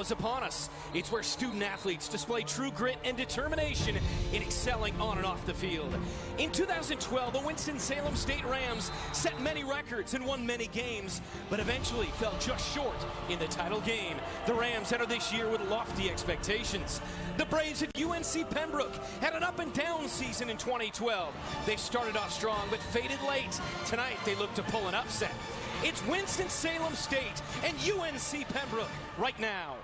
is upon us. It's where student-athletes display true grit and determination in excelling on and off the field. In 2012, the Winston-Salem State Rams set many records and won many games, but eventually fell just short in the title game. The Rams enter this year with lofty expectations. The Braves at UNC Pembroke had an up-and-down season in 2012. They started off strong, but faded late. Tonight, they look to pull an upset. It's Winston-Salem State and UNC Pembroke right now.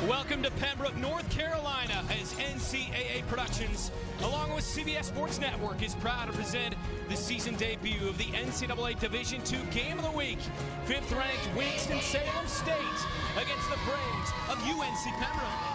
Welcome to Pembroke, North Carolina, as NCAA Productions, along with CBS Sports Network, is proud to present the season debut of the NCAA Division II Game of the Week. Fifth-ranked Winston-Salem State against the Braves of UNC Pembroke.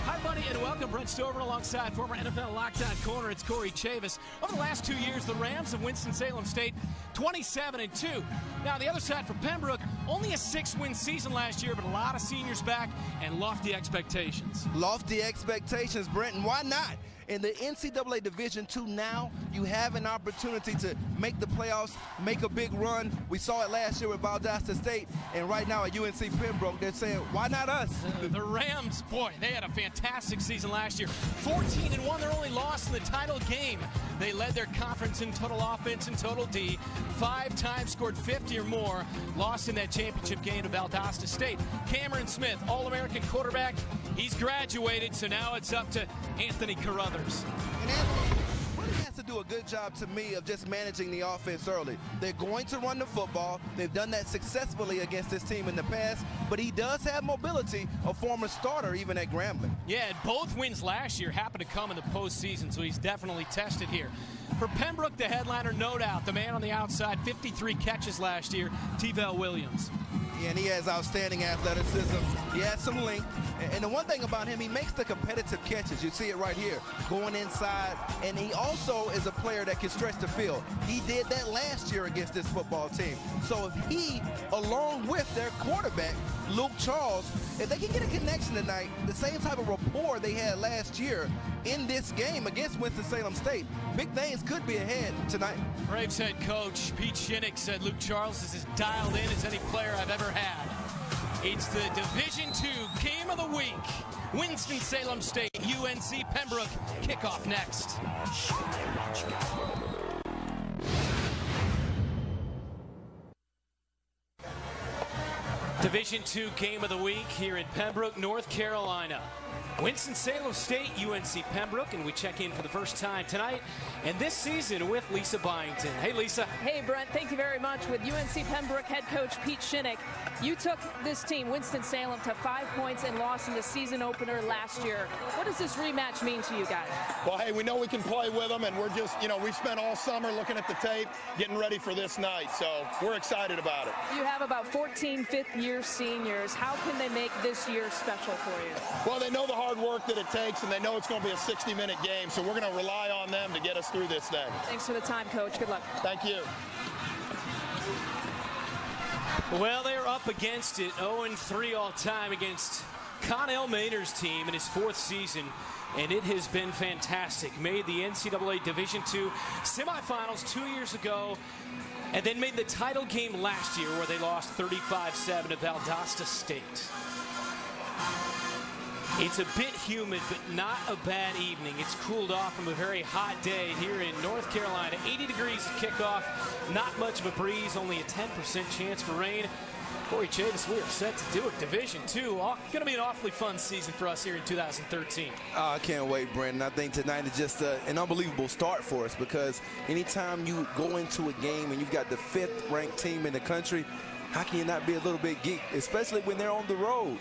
Hi, buddy, and welcome. Brent Stover alongside former NFL lockdown corner. It's Corey Chavis. Over the last 2 years, the Rams of Winston-Salem State, 27-2. Now, the other side for Pembroke, only a 6-win season last year, but a lot of seniors back and lofty expectations. Lofty expectations, Brent, and why not? In the NCAA Division II now, you have an opportunity to make the playoffs, make a big run. We saw it last year with Valdosta State, and right now at UNC Pembroke, they're saying, why not us? The Rams, boy, they had a fantastic season last year. 14-1, their only loss in the title game. They led their conference in total offense and total D. 5 times scored 50 or more. Lost in that championship game to Valdosta State. Cameron Smith, All-American quarterback. He's graduated, so now it's up to Anthony Carruthers. And Anthony really has to do a good job, to me, of just managing the offense early. They're going to run the football. They've done that successfully against this team in the past, but he does have mobility, a former starter even at Grambling. Yeah, and both wins last year happened to come in the postseason, so he's definitely tested here. For Pembroke, the headliner, no doubt, the man on the outside, 53 catches last year, T-Vel Williams. And he has outstanding athleticism. He has some length. And the one thing about him, he makes the competitive catches. You see it right here, going inside. And he also is a player that can stretch the field. He did that last year against this football team. So if he, along with their quarterback, Luke Charles, if they can get a connection tonight, the same type of rapport they had last year in this game against Winston-Salem State, big things could be ahead tonight. Braves head coach Pete Shinnick said Luke Charles is as dialed in as any player I've ever had. It's the Division II Game of the Week. Winston-Salem State, UNC Pembroke, kickoff next. Division II Game of the Week here in Pembroke, North Carolina. Winston-Salem State, UNC Pembroke, and we check in for the first time tonight and this season with Lisa Byington. Hey, Lisa. Hey, Brent. Thank you very much. With UNC Pembroke head coach Pete Shinnick, you took this team, Winston-Salem, to 5 points and lost in the season opener last year. What does this rematch mean to you guys? Well, hey, we know we can play with them, and we're just, we've spent all summer looking at the tape, getting ready for this night, so we're excited about it. You have about 14 fifth-year seniors. How can they make this year special for you? Well, they know the hard work that it takes, and they know it's going to be a 60-minute game, so we're going to rely on them to get us through this thing. Thanks for the time, Coach. Good luck. Thank you. Well, they're up against it, 0-3 all-time against Connell Maynard's team in his 4th season, and it has been fantastic. Made the NCAA Division II semifinals 2 years ago, and then made the title game last year where they lost 35-7 to Valdosta State. It's a bit humid, but not a bad evening. It's cooled off from a very hot day here in North Carolina. 80 degrees at kickoff, not much of a breeze, only a 10% chance for rain. Corey Chavis, we are set to do it. Division II, going to be an awfully fun season for us here in 2013. I can't wait, Brandon. I think tonight is just an unbelievable start for us, because anytime you go into a game and you've got the 5th-ranked team in the country, how can you not be a little bit geeked, especially when they're on the road?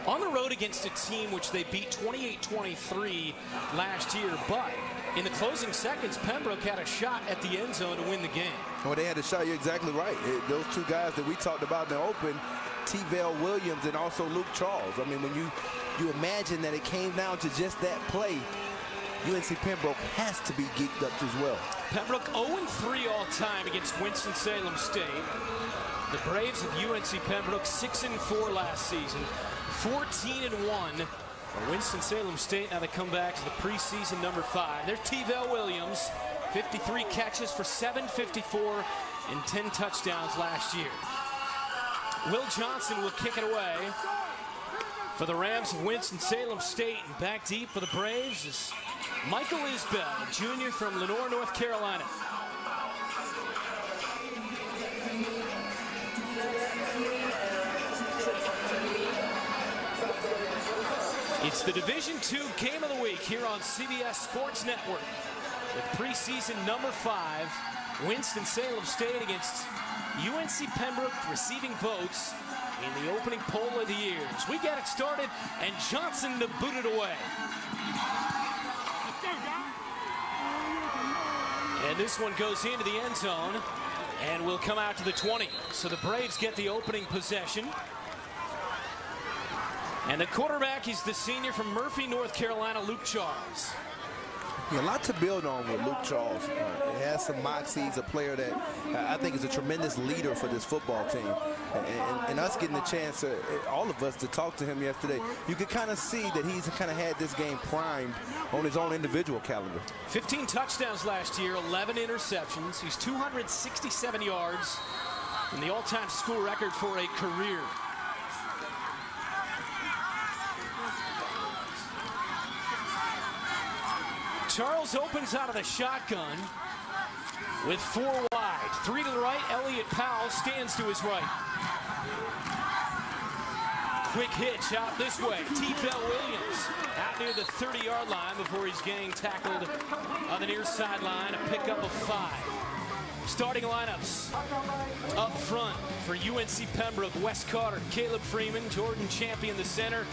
On the road against a team which they beat 28-23 last year, but in the closing seconds, Pembroke had a shot at the end zone to win the game. Well, they had a shot. You're exactly right. Those two guys that we talked about in the open, T-Vale Williams and also Luke Charles. I mean, when you imagine that it came down to just that play, UNC Pembroke has to be geeked up as well. Pembroke 0-3 all-time against Winston-Salem State. The Braves of UNC Pembroke 6-4 last season, 14-1 for Winston-Salem State. Now they come back to the preseason number 5. There's T-Vale Williams, 53 catches for 754 and 10 touchdowns last year. Will Johnson will kick it away for the Rams of Winston-Salem State. And back deep for the Braves is Michael Isbell, a junior from Lenoir, North Carolina. It's the Division II game of the week here on CBS Sports Network with preseason number 5, Winston-Salem State against UNC Pembroke, receiving votes in the opening poll of the year. As we get it started, and Johnson to boot it away. And this one goes into the end zone and will come out to the 20. So the Braves get the opening possession. And the quarterback is the senior from Murphy, North Carolina, Luke Charles. Yeah, a lot to build on with Luke Charles. He has some moxie. He's a player that I think is a tremendous leader for this football team. And us getting the chance, all of us, to talk to him yesterday, you could kind of see that he's kind of had this game primed on his own individual calendar. 15 touchdowns last year, 11 interceptions. He's 267 yards and the all-time school record for a career. Charles opens out of the shotgun with 4 wide. 3 to the right. Elliott Powell stands to his right. Quick hitch out this way. T-Vale Williams out near the 30-yard line before he's getting tackled on the near sideline. A pickup of 5. Starting lineups up front for UNC Pembroke: Wes Carter, Caleb Freeman, Jordan Champion the center,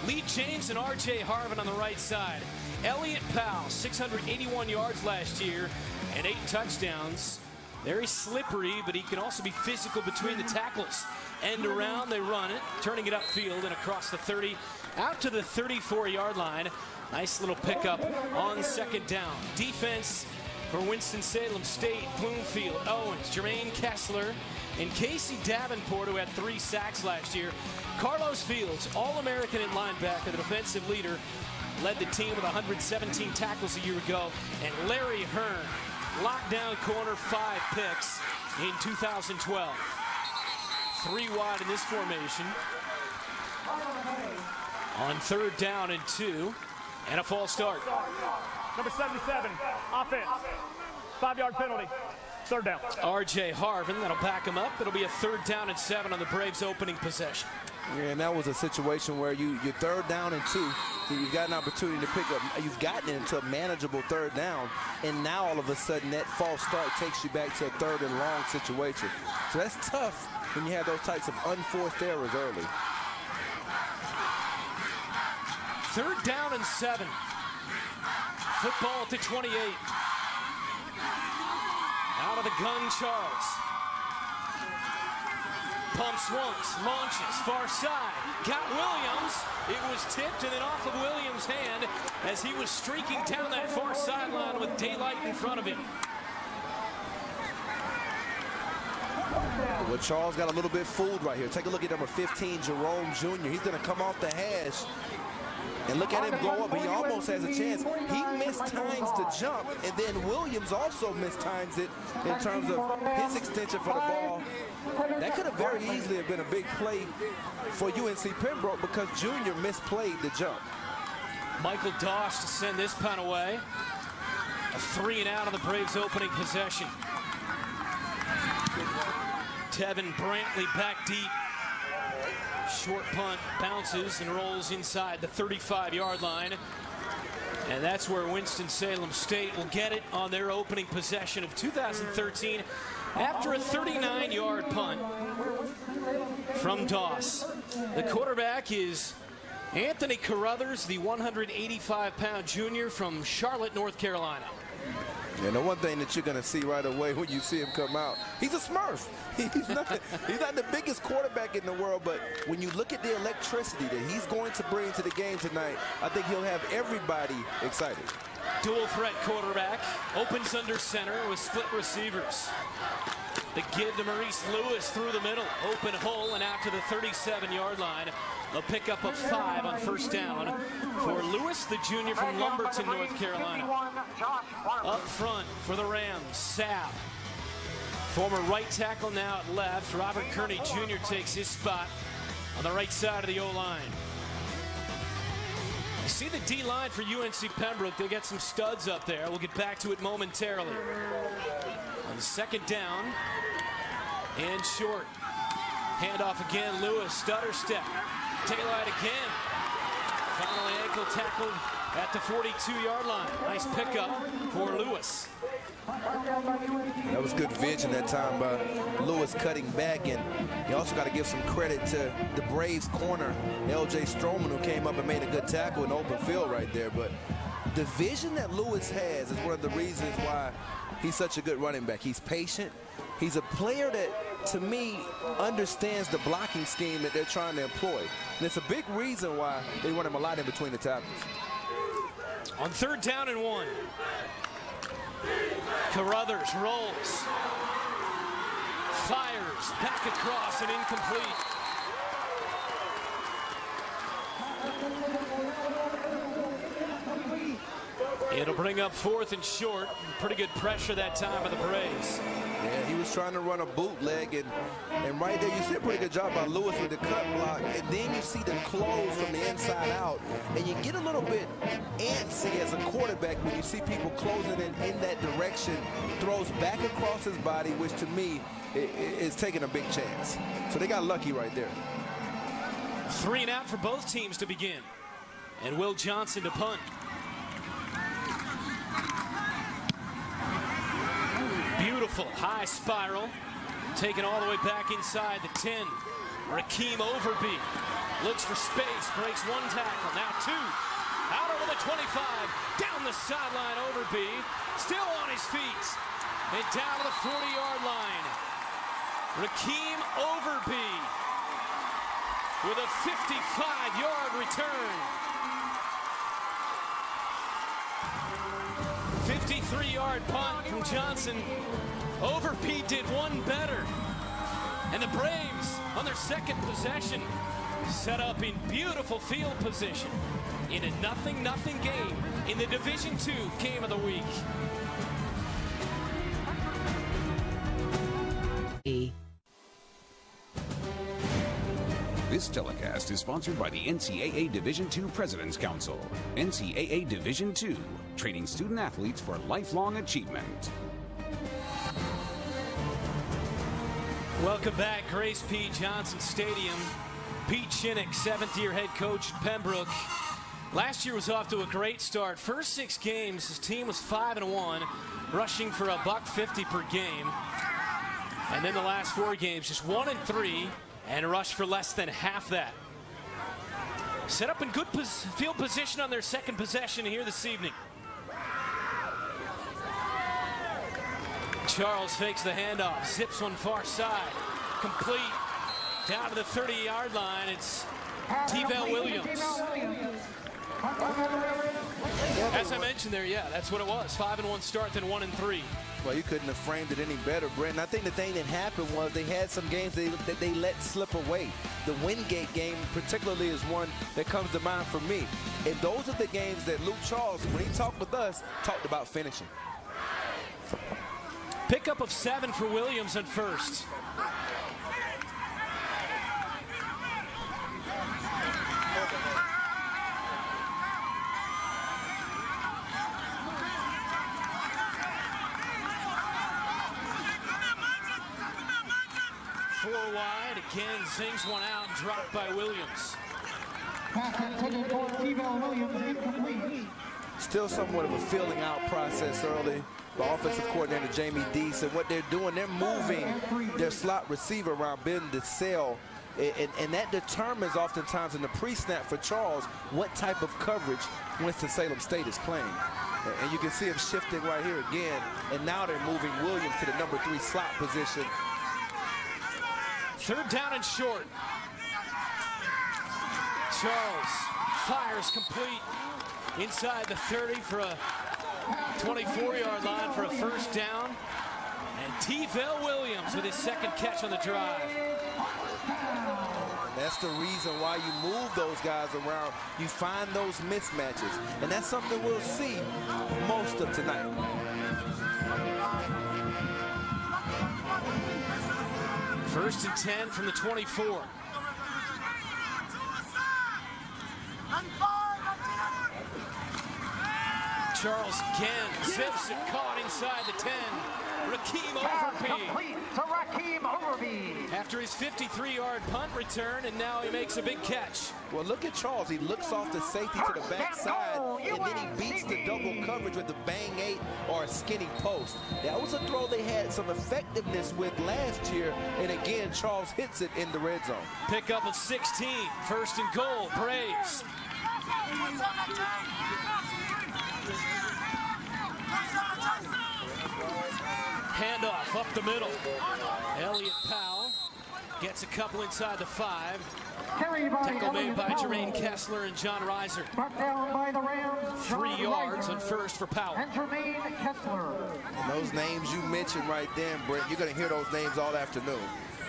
Lee James and R.J. Harvin on the right side. Elliott Powell, 681 yards last year and 8 touchdowns. Very slippery, but he can also be physical between the tackles. End around, they run it, turning it upfield and across the 30, out to the 34-yard line. Nice little pickup on second down. Defense for Winston-Salem State: Bloomfield, Owens, Jermaine Kessler, and Casey Davenport, who had 3 sacks last year. Carlos Fields, All-American at linebacker, the defensive leader, led the team with 117 tackles a year ago. And Larry Hearn, lockdown corner, 5 picks in 2012. 3 wide in this formation. On 3rd down and 2, and a false start. Number 77, offense, 5-yard penalty, 3rd down. R.J. Harvin, that'll back him up. It'll be a 3rd down and 7 on the Braves' opening possession. Yeah, and that was a situation where you're 3rd down and 2. You've got an opportunity to pick up. You've gotten into a manageable 3rd down, and now all of a sudden that false start takes you back to a 3rd and long situation. So that's tough when you have those types of unforced errors early. 3rd down and 7. Football at the 28. Out of the gun, Charles. Pumps once, launches, far side. Got Williams. It was tipped and then off of Williams' hand as he was streaking down that far sideline with daylight in front of him. Well, Charles got a little bit fooled right here. Take a look at number 15, Jerome Jr. He's going to come off the hash. And look at him go up. He almost has a chance. He mistimes the jump, and then Williams also mistimes it in terms of his extension for the ball. That could have very easily have been a big play for UNC Pembroke because Junior misplayed the jump. Michael Doss to send this punt away. A 3 and out on the Braves' opening possession. Tevin Brantley back deep. Short punt bounces and rolls inside the 35-yard line. And that's where Winston-Salem State will get it on their opening possession of 2013 after a 39-yard punt from Doss. The quarterback is Anthony Carruthers, the 185-pound junior from Charlotte, North Carolina. And the one thing that you're going to see right away when you see him come out, he's a Smurf. He's not the biggest quarterback in the world, but when you look at the electricity that he's going to bring to the game tonight, I think he'll have everybody excited. Dual threat quarterback, opens under center with split receivers. The give to Maurice Lewis through the middle, open hole and out to the 37-yard line. A pickup of 5 on first down for Lewis, the junior from Lumberton, North Carolina. Up front for the Rams, Sapp. Former right tackle now at left. Robert Kearney Jr. takes his spot on the right side of the O-line. You see the D-line for UNC Pembroke. They got some studs up there. We'll get back to it momentarily. On the second down and short. Handoff again, Lewis, stutter step. Taillight again. Finally ankle tackled at the 42-yard line. Nice pickup for Lewis. That was good vision that time by Lewis cutting back, and you also got to give some credit to the Braves corner, L.J. Stroman, who came up and made a good tackle in open field right there. But the vision that Lewis has is one of the reasons why he's such a good running back. He's patient. He's a player that, to me, understands the blocking scheme that they're trying to employ. And it's a big reason why they run him a lot in between the tackles. On third down and 1. Carruthers rolls. Fires. Back across and incomplete. It'll bring up 4th and short. Pretty good pressure that time by the Braves. Yeah, he was trying to run a bootleg, and right there you see a pretty good job by Lewis with the cut block, and then you see them close from the inside out, and you get a little bit antsy as a quarterback when you see people closing in that direction. Throws back across his body, which to me is taking a big chance. So they got lucky right there. 3 and out for both teams to begin, and Will Johnson to punt. Beautiful high spiral, taken all the way back inside the 10. Rakeem Overby looks for space, breaks 1 tackle, now 2. Out over the 25, down the sideline. Overby still on his feet, and down to the 40-yard line. Rakeem Overby with a 55-yard return. 53-yard punt from Johnson. Overby did 1 better. And the Braves, on their second possession, set up in beautiful field position in a 0-0 game in the Division II game of the week. This telecast is sponsored by the NCAA Division II President's Council. NCAA Division II, training student athletes for lifelong achievement. Welcome back, Grace P. Johnson Stadium. Pete Shinnick, 7th-year head coach at Pembroke. Last year was off to a great start. First 6 games, his team was 5-1, rushing for $150 per game. And then the last 4 games, just 1-3. And rushed for less than half that. Set up in good field position on their second possession here this evening. Charles fakes the handoff, zips one far side, complete. Down to the 30-yard line, it's T-Val Williams. As I mentioned there, yeah, that's what it was. 5-1 start, then 1-3. Well, you couldn't have framed it any better, Brent. And I think the thing that happened was they had some games that they let slip away. The Wingate game particularly is one that comes to mind for me. And those are the games that Luke Charles, when he talked with us, talked about finishing. Pickup of 7 for Williams at first. Wide again, zings one out, dropped by Williams. Still somewhat of a filling out process early. The offensive coordinator Jamie D said what they're doing, they're moving their slot receiver around. Ben DeSalle And that determines oftentimes in the pre-snap for Charles what type of coverage Winston-Salem State is playing. And you can see him shifting right here again. And now they're moving Williams to the number 3 slot position. 3rd down and short. Charles fires complete inside the 30 for a 24-yard line for a 1st down. And T-Vell Williams with his 2nd catch on the drive. That's the reason why you move those guys around. You find those mismatches. And that's something we'll see most of tonight. First and 10 from the 24. Charles again zips it, caught inside the 10. Rakeem Overby. After his 53-yard punt return, and now he makes a big catch. Well, look at Charles. He looks off the safety to the backside, and then he beats the double coverage with the bang 8 or a skinny post. That was a throw they had some effectiveness with last year, and again, Charles hits it in the red zone. Pickup of 16, 1st and goal, Braves. Handoff up the middle. Elliott Powell gets a couple inside the 5. Tackle made by Jermaine Kessler and John Reiser. 3 yards on 1st for Powell. And those names you mentioned right then, Brent, you're going to hear those names all afternoon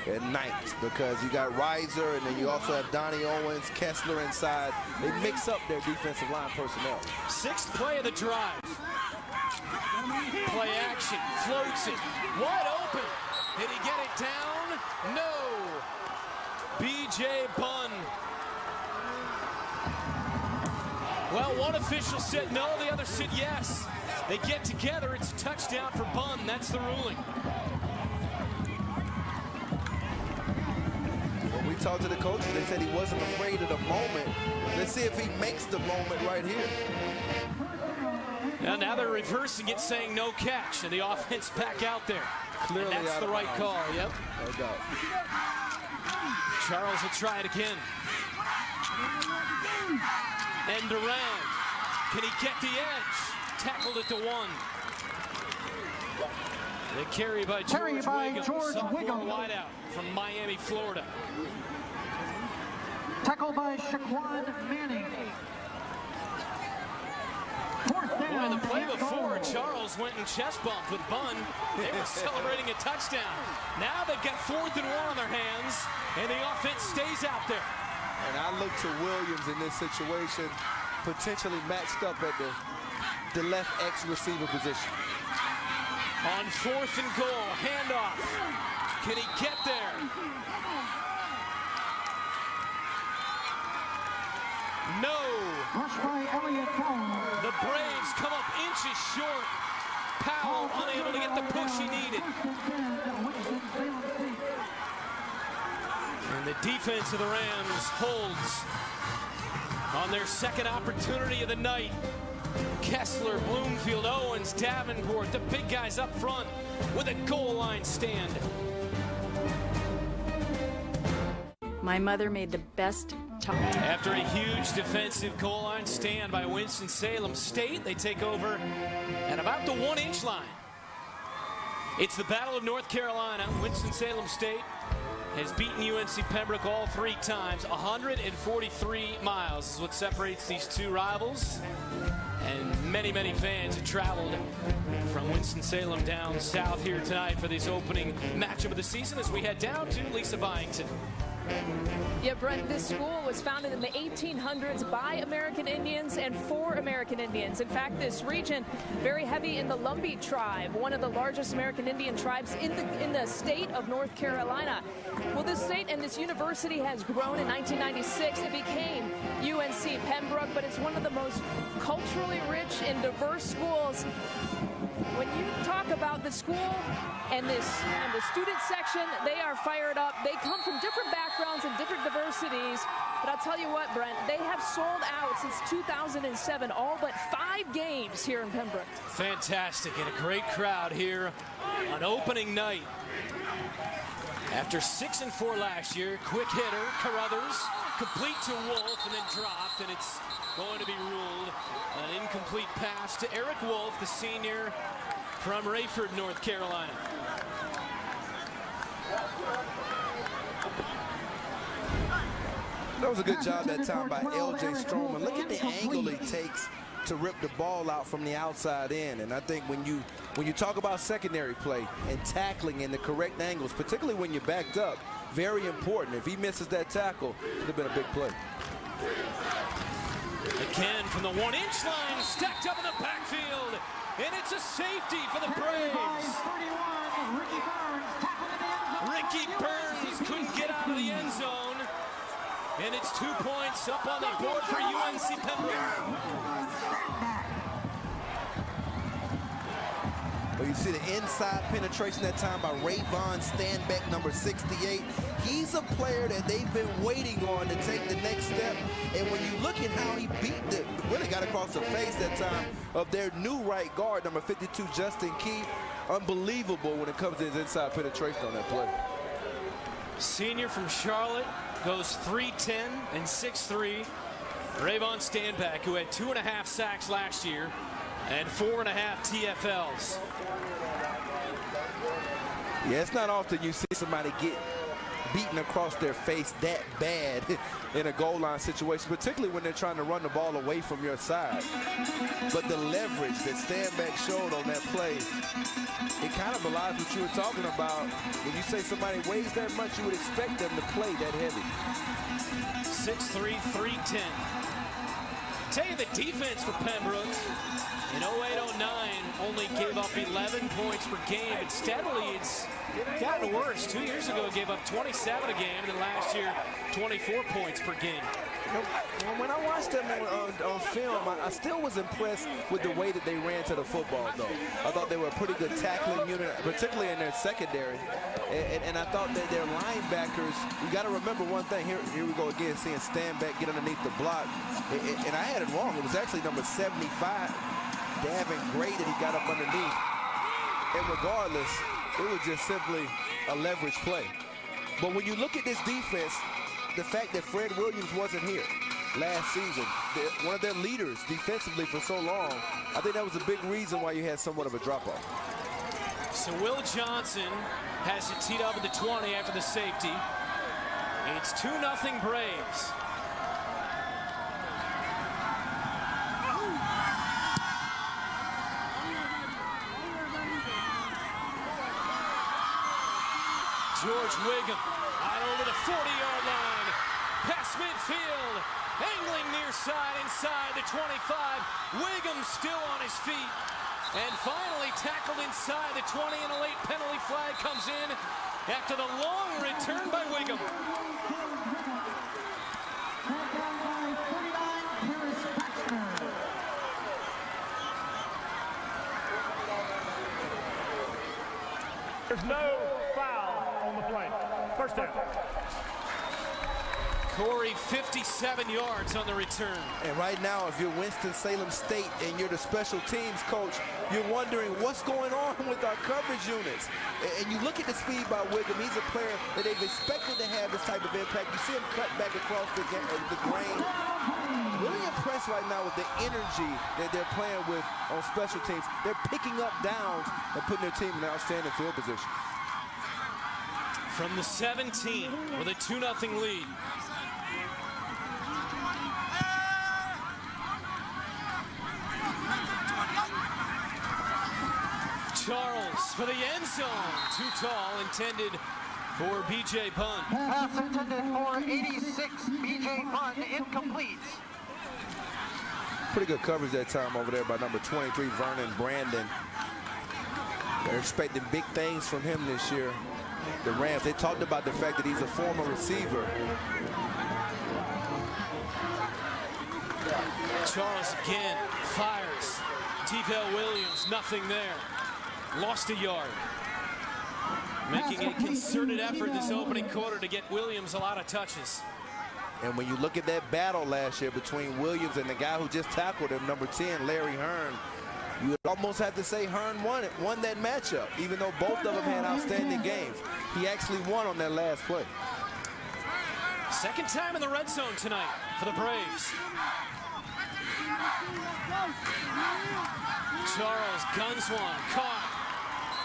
at night, because you got Reiser and then you also have Donnie Owens, Kessler inside. They mix up their defensive line personnel. 6th play of the drive. Play action, floats it, wide open. Did he get it down? No. B.J. Bunn. Well, one official said no, the other said yes. They get together, it's a touchdown for Bunn. That's the ruling. When we talked to the coaches, they said he wasn't afraid of the moment. Let's see if he makes the moment right here. Now they're reversing it, saying no catch, and the offense back out there. Clearly and that's the right call. Yep. No doubt. Charles will try it again. End around. Can he get the edge? Tackled it to 1. The carry by George Wiggum, sophomore wideout from Miami, Florida. Tackle by Shaquan Manning. Boy, the play before, Charles went and chest bumped with Bunn. They were celebrating a touchdown. Now they've got 4th and 1 on their hands, and the offense stays out there. And I look to Williams in this situation, potentially matched up at the left X receiver position. On 4th and goal, handoff. Can he get there? No. The Braves come up inches short. Powell unable to get the push he needed. And the defense of the Rams holds on their 2nd opportunity of the night. Kessler, Bloomfield, Owens, Davenport, the big guys up front with a goal line stand. My mother made the best chocolate. After a huge defensive goal line stand by Winston-Salem State, they take over at about the 1-inch line. It's the Battle of North Carolina. Winston-Salem State has beaten UNC Pembroke all 3 times. 143 miles is what separates these 2 rivals. And many, many fans have traveled from Winston-Salem down south here tonight for this opening matchup of the season as we head down to Lisa Byington. Yeah, Brent, this school was founded in the 1800s by American Indians and for American Indians. In fact, this region, very heavy in the Lumbee tribe, one of the largest American Indian tribes in the state of North Carolina. Well, this state and this university has grown. In 1996, it became UNC Pembroke, but it's one of the most culturally rich and diverse schools. When you talk about the school and the student section, they are fired up. They come from different backgrounds and different diversities. But I'll tell you what, Brent, they have sold out since 2007, all but 5 games here in Pembroke. Fantastic, and a great crowd here on opening night. After 6 and 4 last year, quick hitter, Carruthers, complete to Wolf and then dropped, and it's going to be ruled an incomplete pass to Eric Wolf, the senior from Rayford, North Carolina. That was a good job that time by L.J. Stroman. Look at the angle he takes to rip the ball out from the outside in. And I think when you talk about secondary play and tackling in the correct angles, particularly when you're backed up, very important. If he misses that tackle, it would have been a big play. Again from the 1-inch line, stacked up in the backfield, and it's a safety for the Braves. Ricky Burns couldn't get out of the end zone, and it's 2 points up on the board for UNC Pembroke. Well, you see the inside penetration that time by Rayvon Stanbeck, number 68. He's a player that they've been waiting on to take the next step. And when you look at how he really got across the face that time of their new right guard, number 52, Justin Keith, unbelievable when it comes to his inside penetration on that play. Senior from Charlotte goes 3'10" and 6'3". Rayvon Stanbeck, who had 2.5 sacks last year and 4.5 TFLs. Yeah, it's not often you see somebody get beaten across their face that bad in a goal line situation, particularly when they're trying to run the ball away from your side. But the leverage that Stanbeck showed on that play, it kind of belies what you were talking about. When you say somebody weighs that much, you would expect them to play that heavy. 6'3", 310. Tell you the defense for Pembroke in 08-09 only gave up 11 points per game, but steadily it's gotten worse. 2 years ago it gave up 27 a game, and then last year 24 points per game. When I watched them on film, I still was impressed with the way that they ran to the football, though. I thought they were a pretty good tackling unit, particularly in their secondary. And I thought that their linebackers, you got to remember one thing. Here we go again, seeing Stanbeck get underneath the block. And I had it wrong. It was actually number 75, Davin Gray, that he got up underneath. And regardless, it was just simply a leverage play. But when you look at this defense, the fact that Fred Williams wasn't here last season, one of their leaders defensively for so long, I think that was a big reason why you had somewhat of a drop-off. So Will Johnson has it teed up at the 20 after the safety. It's 2-0 Braves. George Wiggum out over the 40-yard line, past midfield, angling near side inside the 25. Wiggum still on his feet, and finally tackled inside the 20, and a late penalty flag comes in after the long return by Wiggum. There's no foul on the play. First down. Corey, 57 yards on the return. And right now, if you're Winston-Salem State and you're the special teams coach, you're wondering what's going on with our coverage units. And you look at the speed by Wiggum. He's a player that they've expected to have this type of impact. You see him cut back across the grain. Really impressed right now with the energy that they're playing with on special teams. They're picking up downs and putting their team in an outstanding field position. From the 17 with a 2-0 lead. Charles for the end zone. Too tall, intended for B.J. Bunn. Pass intended for 86, B.J. Bunn, incomplete. Pretty good coverage that time over there by number 23, Vernon Brandon. They're expecting big things from him this year. The Rams, they talked about the fact that he's a former receiver. Charles again fires. T-Vel Williams, nothing there. Lost a yard. Making a concerted effort this opening quarter to get Williams a lot of touches. And when you look at that battle last year between Williams and the guy who just tackled him, number 10, Larry Hearn, You would almost have to say Hearn won that matchup, even though both of them had outstanding games. He actually won on that last play. Second time in the red zone tonight for the Braves. Charles guns one, caught.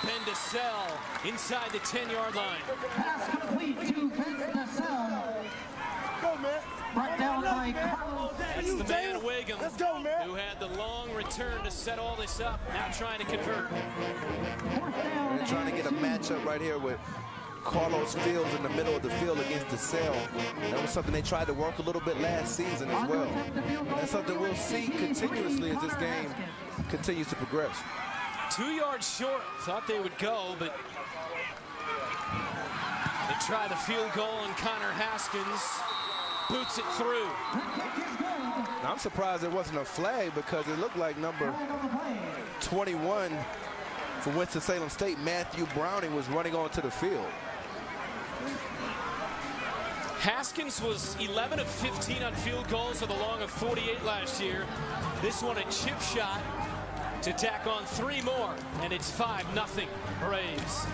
Bendicell inside the 10-yard line. Pass complete to Bendicell. Go, man. Brought down by Carlos. That's the man, Wiggum, who had the long return to set all this up, now trying to convert. They're trying to get a matchup right here with Carlos Fields in the middle of the field against DeSalle. That was something they tried to work a little bit last season as well. That's something we'll see continuously as this game continues to progress. 2 yards short, thought they would go, but they try the field goal, and Connor Haskins boots it through. Now, I'm surprised there wasn't a flag, because it looked like number 21 for Winston-Salem State, Matthew Browning, was running onto the field. Haskins was 11 of 15 on field goals with a long of 48 last year. This one a chip shot to tack on 3 more, and it's 5-0 Braves.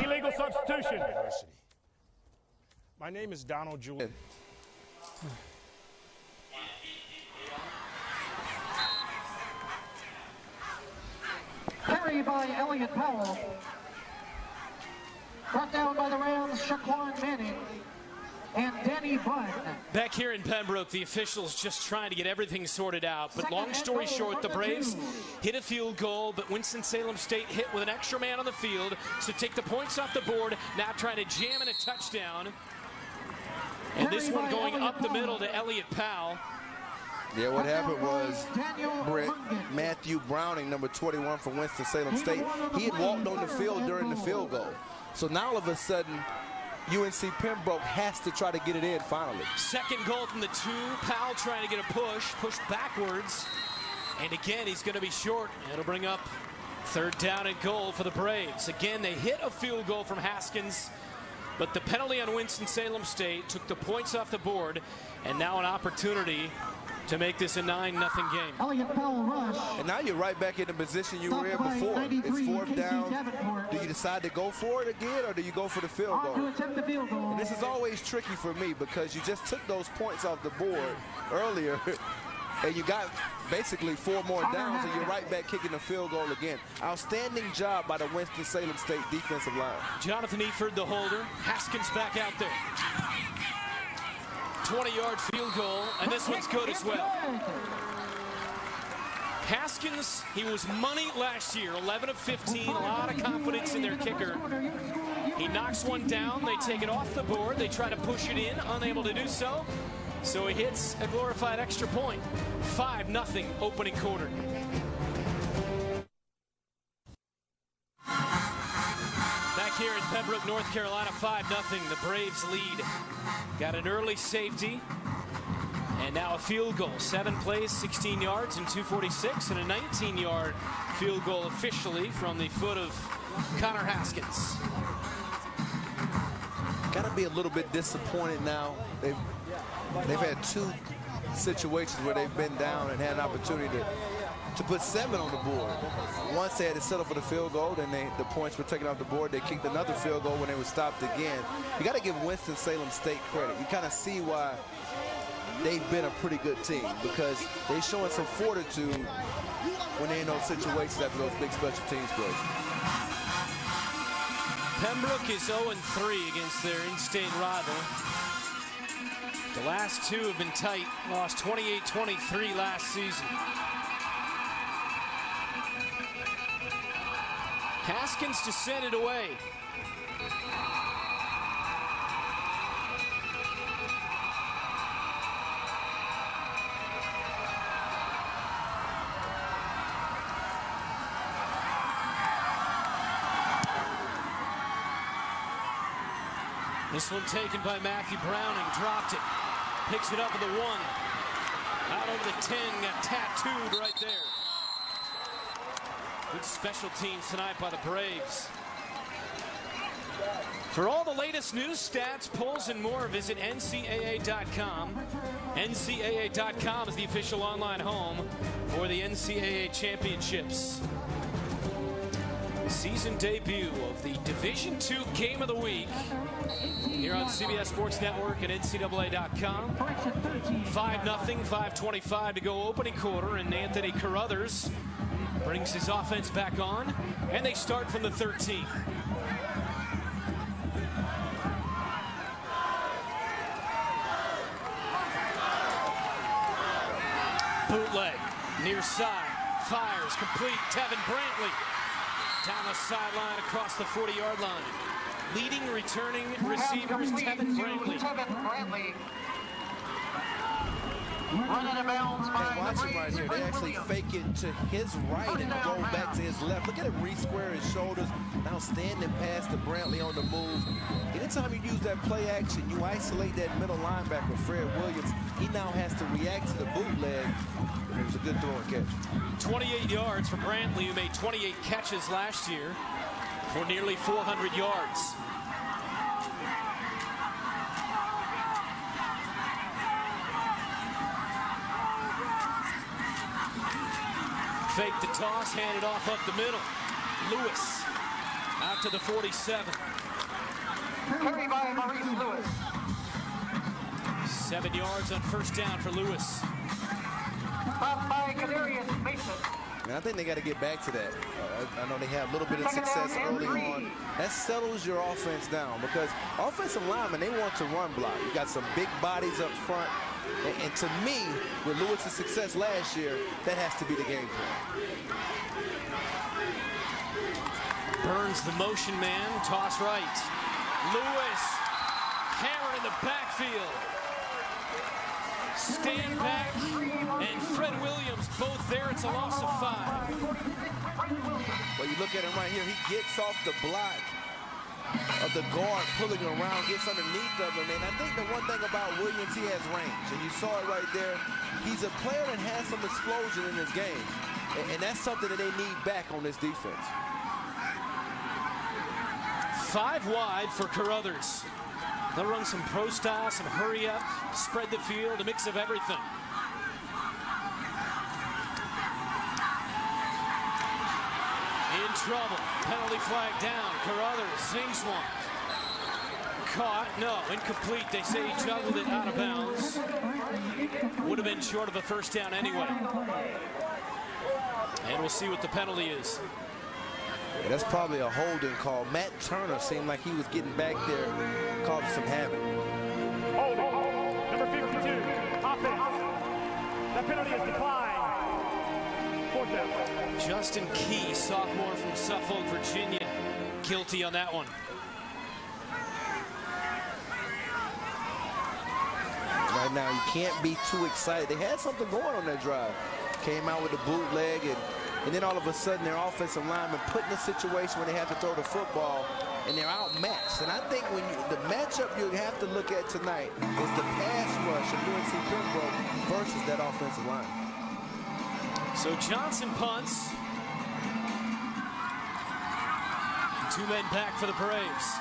Illegal substitution. My name is Donald Julian. Carry by Elliott Powell. Brought down by the Rams, Shaquan Manning and Danny Bunn. Back here in Pembroke, the officials just trying to get everything sorted out. But long story short, the Braves hit a field goal, but Winston-Salem State hit with an extra man on the field to take the points off the board, now trying to jam in a touchdown. And this one going up the middle to Elliott Powell. Yeah, what happened was Matthew Browning, number 21 for Winston-Salem State, he had walked on the field during the field goal. So now all of a sudden, UNC Pembroke has to try to get it in finally. Second goal from the 2. Powell trying to get a push backwards. And again, he's going to be short. It'll bring up 3rd down and goal for the Braves. Again, they hit a field goal from Haskins, but the penalty on Winston-Salem State took the points off the board, and now an opportunity to make this a 9-0 game. Elliott Powell rush. And now you're right back in the position you were in before. It's 4th down. Do you decide to go for it again, or do you go for the field goal? To attempt the field goal. And this is always tricky for me, because you just took those points off the board earlier, and you got basically 4 more downs, and you're right back kicking the field goal again. Outstanding job by the Winston-Salem State defensive line. Jonathan Eford, the holder. Haskins back out there. 20-yard field goal, and this one's good as well. Haskins, he was money last year, 11 of 15, a lot of confidence in their kicker. He knocks one down, they take it off the board, they try to push it in, unable to do so. So he hits a glorified extra point. 5-0 opening quarter. Back here in Pembroke, North Carolina, 5-0. The Braves lead. Got an early safety. And now a field goal. 7 plays, 16 yards, and 246. And a 19-yard field goal officially from the foot of Connor Haskins. Got to be a little bit disappointed now. They've had 2 situations where they've been down and had an opportunity to put 7 on the board. Once they had to settle for the field goal, then the points were taken off the board. They kicked another field goal when they were stopped again. You got to give Winston-Salem State credit. You kind of see why they've been a pretty good team, because they're showing some fortitude when they're in those situations after those big special teams plays. Pembroke is 0-3 against their in-state rival. The last 2 have been tight. Lost 28-23 last season. Haskins to send it away. This one taken by Matthew Browning, dropped it, picks it up with the 1. Out over the 10, got tattooed right there. Good special teams tonight by the Braves. For all the latest news, stats, polls, and more, visit NCAA.com. NCAA.com is the official online home for the NCAA championships. Season debut of the Division II Game of the Week here on CBS Sports Network and NCAA.com. 5-0, 5:25 to go opening quarter, and Anthony Carruthers brings his offense back on, and they start from the 13. Bootleg, near side, fires, complete, Tevin Brantley. Down the sideline across the 40-yard line. Leading returning receiver is Tevin Brantley. Run out of bounds by watch him right here. They actually fake it to his right and go back to his left. Look at him re-square his shoulders. Now standing past the Brantley on the move. Anytime you use that play action, you isolate that middle linebacker, Fred Williams. He now has to react to the bootleg. And it was a good throw and catch. 28 yards for Brantley, who made 28 catches last year for nearly 400 yards. Fake the toss, handed off up the middle. Lewis out to the 47. Carry by Maurice Lewis. 7 yards on first down for Lewis. Stopped by Kadarius Mason. And I think they got to get back to that. I know they had a little bit of success early on. That settles your offense down because offensive linemen, they want to run block. You got some big bodies up front. And to me, with Lewis's success last year, that has to be the game plan. Burns the motion man, toss right. Lewis, hammer in the backfield. Stand back, and Fred Williams both there. It's a loss of 5. Well, you look at him right here. He gets off the block of the guard, pulling around, gets underneath of him. And I think the one thing about Williams, he has range. And you saw it right there. He's a player that has some explosion in his game. And that's something that they need back on this defense. 5 wide for Carruthers. They'll run some pro style, some hurry up, spread the field, a mix of everything. In trouble. Penalty flag down. Carruthers sings one. Caught. No, incomplete. They say he juggled it out of bounds. Would have been short of a first down anyway. And we'll see what the penalty is. Yeah, that's probably a holding call. Matt Turner seemed like he was getting back there, causing some havoc. Holding, number 52, offense. That penalty is declined. 4th down. Justin Key, sophomore from Suffolk, Virginia, guilty on that one. Right now, you can't be too excited. They had something going on that drive. Came out with the bootleg, and then all of a sudden their offensive linemen put in a situation where they have to throw the football, and they're outmatched. And I think when the matchup you have to look at tonight is the pass rush of UNC Pembroke versus that offensive line. So Johnson punts. 2 men back for the Braves.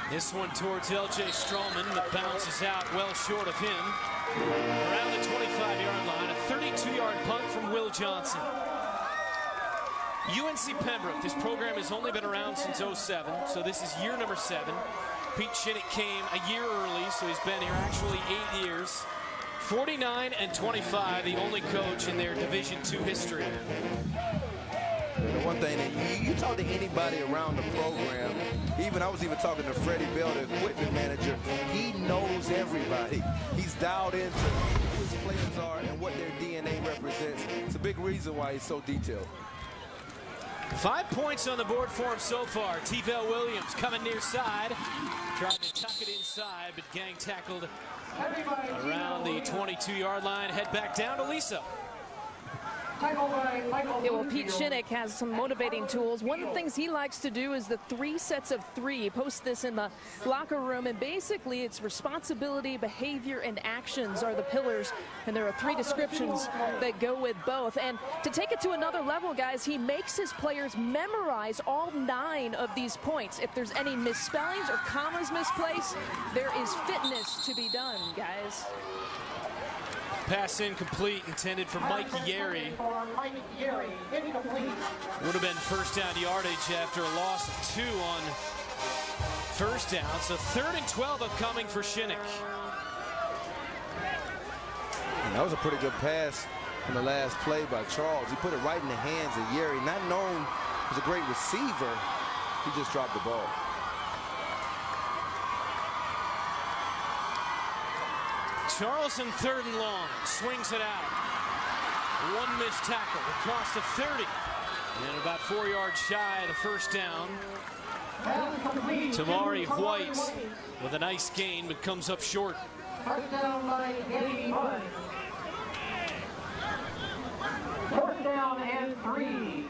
This one towards L.J. Stroman that bounces out well short of him. Around the 25-yard line, a 32-yard punt from Will Johnson. UNC Pembroke, this program has only been around since 07, so this is year number 7. Pete Shinnick came a year early, so he's been here actually 8 years. 49-25, the only coach in their Division II history. The one thing that you talk to anybody around the program, I was even talking to Freddie Bell, the equipment manager, he knows everybody. He's dialed into who his players are and what their DNA represents. big reason why he's so detailed. 5 points on the board for him so far. T-Vale Williams coming near side. Trying to tuck it inside, but gang tackled around the 22-yard line. Head back down to Lisa. Yeah, well, Pete Shinnick has some motivating tools. One of the things he likes to do is the 3 sets of 3. He posts this in the locker room, and basically it's responsibility, behavior, and actions are the pillars, and there are 3 descriptions that go with both. And to take it to another level, guys, he makes his players memorize all 9 of these points. If there's any misspellings or commas misplaced, there is fitness to be done, guys. Pass incomplete, intended for Mike Yeri. Would have been first down yardage after a loss of 2 on first down. So 3rd and 12 upcoming for Shinnick. And that was a pretty good pass in the last play by Charles. He put it right in the hands of Yeri. Not known as a great receiver, he just dropped the ball. Charleston 3rd and long, swings it out. 1 missed tackle across the 30. And about 4 yards shy of the first down. Tamari White with a nice gain, but comes up short. First down by 81. 4th down and 3.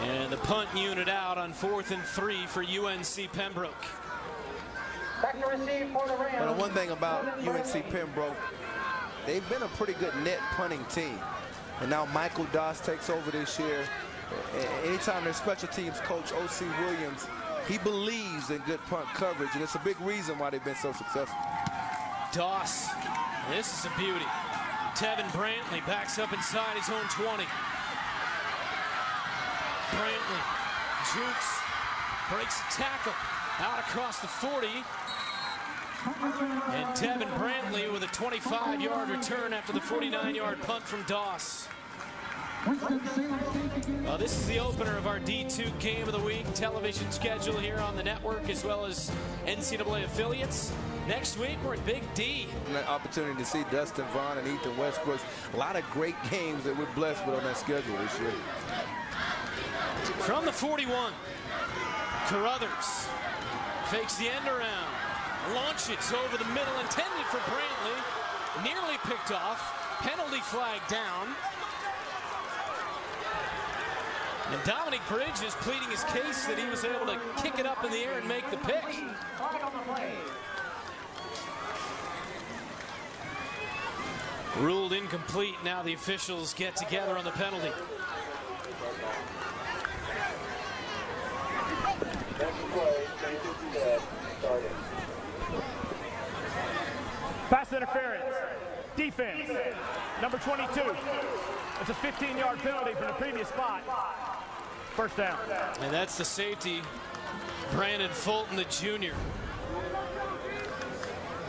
And the punt unit out on 4th and 3 for UNC Pembroke. Back to receive for the Rams. Well, the one thing about UNC Pembroke, they've been a pretty good net punting team. And now Michael Doss takes over this year. Anytime their special teams coach, O.C. Williams, he believes in good punt coverage, and it's a big reason why they've been so successful. Doss, this is a beauty. Tevin Brantley backs up inside his own 20. Brantley jukes, breaks the tackle, out across the 40. And Tevin Brantley with a 25-yard return after the 49-yard punt from Doss. This is the opener of our D2 Game of the Week television schedule here on the network, as well as NCAA affiliates. Next week, we're at Big D. An opportunity to see Dustin Vaughn and Ethan Westbrook. A lot of great games that we're blessed with on that schedule this year. From the 41, Carruthers fakes the end around, launches over the middle, intended for Brantley, nearly picked off, penalty flag down. And Dominic Bridge is pleading his case that he was able to kick it up in the air and make the pick. Ruled incomplete. Now the officials get together on the penalty. Pass interference. Defense. Number 22. It's a 15-yard penalty from the previous spot. First down. And that's the safety, Brandon Fulton, the junior.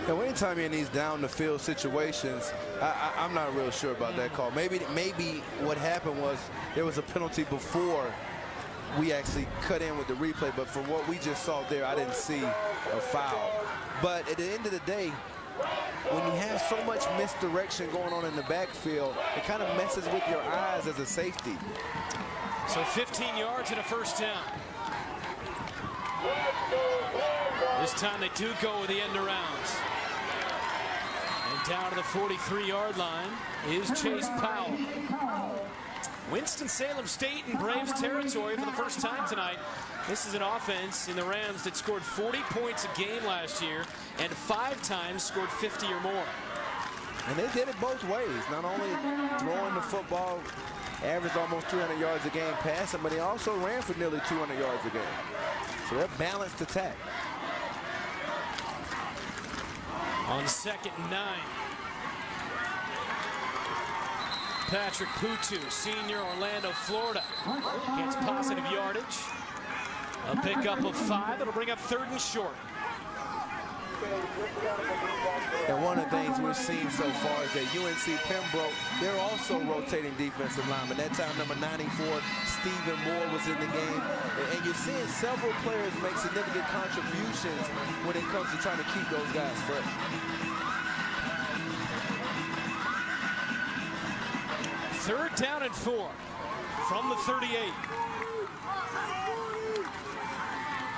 Now, anytime you're in these down-the-field situations, I'm not real sure about that call. Maybe what happened was there was a penalty before we actually cut in with the replay, but from what we just saw there, I didn't see a foul. But at the end of the day, when you have so much misdirection going on in the backfield, it kind of messes with your eyes as a safety. So 15 yards and a first down. This time they do go with the end arounds. And down to the 43-yard line is Chase Powell. Winston-Salem State in Braves territory for the first time tonight. This is an offense in the Rams that scored 40 points a game last year and 5 times scored 50 or more. And they did it both ways. Not only throwing the football, averaged almost 300 yards a game passing, but he also ran for nearly 200 yards a game. So they're balanced attack. On 2nd and 9. Patrick Putu, senior, Orlando, Florida, gets positive yardage. A pickup of 5. It'll bring up 3rd and short. And one of the things we've seen so far is that UNC Pembroke, they're also rotating defensive linemen. That time, number 94, Stephen Moore was in the game. And you're seeing several players make significant contributions when it comes to trying to keep those guys fresh. 3rd down and 4 from the 38.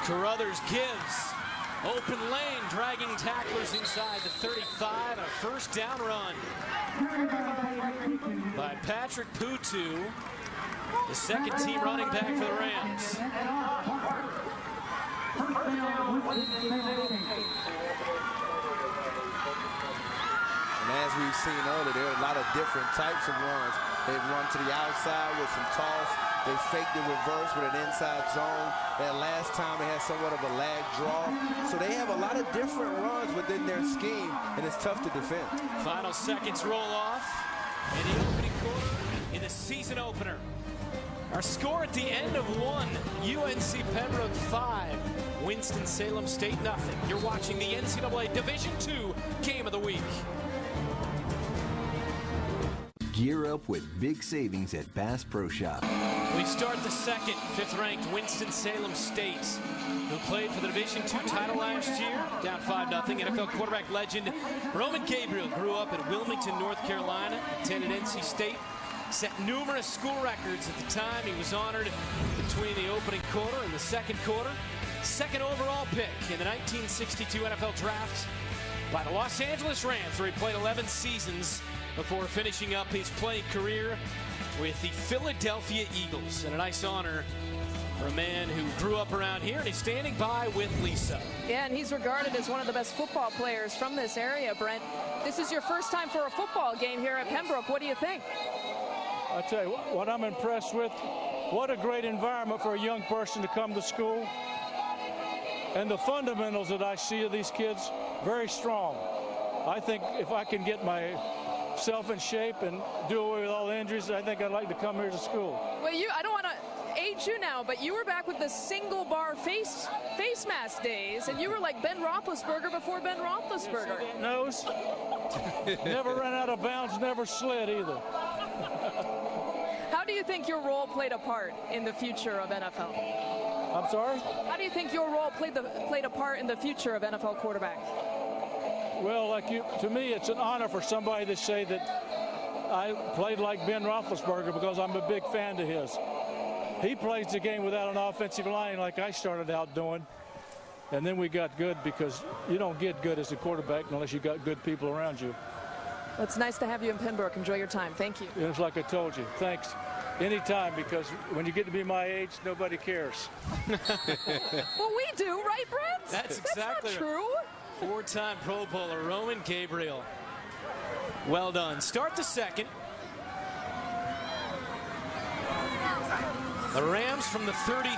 Carruthers gives. Open lane, dragging tacklers inside the 35. A 1st down run by Patrick Putu, the 2nd team running back for the Rams. And as we've seen earlier, there are a lot of different types of runs. They've run to the outside with some toss. They faked the reverse with an inside zone. That last time they had somewhat of a lag draw. So they have a lot of different runs within their scheme, and it's tough to defend. Final seconds roll off in the opening quarter in the season opener. Our score at the end of 1, UNC Pembroke 5, Winston-Salem State 0. You're watching the NCAA Division II Game of the Week. Gear up with big savings at Bass Pro Shop. We start the second, 5th-ranked Winston-Salem State, who played for the Division II title last year, down 5-0. NFL quarterback legend Roman Gabriel grew up in Wilmington, North Carolina, attended NC State, set numerous school records at the time. He was honored between the opening quarter and the 2nd quarter. 2nd overall pick in the 1962 NFL Draft by the Los Angeles Rams, where he played 11 seasons before finishing up his playing career with the Philadelphia Eagles. And a nice honor for a man who grew up around here, and he's standing by with Lisa. Yeah, and he's regarded as one of the best football players from this area, Brent. This is your first time for a football game here at Pembroke. What do you think? I tell you what I'm impressed with, what a great environment for a young person to come to school. And the fundamentals that I see of these kids, very strong. I think if I can get myself in shape and do away with all the injuries, I think I'd like to come here to school. Well, I don't want to age you now, but you were back with the single bar face mask days, and you were like Ben Roethlisberger before Ben Roethlisberger. Nose. Never ran out of bounds, never slid either. How do you think your role played a part in the future of NFL? I'm sorry? How do you think your role played a part in the future of NFL quarterback? Well, to me, it's an honor for somebody to say that I played like Ben Roethlisberger because I'm a big fan of his. He plays the game without an offensive line like I started out doing, and then we got good because you don't get good as a quarterback unless you got good people around you. Well, it's nice to have you in Pembroke. Enjoy your time. Thank you. It's like I told you. Thanks. Anytime, because when you get to be my age, nobody cares. Well, we do, right, Brent? That's exactly not true. 4-time Pro Bowler Roman Gabriel. Well done. Start the second. The Rams from the 33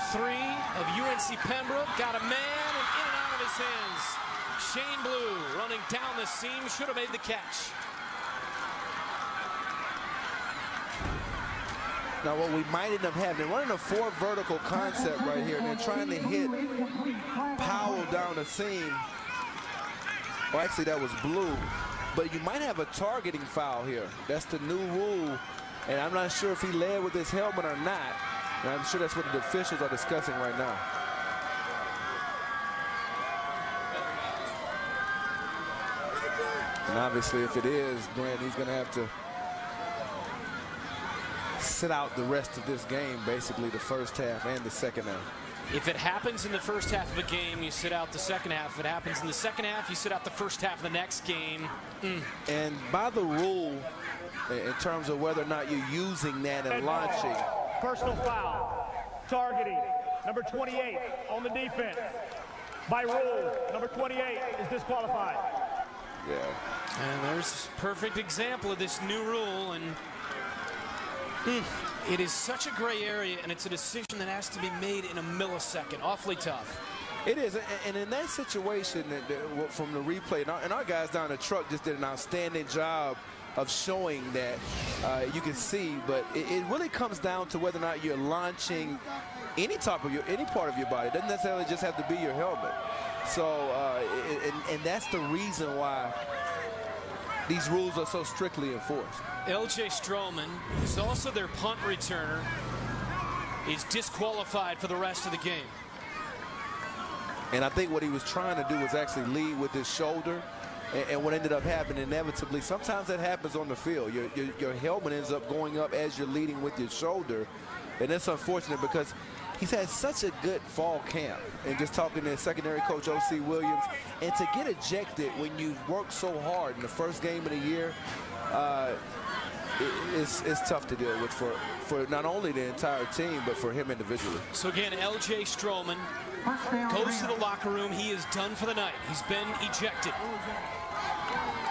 of UNC Pembroke got a man and in and out of his hands. Shane Blue running down the seam, should have made the catch. Now what we might end up having, they're running a 4 vertical concept right here, and they're trying to hit Powell down the seam. Well, actually that was Blue, but you might have a targeting foul here. That's the new rule, and I'm not sure if he led with his helmet or not. And I'm sure that's what the officials are discussing right now. And obviously if it is, Grant, he's going to have to sit out the rest of this game, basically the first half and the second half. If it happens in the first half of a game, you sit out the second half. If it happens in the second half, you sit out the first half of the next game. And by the rule, in terms of whether or not you're using that and launching. Personal foul. Targeting. Number 28 on the defense. By rule, number 28 is disqualified. Yeah. And there's a perfect example of this new rule. And it is such a gray area, and it's a decision that has to be made in a millisecond. Awfully tough. It is, and in that situation, from the replay, and our guys down the truck just did an outstanding job of showing that you can see, but it really comes down to whether or not you're launching any part of your body. It doesn't necessarily just have to be your helmet. So, and that's the reason why these rules are so strictly enforced. L.J. Stroman, who's also their punt returner, is disqualified for the rest of the game. And I think what he was trying to do was actually lead with his shoulder, And what ended up happening inevitably, sometimes that happens on the field. Your helmet ends up going up as you're leading with your shoulder. And it's unfortunate because he's had such a good fall camp. And just talking to his secondary coach, O.C. Williams, and to get ejected when you've worked so hard in the first game of the year, it's tough to deal with for not only the entire team, but for him individually. So again, L.J. Stroman goes to the locker room. He is done for the night. He's been ejected.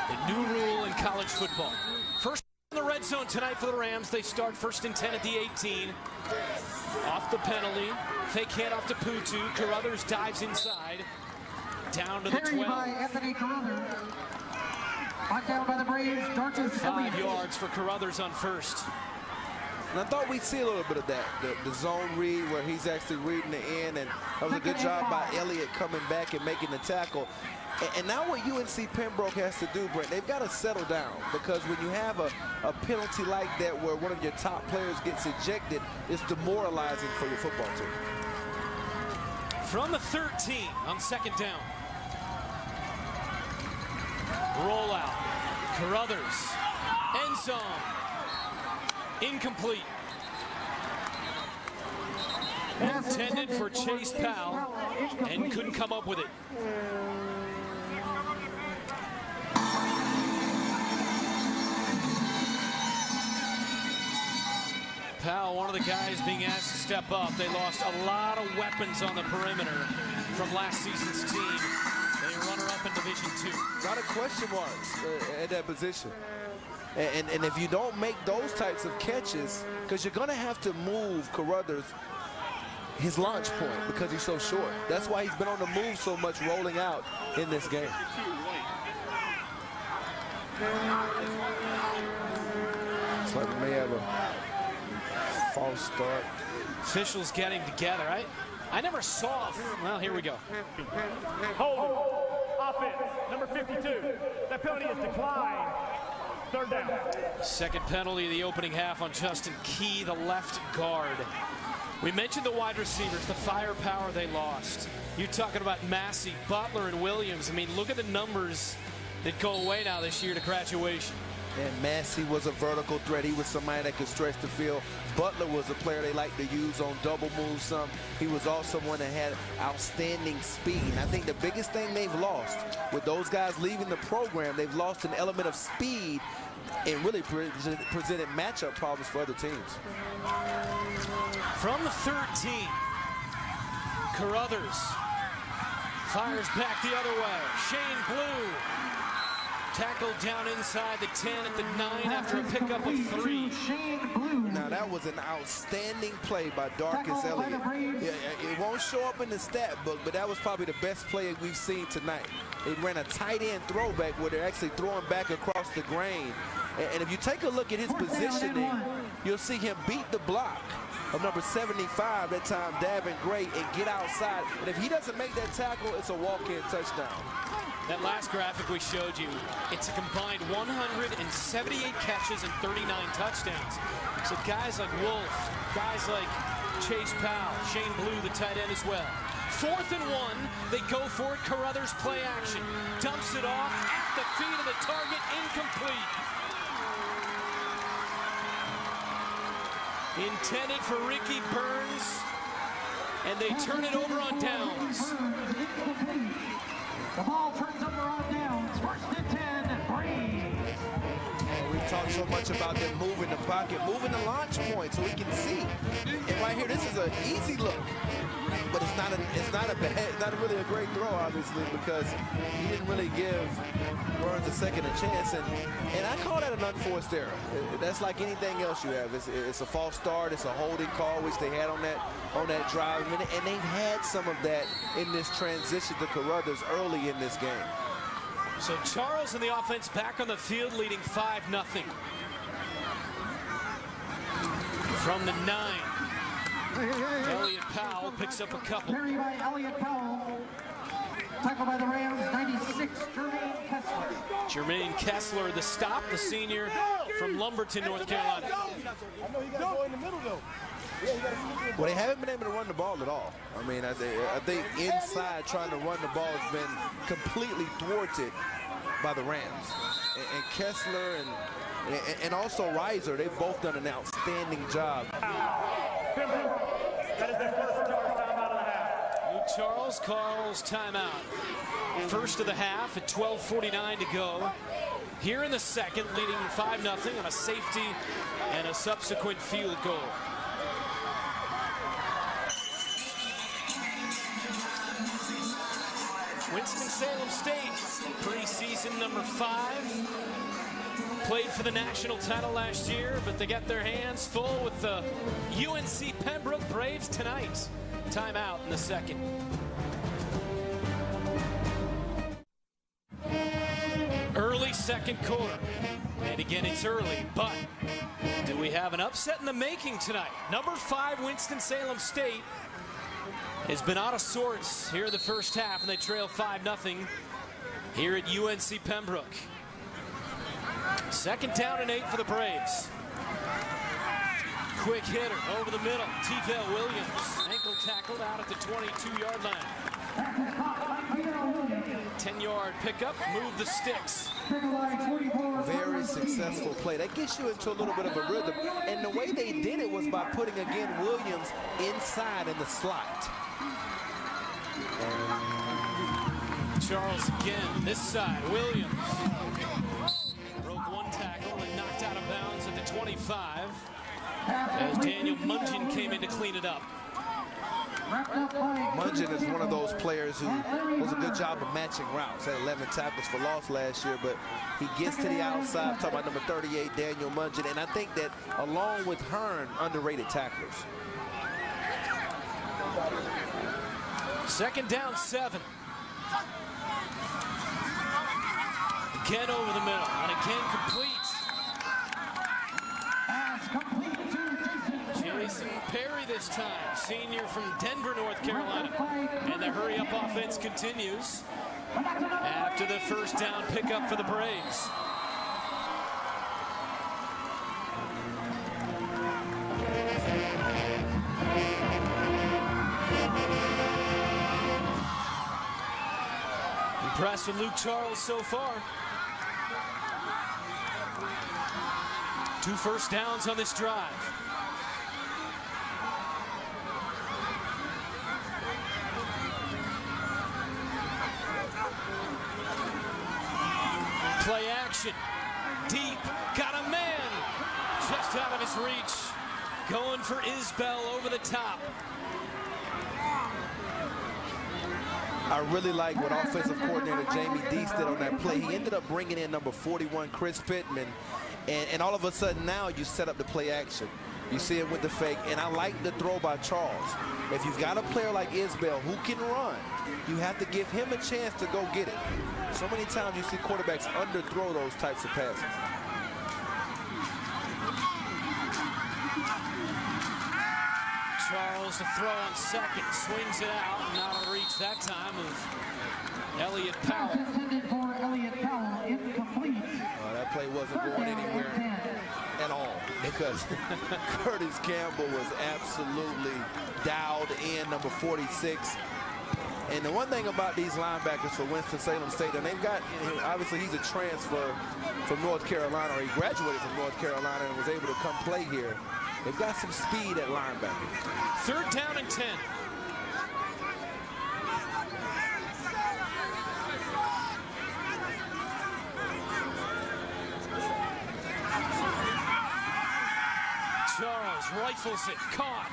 The new rule in college football. First in the red zone tonight for the Rams. They start 1st and 10 at the 18. Off the penalty. Fake handoff to Putu. Carruthers dives inside. Down to the 12. By Anthony Carruthers. Brought down by the Braves. 5 yards for Carruthers on first. And I thought we'd see a little bit of that, the zone read where he's actually reading the end, and that was a good job by Elliott coming back and making the tackle. And now what UNC Pembroke has to do, Brent, they've got to settle down, because when you have a penalty like that where one of your top players gets ejected, it's demoralizing for your football team. From the 13 on 2nd down. Rollout. Carruthers. End zone. Incomplete. Intended for Chase Powell and couldn't come up with it. Powell, one of the guys being asked to step up. They lost a lot of weapons on the perimeter from last season's team. They runner-up in Division II. A lot of question marks at that position. And if you don't make those types of catches, because you're going to have to move Carruthers his launch point because he's so short. That's why he's been on the move so much rolling out in this game. Looks like we may have a false start. Officials getting together. I never saw. Well, here we go. Holding. Offense. Number 52. That penalty is declined. 3rd down. Second penalty of the opening half on Justin Key, the left guard. We mentioned the wide receivers, the firepower they lost. You're talking about Massey, Butler, and Williams. I mean, look at the numbers that go away now this year to graduation. And Massey was a vertical threat. He was somebody that could stretch the field. Butler was a player they like to use on double moves some. He was also one that had outstanding speed. And I think the biggest thing they've lost with those guys leaving the program, they've lost an element of speed and really presented matchup problems for other teams. From the 13, Carruthers fires back the other way. Shane Blue tackled down inside the 10 at the 9 after a pickup of 3. Now that was an outstanding play by Darcus Elliott. Yeah, it won't show up in the stat book, but that was probably the best play we've seen tonight. They ran a tight end throwback where they're actually throwing back across the grain. And if you take a look at his positioning, you'll see him beat the block of number 75 that time, Davin Gray, and get outside. And if he doesn't make that tackle, it's a walk-in touchdown. That last graphic we showed you, it's a combined 178 catches and 39 touchdowns. So guys like Wolf, guys like Chase Powell, Shane Blue, the tight end as well. 4th and 1, they go for it. Carruthers play action, dumps it off at the feet of the target, incomplete. Intended for Ricky Burns, and they turn it over on downs. The ball turns over on downs. 1st and 10, Braves. We've talked so much about them moving the pocket, moving the launch point so we can see. And right here, this is an easy look, but it's not really a great throw, obviously, because he didn't really give Burns a second chance. And I call that an unforced error. That's like anything else you have. It's a false start. It's a holding call, which they had on that drive, and they've had some of that in this transition to Carruthers early in this game. So Charles and the offense back on the field, leading 5-0. From the 9, Elliott Powell picks up a couple. Carry by Elliott Powell. Tackled by the Rams, 96, Jermaine Kessler. Jermaine Kessler, the stop, the senior from Lumberton, North Carolina. I know he got to go in the middle, though. Well, they haven't been able to run the ball at all. I mean, I think inside trying to run the ball has been completely thwarted by the Rams. And Kessler and also Reiser, they've both done an outstanding job. Pembroke, that is their first charge timeout of the half. Luke Charles calls timeout. First of the half at 12:49 to go. Here in the second, leading 5-0 on a safety and a subsequent field goal. Winston-Salem State, preseason number 5. Played for the national title last year, but they got their hands full with the UNC Pembroke Braves tonight. Timeout in the second. Early second quarter. And again, it's early, but do we have an upset in the making tonight? Number 5, Winston-Salem State has been out of sorts here in the first half, and they trail 5-0 here at UNC Pembroke. Second down and 8 for the Braves. Quick hitter over the middle. T-Vale Williams, ankle tackled out at the 22-yard line. 10-yard pickup, move the sticks. Very successful play. That gets you into a little bit of a rhythm. And the way they did it was by putting, again, Williams inside in the slot. Charles again, this side, Williams. Broke one tackle and knocked out of bounds at the 25 as Daniel Mungin came in to clean it up. Mungin is one of those players who does a good job of matching routes. Had 11 tackles for loss last year, but he gets to the outside. I'm talking about number 38, Daniel Mungin, and I think that along with Hearn, underrated tacklers. Second down, 7. Again over the middle, and again complete. Jason Perry this time, senior from Denver, North Carolina. And the hurry-up offense continues after the first down pickup for the Braves. Impressed with Luke Charles so far. 2 first downs on this drive. Play action, deep, got a man, just out of his reach. Going for Isbell over the top. I really like what offensive coordinator Jamie Deese did on that play. He ended up bringing in number 41, Chris Pittman, and all of a sudden now you set up the play action. You see it with the fake, and I like the throw by Charles. If you've got a player like Isbell who can run, you have to give him a chance to go get it. So many times you see quarterbacks underthrow those types of passes. Charles to throw on second, swings it out, and out of reach that time of Elliott Powell. That play wasn't going anywhere at all because Curtis Campbell was absolutely dialed in, number 46. And the one thing about these linebackers for Winston-Salem State, and they've got, obviously he's a transfer from North Carolina, or he graduated from North Carolina and was able to come play here. They've got some speed at linebacker. Third down and 10. Charles rifles it, caught.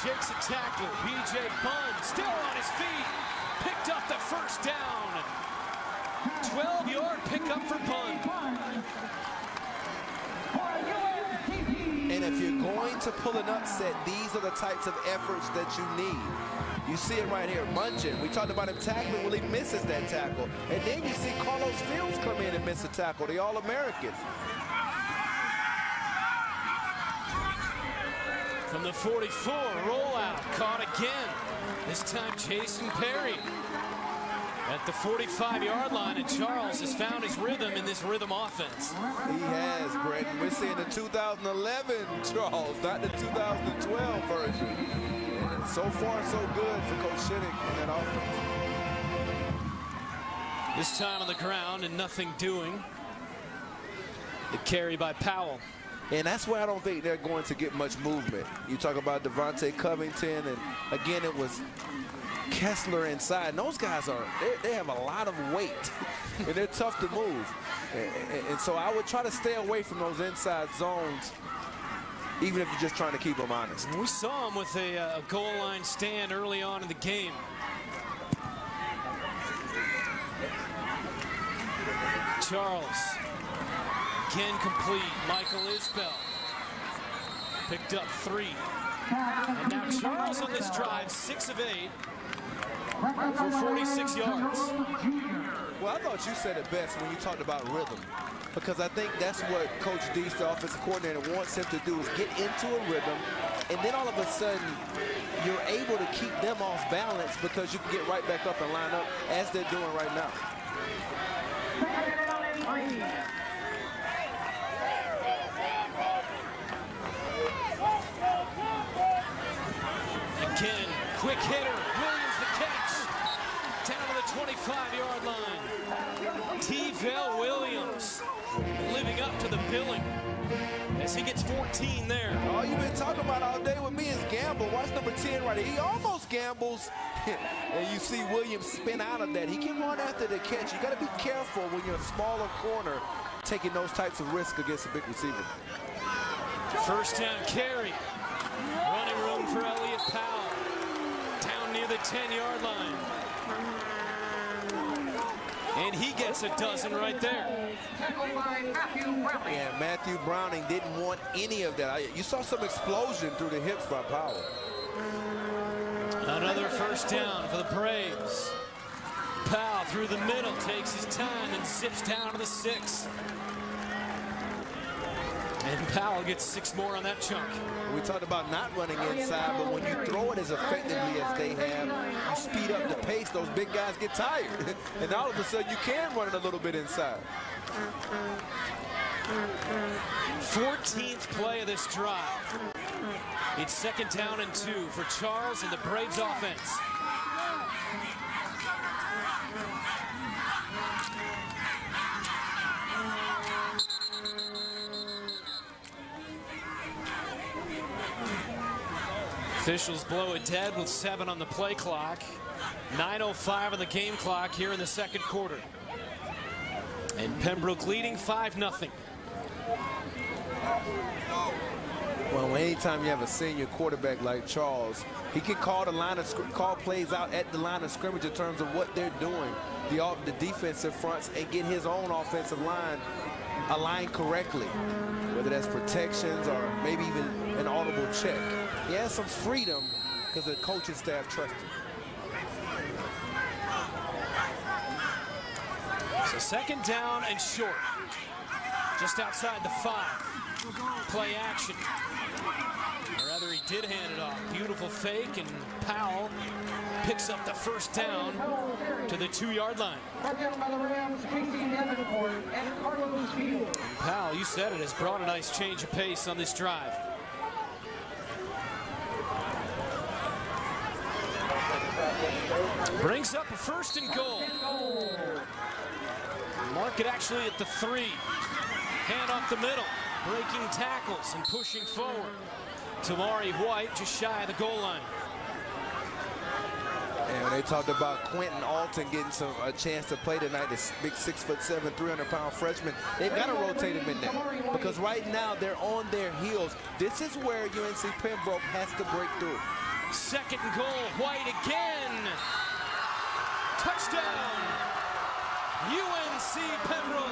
Shakes a tackle, B.J. Bunn still on his feet. Picked up the first down. 12-yard pickup for Bunn. And if you're going to pull an upset, these are the types of efforts that you need. You see it right here, Mungin. We talked about him tackling. Well, he misses that tackle. And then you see Carlos Fields come in and miss a tackle, the All-American. From the 44, rollout, caught again. This time Jason Perry at the 45-yard line, and Charles has found his rhythm in this rhythm offense. He has, Brenton. We're seeing the 2011 Charles, not the 2012 version. And so far, so good for Coach Shinnick in that offense. This time on the ground and nothing doing. The carry by Powell. And that's where I don't think they're going to get much movement. You talk about Devontae Covington, and again, it was Kessler inside. And those guys they have a lot of weight, and they're tough to move. And so I would try to stay away from those inside zones, even if you're just trying to keep them honest. We saw him with a goal line stand early on in the game. Charles. Again complete. Michael Isbell picked up 3. And now Charles on this drive, 6 of 8 for 46 yards. Well, I thought you said it best when you talked about rhythm, because I think that's what Coach Deese, the offensive coordinator, wants him to do, is get into a rhythm, and then all of a sudden you're able to keep them off balance because you can get right back up and line up as they're doing right now. Again, quick hitter, Williams the catch, down to the 25-yard line. T-Vel Williams living up to the billing as he gets 14 there. All you've been talking about all day with me is gamble. Watch number 10 right here. He almost gambles, and you see Williams spin out of that. He can run after the catch. You got to be careful when you're a smaller corner taking those types of risks against a big receiver. First down carry. Running room for Elliott Powell. Down near the 10-yard line. And he gets a dozen right there. Yeah, Matthew Browning didn't want any of that. You saw some explosion through the hips by Powell. Another first down for the Braves. Powell through the middle, takes his time and zips down to the 6. And Powell gets 6 more on that chunk. We talked about not running inside, but when you throw it as effectively as they have, you speed up the pace. Those big guys get tired. And all of a sudden, you can run it a little bit inside. 14th play of this drive. It's 2nd down and 2 for Charles and the Braves offense. Officials blow it dead with 7 on the play clock. 9:05 on the game clock here in the 2nd quarter. And Pembroke leading 5-0. Well, anytime you have a senior quarterback like Charles, he can call plays out at the line of scrimmage in terms of what they're doing, the defensive fronts, and get his own offensive line aligned correctly, whether that's protections or maybe even an audible check. He has some freedom because the coaching staff trusts him. So 2nd down and short. Just outside the 5. Play action. Or rather, he did hand it off. Beautiful fake, and Powell picks up the first down to the 2-yard line. And Powell, you said it, has brought a nice change of pace on this drive. Brings up a 1st and goal. Mark it actually at the 3. Hand off the middle. Breaking tackles and pushing forward. Tamari White just shy of the goal line. And when they talked about Quentin Alton getting a chance to play tonight, this big 6'7", 300-pound freshman, they've got to rotate him in there because right now they're on their heels. This is where UNC Pembroke has to break through. 2nd and goal. White again. Touchdown. UNC Pembroke.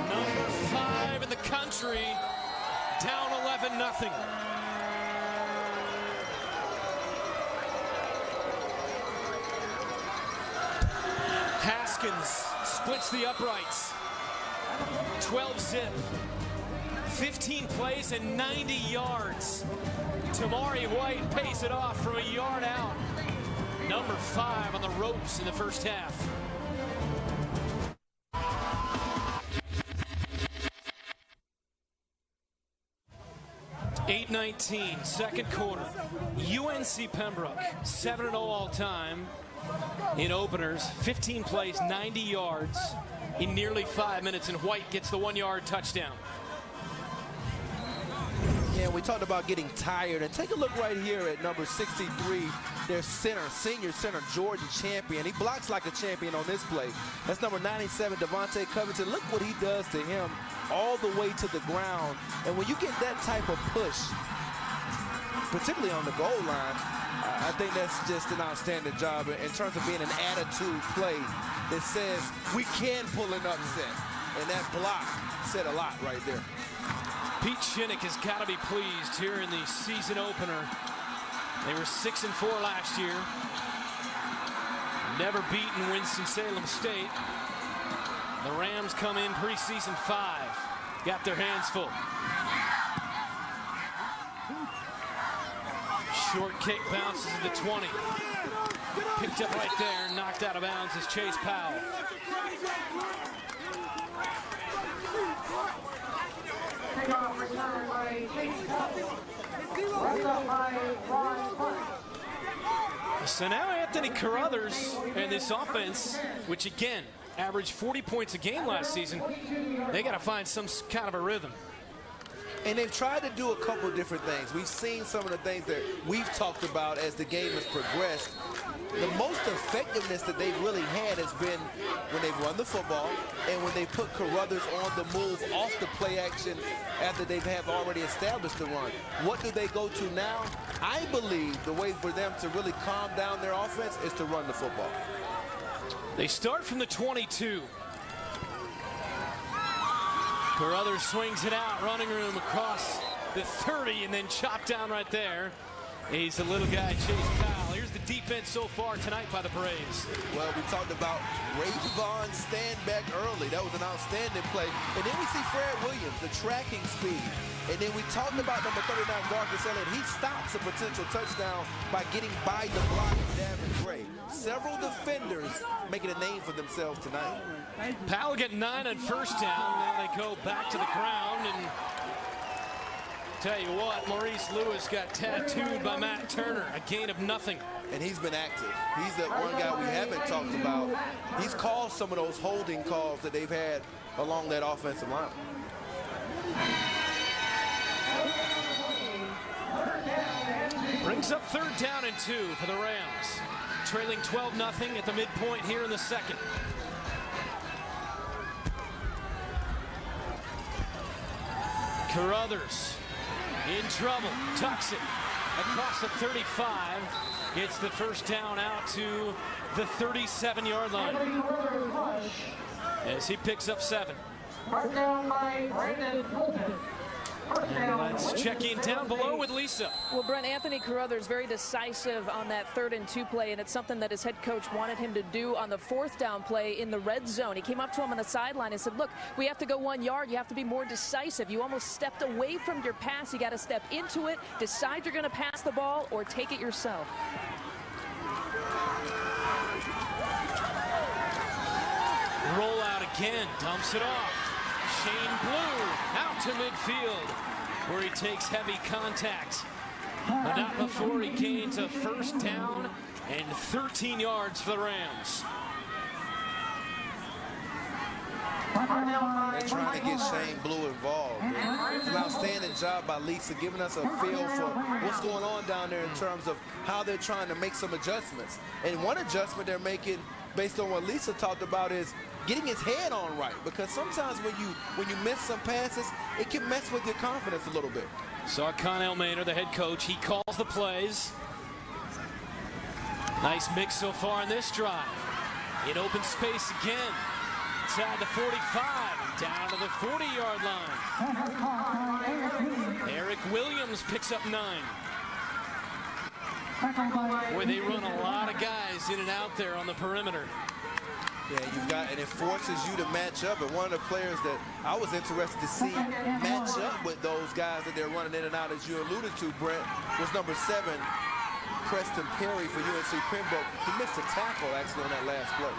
Number 5 in the country, down 11-0. Haskins splits the uprights. 12 zip. 15 plays and 90 yards. Tamari White pays it off from a yard out. Number 5 on the ropes in the first half. 8:19, second quarter. UNC Pembroke, 7-0 all time in openers. 15 plays, 90 yards in nearly 5 minutes, and White gets the 1-yard touchdown. Yeah, we talked about getting tired, and take a look right here at number 63, their center, senior center, Jordan Champion. He blocks like a champion on this play. That's number 97, Devontae Covington. Look what he does to him all the way to the ground. And when you get that type of push, particularly on the goal line, I think that's just an outstanding job in terms of being an attitude play that says we can pull an upset. And that block said a lot right there. Pete Shinnick has got to be pleased here in the season opener. They were 6-4 last year. Never beaten Winston-Salem State. The Rams come in preseason 5. Got their hands full. Short kick bounces to the 20. Picked up right there, knocked out of bounds is Chase Powell. So now Anthony Carruthers and this offense, which again averaged 40 points a game last season, they got to find some kind of a rhythm. And they've tried to do a couple of different things. We've seen some of the things that we've talked about as the game has progressed. The most effectiveness that they've really had has been when they've run the football and when they put Carruthers on the move off the play action after they have already established the run. What do they go to now? I believe the way for them to really calm down their offense is to run the football. They start from the 22. Carruthers swings it out, running room across the 30, and then chopped down right there. He's the little guy, Chase Powell. Here's the defense so far tonight by the Braves. Well, we talked about Rayvon stand back early. That was an outstanding play. And then we see Fred Williams, the tracking speed. And then we talked about number 39, Marcus Elliott. He stops a potential touchdown by getting by the block of Davin Gray. Several defenders making a name for themselves tonight. Powell getting 9 on first down. Now they go back to the ground, and tell you what, Maurice Lewis got tattooed by Matt Turner, a gain of nothing. And he's been active. He's the one guy we haven't talked about. He's called some of those holding calls that they've had along that offensive line. Brings up 3rd down and 2 for the Rams. Trailing 12-0 at the midpoint here in the second. Carruthers in trouble, tucks it across the 35, gets the first down out to the 37-yard line as he picks up 7. And let's check in down below with Lisa. Well, Brent, Anthony Carruthers very decisive on that 3rd and 2 play, and it's something that his head coach wanted him to do on the 4th down play in the red zone. He came up to him on the sideline and said, look, we have to go 1 yard. You have to be more decisive. You almost stepped away from your pass. You got to step into it, decide you're going to pass the ball, or take it yourself. Roll out again, dumps it off. Shane Blue out to midfield where he takes heavy contact, but not before he gains a first down and 13 yards for the Rams. They're trying to get Shane Blue involved. It's an outstanding job by Lisa, giving us a feel for what's going on down there in terms of how they're trying to make some adjustments. And one adjustment they're making, based on what Lisa talked about, is getting his head on right, because sometimes when you miss some passes, it can mess with your confidence a little bit. Saw Connell Maynard, the head coach. He calls the plays. Nice mix so far in this drive. In open space again. Inside the 45, down to the 40-yard line. Eric Williams picks up 9. Boy, they run a lot of guys in and out there on the perimeter. Yeah, you've got, and it forces you to match up. And one of the players that I was interested to see match up with those guys that they're running in and out, as you alluded to, Brent, was number 7, Preston Perry for UNC Pembroke. He missed a tackle, actually, on that last play.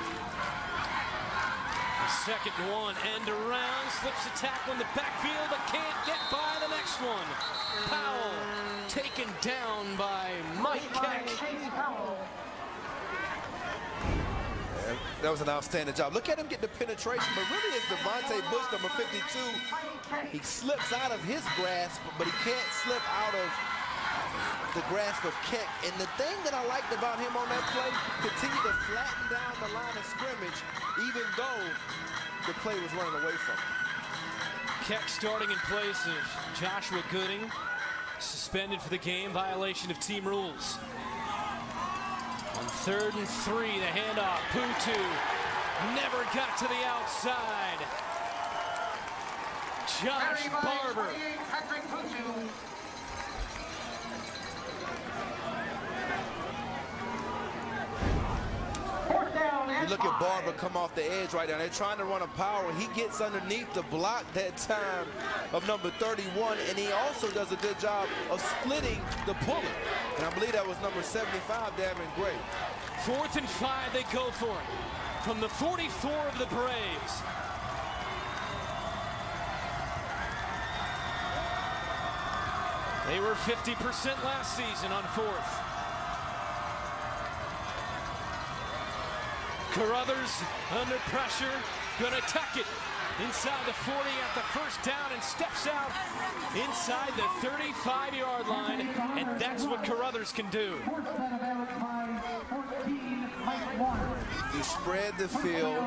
Second one, end around, slips a tackle in the backfield, but can't get by the next one. Powell taken down by Mike Keck. That was an outstanding job. Look at him get the penetration, but really it's Devontae Bush, number 52. He slips out of his grasp, but he can't slip out of the grasp of Keck. And the thing that I liked about him on that play, continue to flatten down the line of scrimmage, even though the play was running away from him. Keck starting in place of Joshua Gooding, suspended for the game, violation of team rules. On 3rd and 3, the handoff. Putu never got to the outside. Josh Barber. You look at Barber come off the edge right now. They're trying to run a power. He gets underneath to block that time of number 31, and he also does a good job of splitting the puller. And I believe that was number 75, Davin Gray. 4th and 5, they go for it. From the 44 of the Braves. They were 50% last season on 4th. Carruthers under pressure, gonna tuck it inside the 40 at the first down and steps out inside the 35-yard line, and that's what Carruthers can do. You spread the field,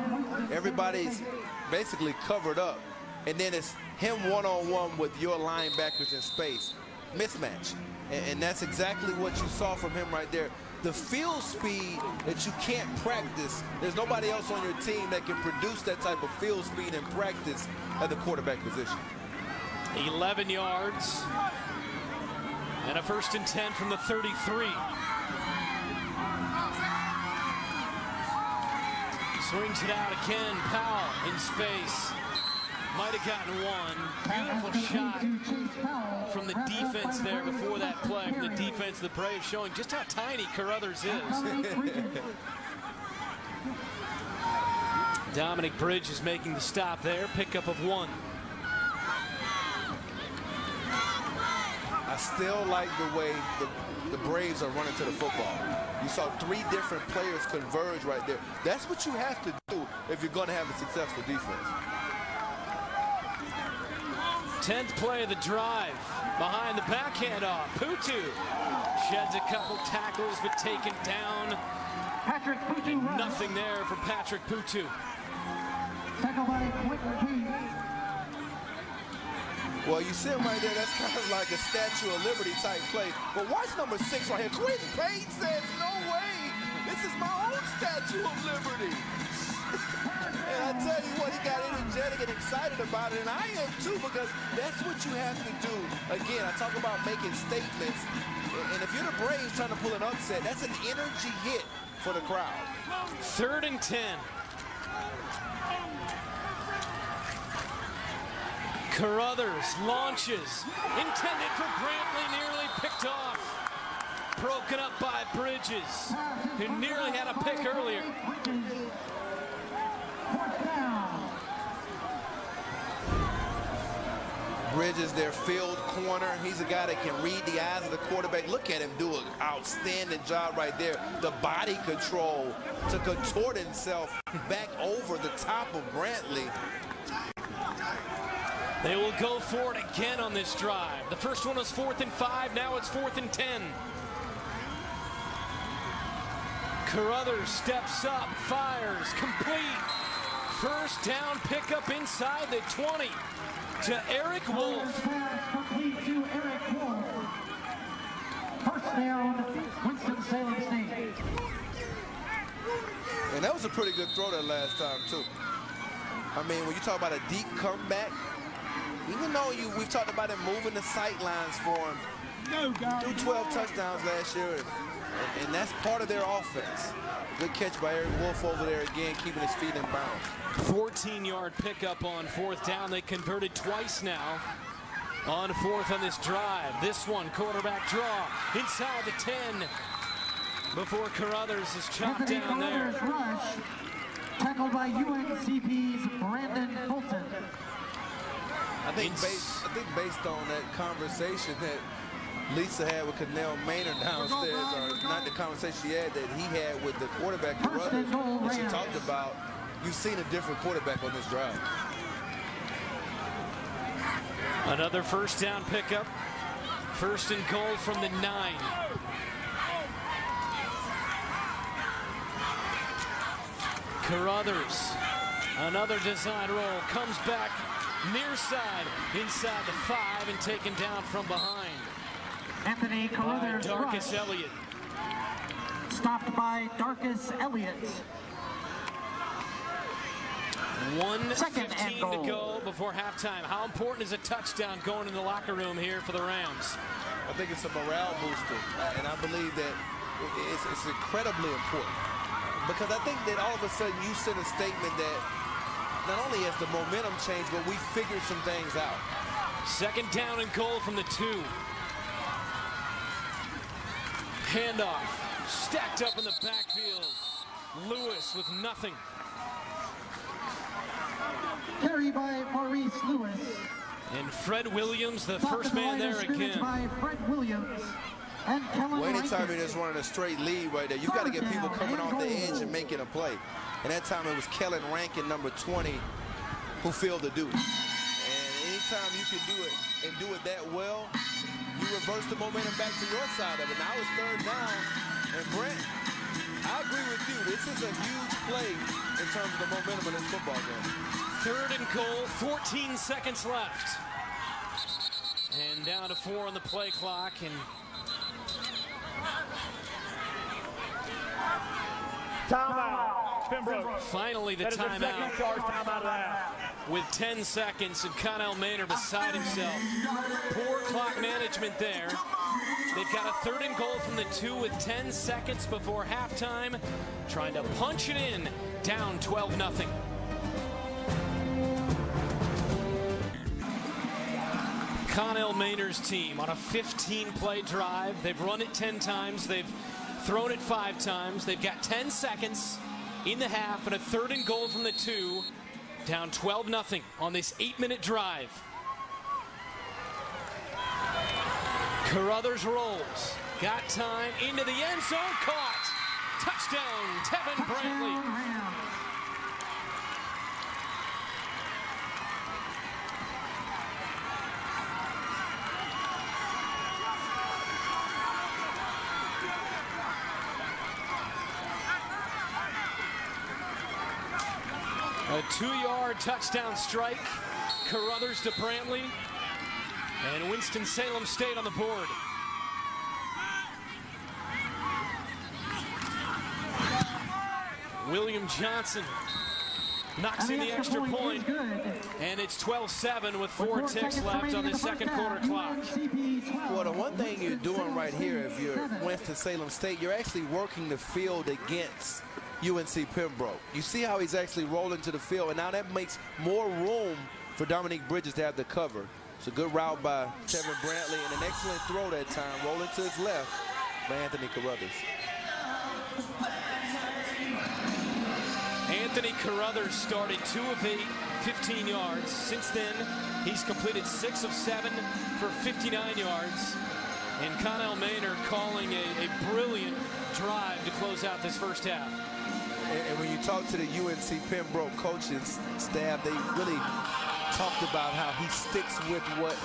everybody's basically covered up, and then it's him one-on-one with your linebackers in space. Mismatch, and that's exactly what you saw from him right there. The field speed that you can't practice, there's nobody else on your team that can produce that type of field speed in practice at the quarterback position. 11 yards and a 1st and 10 from the 33. Swings it out again. Powell in space. Might have gotten one. Beautiful shot from the defense there before that play. From the defense of the Braves, showing just how tiny Carruthers is. Dominic Bridge is making the stop there. Pickup of 1. I still like the way the Braves are running to the football. You saw 3 different players converge right there. That's what you have to do if you're going to have a successful defense. 10th play of the drive. Behind the back handoff. Putu sheds a couple tackles, but taken down. Patrick Putu. And nothing there for Patrick Putu. Well, you see him right there. That's kind of like a Statue of Liberty type play. But watch number 6 right here. Quentin Payne says, no way. This is my own Statue of Liberty. And I tell you what, he got energetic and excited about it, and I am too, because that's what you have to do. Again, I talk about making statements, and if you're the Braves trying to pull an upset, that's an energy hit for the crowd. 3rd and 10. Carruthers launches, intended for Brantley, nearly picked off. Broken up by Bridges, who nearly had a pick earlier. Bridges, their field corner. He's a guy that can read the eyes of the quarterback. Look at him do an outstanding job right there. The body control to contort himself back over the top of Brantley. They will go for it again on this drive. The first one was 4th and 5. Now it's 4th and 10. Carruthers steps up, fires, complete. First down pickup inside the 20 to Eric Wolf. Complete to Eric Wolf. First down, Winston-Salem State. And that was a pretty good throw that last time, too. I mean, when you talk about a deep comeback, even though we've talked about him moving the sight lines for him, threw 12 touchdowns last year, and that's part of their offense. Good catch by Eric Wolf over there again, keeping his feet in bounds. 14-yard pickup on 4th down. They converted twice now on 4th on this drive. This one, quarterback draw inside the 10 before Carruthers is chopped down there. Rush, tackled by UNCP's Brandon Fulton. I think based on that conversation that Lisa had with Connell Maynard downstairs, or not the conversation she had that he had with the quarterback, Carruthers, and she talked about, you've seen a different quarterback on this drive. Another first down pickup. First and goal from the 9. Carruthers, another design roll, comes back near side, inside the 5, and taken down from behind. Anthony Carruthers Darkus Elliott. Stopped by Darkus Elliott. 1:15 to go before halftime. How important is a touchdown going in the locker room here for the Rams? I think it's a morale booster, and I believe that it's incredibly important. Because I think that all of a sudden you send a statement that not only has the momentum changed, but we figured some things out. Second down and goal from the 2. Handoff, stacked up in the backfield. Lewis with nothing. Carry by Maurice Lewis. And Fred Williams, the first man there again. By Fred Williams. Well, anytime you're just running a straight lead right there, you've got to get people coming off the edge and making a play. And that time it was Kellen Rankin, number 20, who filled the duty. And anytime you can do it and do it that well, you reverse the momentum back to your side of it. Now it's third down. And Brent, I agree with you. This is a huge play in terms of the momentum of this football game. Third and goal, 14 seconds left. And down to 4 on the play clock. And timeout, Pembroke. Finally the timeout. With 10 seconds and Connell Maynard beside himself. Poor clock management there. They've got a third and goal from the 2 with 10 seconds before halftime. Trying to punch it in, down 12-0. Connell Maynard's team on a 15-play drive. They've run it 10 times. They've thrown it 5 times. They've got 10 seconds in the half and a third and goal from the 2. Down 12-0 on this 8-minute drive. Carruthers rolls. Got time into the end zone. Caught. Touchdown, Tevin Brantley. A 2-yard touchdown strike. Carruthers to Brantley. And Winston-Salem State on the board. William Johnson knocks in the extra point. And it's 12-7 with 4 ticks left on the second quarter clock. Well, the one thing you're doing right here, if you're Winston-Salem State, you're actually working the field against UNC Pembroke. You see how he's actually rolling to the field, and now that makes more room for Dominique Bridges to have the cover. It's a good route by Tevin Brantley and an excellent throw that time, rolling to his left by Anthony Carruthers. Anthony Carruthers started 2 of 8, 15 yards. Since then, he's completed 6 of 7 for 59 yards. And Connell Maynard calling a brilliant drive to close out this first half. And when you talk to the UNC Pembroke coaching staff, they really talked about how he sticks with what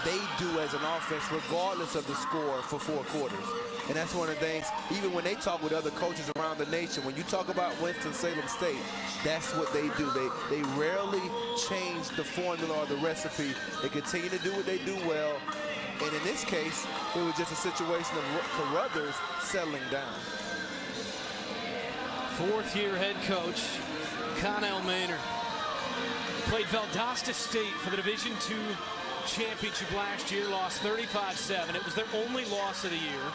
they do as an offense regardless of the score for 4 quarters. And that's one of the things, even when they talk with other coaches around the nation, when you talk about Winston-Salem State, that's what they do. They rarely change the formula or the recipe. They continue to do what they do well. And in this case, it was just a situation of Carruthers settling down. 4th-year head coach, Connell Maynard. Played Valdosta State for the Division II championship last year, lost 35-7. It was their only loss of the year.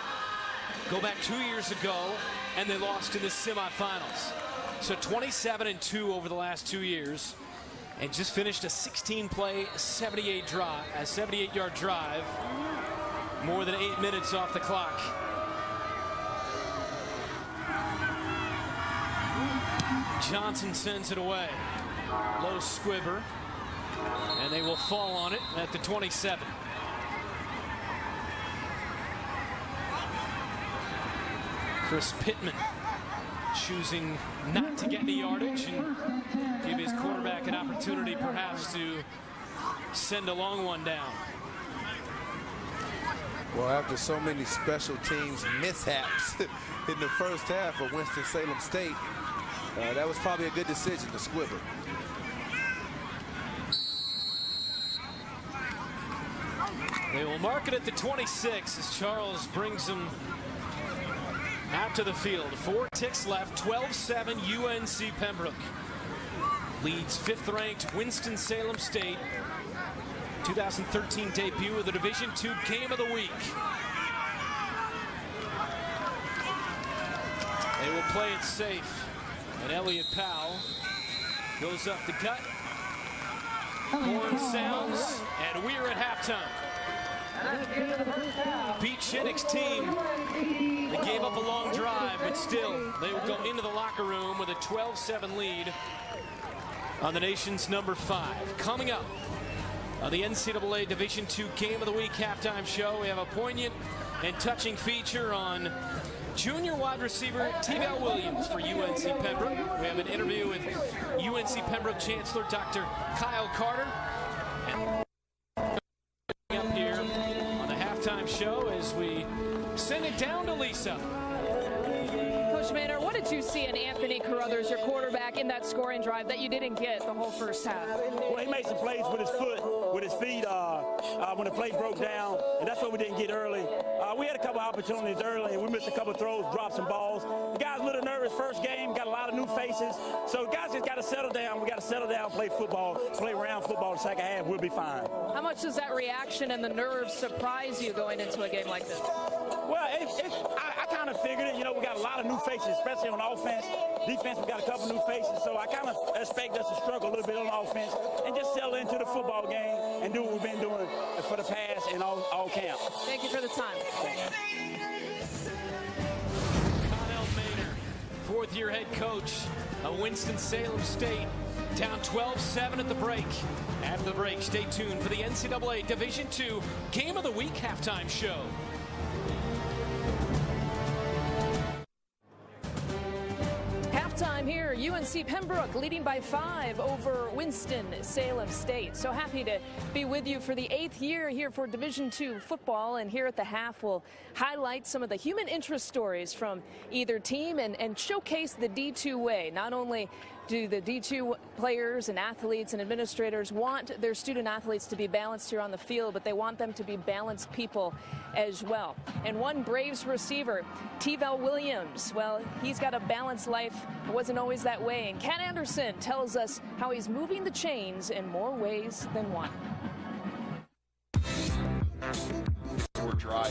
Go back 2 years ago, and they lost in the semifinals. So 27-2 over the last 2 years, and just finished a 16-play, 78-yard drive, more than 8 minutes off the clock. Johnson sends it away. Low squibber, and they will fall on it at the 27. Chris Pittman choosing not to get any yardage and give his quarterback an opportunity perhaps to send a long one down. Well, after so many special teams mishaps in the first half of Winston-Salem State, that was probably a good decision to squiver. They will mark it at the 26 as Charles brings him out to the field. 4 ticks left, 12-7 UNC Pembroke leads 5th-ranked Winston-Salem State. 2013 debut of the Division II Game of the Week. They will play it safe. And Elliott Powell goes up the gut. Horn sounds, and we're at halftime. Pete Shinnick's team, they gave up a long drive, but still, they will go into the locker room with a 12-7 lead on the nation's #5. Coming up on the NCAA Division II Game of the Week halftime show, we have a poignant and touching feature on junior wide receiver T-Val Williams for UNC Pembroke. We have an interview with UNC Pembroke Chancellor Dr. Kyle Carter. And up here on the halftime show as we send it down to Lisa. Coach Maynard, what did you see in Anthony Carruthers, your quarterback, in that scoring drive that you didn't get the whole first half? Well, he made some plays with his foot, with his feet when the play broke down, and that's what we didn't get early. We had a couple opportunities early, and we missed a couple throws, dropped some balls. The guys a little nervous first game, got a lot of new faces. So guys just got to settle down. We got to settle down, play football, play round football the second half. We'll be fine. How much does that reaction and the nerves surprise you going into a game like this? Well, I kind of figured it. You know, we got a lot of new faces, especially on offense. Defense, we got a couple new faces. So I kind of expect us to struggle a little bit on offense and just settle into the football game and do what we've been doing for the past and all camp. Thank you for the time. Connell Maynard, 4th-year head coach of Winston-Salem State, down 12-7 at the break. After the break, stay tuned for the NCAA Division II Game of the Week halftime show. Halftime here, UNC Pembroke leading by 5 over Winston-Salem State. So happy to be with you for the 8th year here for Division II football. And here at the half, we'll highlight some of the human interest stories from either team and showcase the D2 way. Not only do the D2 players and athletes and administrators want their student athletes to be balanced here on the field, but they want them to be balanced people as well. And one Braves receiver, T-Val Williams, well, he's got a balanced life. It wasn't always that way. And Ken Anderson tells us how he's moving the chains in more ways than one. We're dry.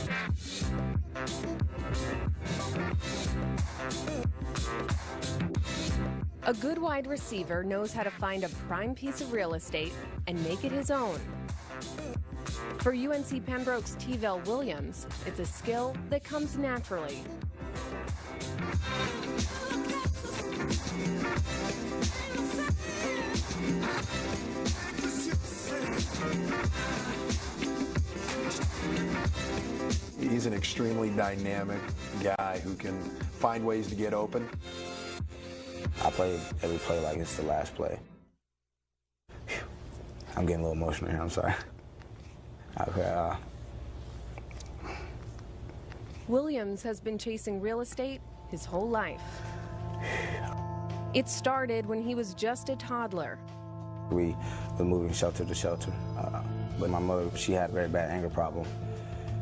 A good wide receiver knows how to find a prime piece of real estate and make it his own. For UNC Pembroke's T-Val Williams, it's a skill that comes naturally. He's an extremely dynamic guy who can find ways to get open. I play every play like it's the last play. Whew. I'm getting a little emotional here, I'm sorry. Okay, Williams has been chasing real estate his whole life. It started when he was just a toddler. We were moving shelter to shelter, but my mother, she had a very bad anger problem.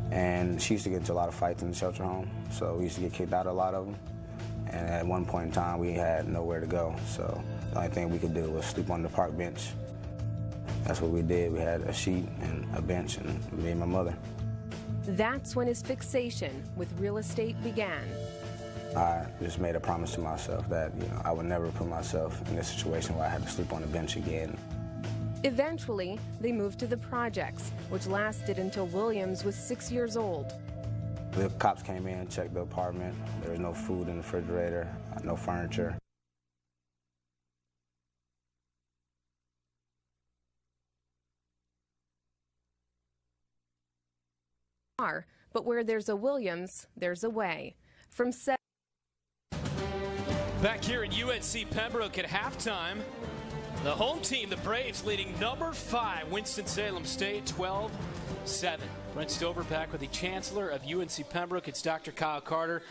And she used to get into a lot of fights in the shelter home, so we used to get kicked out of a lot of them. And at one point in time, we had nowhere to go, so the only thing we could do was sleep on the park bench. That's what we did. We had a sheet and a bench, and me and my mother. That's when his fixation with real estate began. I just made a promise to myself that, I would never put myself in this situation where I had to sleep on the bench again. Eventually, they moved to the projects, which lasted until Williams was 6 years old. The cops came in and checked the apartment. There was no food in the refrigerator, no furniture. But where there's a Williams, there's a way. From Back here at UNC Pembroke at halftime, the home team, the Braves, leading number 5, Winston-Salem State, 12-7. Brent Stover back with the chancellor of UNC Pembroke. It's Dr. Kyle Carter.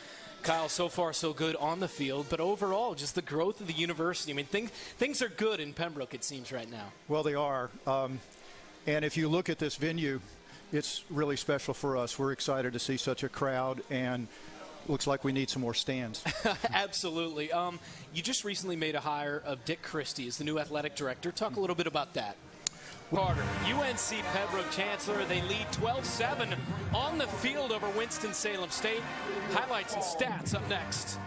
Kyle, so far so good on the field, but overall, just the growth of the university. I mean, things are good in Pembroke, it seems, right now. Well, they are. And if you look at this venue, it's really special for us. We're excited to see such a crowd, and looks like we need some more stands. Absolutely. You just recently made a hire of Dick Christie as the new athletic director. Talk a little bit about that. Carter, UNC Pembroke Chancellor, they lead 12-7 on the field over Winston-Salem State. Highlights and stats up next.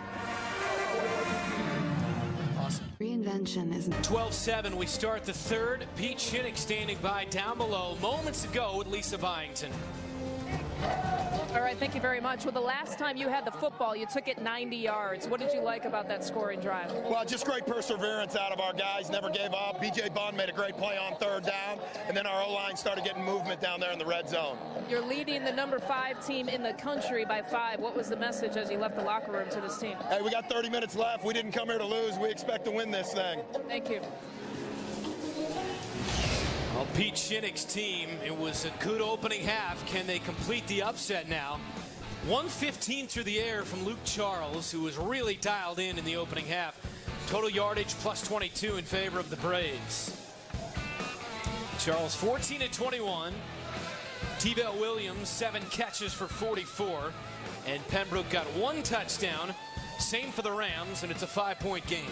Awesome. Reinvention isn't 12-7, we start the third. Pete Shinnick standing by down below moments ago with Lisa Byington. All right, thank you very much. Well, the last time you had the football, you took it 90 yards. What did you like about that scoring drive? Well, just great perseverance out of our guys. Never gave up. B.J. Bunn made a great play on third down, and then our O-line started getting movement down there in the red zone. You're leading the number 5 team in the country by 5. What was the message as you left the locker room to this team? Hey, we got 30 minutes left. We didn't come here to lose. We expect to win this thing. Thank you. Well, Pete Shinnick's team, it was a good opening half. Can they complete the upset now? 115 through the air from Luke Charles, who was really dialed in the opening half. Total yardage plus 22 in favor of the Braves. Charles 14-21. T-Bell Williams 7 catches for 44. And Pembroke got 1 touchdown. Same for the Rams, and it's a 5-point game.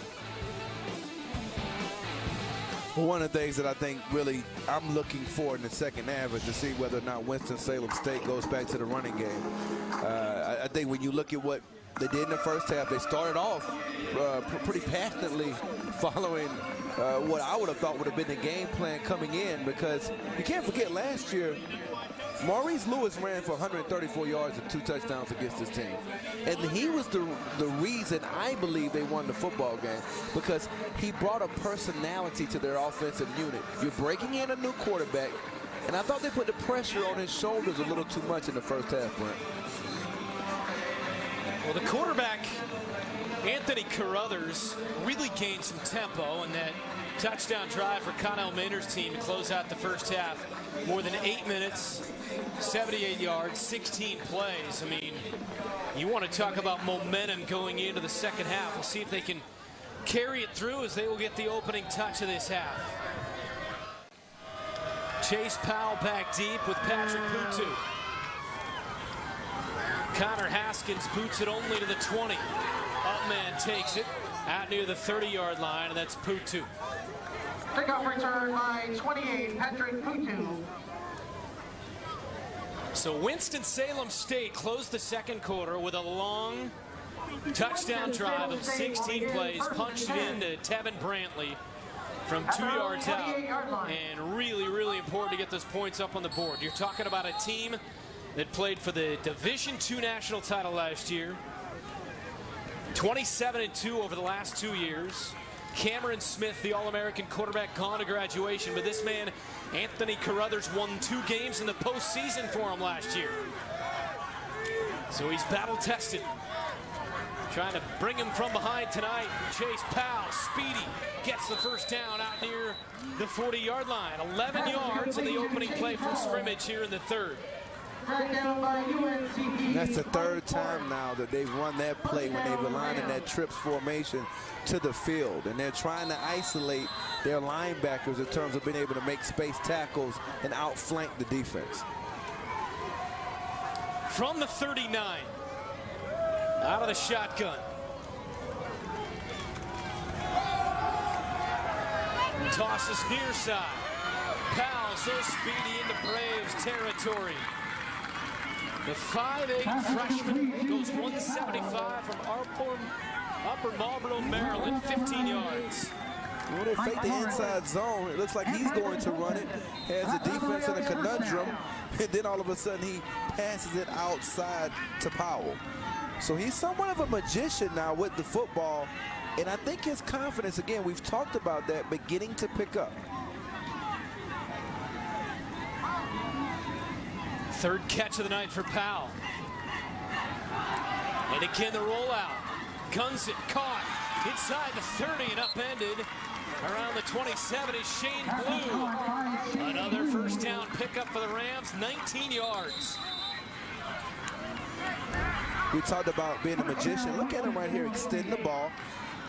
One of the things that I think really I'm looking for in the second half is to see whether or not Winston-Salem State goes back to the running game. I think when you look at what they did in the first half, they started off pretty passionately following what I would have thought would have been the game plan coming in, because you can't forget last year, Maurice Lewis ran for 134 yards and 2 touchdowns against this team. And he was the reason I believe they won the football game, because he brought a personality to their offensive unit. You're breaking in a new quarterback, and I thought they put the pressure on his shoulders a little too much in the first half, Brent. Well, the quarterback, Anthony Carruthers, really gained some tempo in that touchdown drive for Connell Maynard's team to close out the first half. More than 8 minutes, 78 yards, 16 plays. I mean, you want to talk about momentum going into the second half. We'll see if they can carry it through, as they will get the opening touch of this half. Chase Powell back deep with Patrick Putu. Connor Haskins boots it only to the 20. Upman takes it out near the 30-yard line, and that's Putu. Kickoff return by 28, Patrick Putu. So Winston-Salem State closed the second quarter with a long touchdown drive of 16 plays, punched it into Tevin Brantley from 2 yards out, and really, really important to get those points up on the board. You're talking about a team that played for the Division II national title last year, 27-2 over the last 2 years. Cameron Smith, the All-American quarterback, gone to graduation, but this man, Anthony Carruthers, won 2 games in the postseason for him last year. So he's battle-tested. Trying to bring him from behind tonight. Chase Powell, speedy, gets the first down out near the 40-yard line. 11 yards in the opening play from scrimmage here in the third. That's the third time now that they've run that play when they've aligned in that trips formation to the field. And they're trying to isolate their linebackers in terms of being able to make space tackles and outflank the defense. From the 39, out of the shotgun. Tosses near side. Powell so speedy into Braves territory. The 5'8" freshman goes 175 from Upper Marlboro, Maryland, 15 yards. When they fake the inside zone, it looks like he's going to run it. Has the defense in a conundrum, and then all of a sudden he passes it outside to Powell. So he's somewhat of a magician now with the football, and I think his confidence, again, we've talked about that, beginning to pick up. Third catch of the night for Powell. And again, the rollout. Guns it, caught. Inside the 30 and upended. Around the 27 is Shane Blue. Another first down pickup for the Rams, 19 yards. We talked about being a magician. Look at him right here, extend the ball,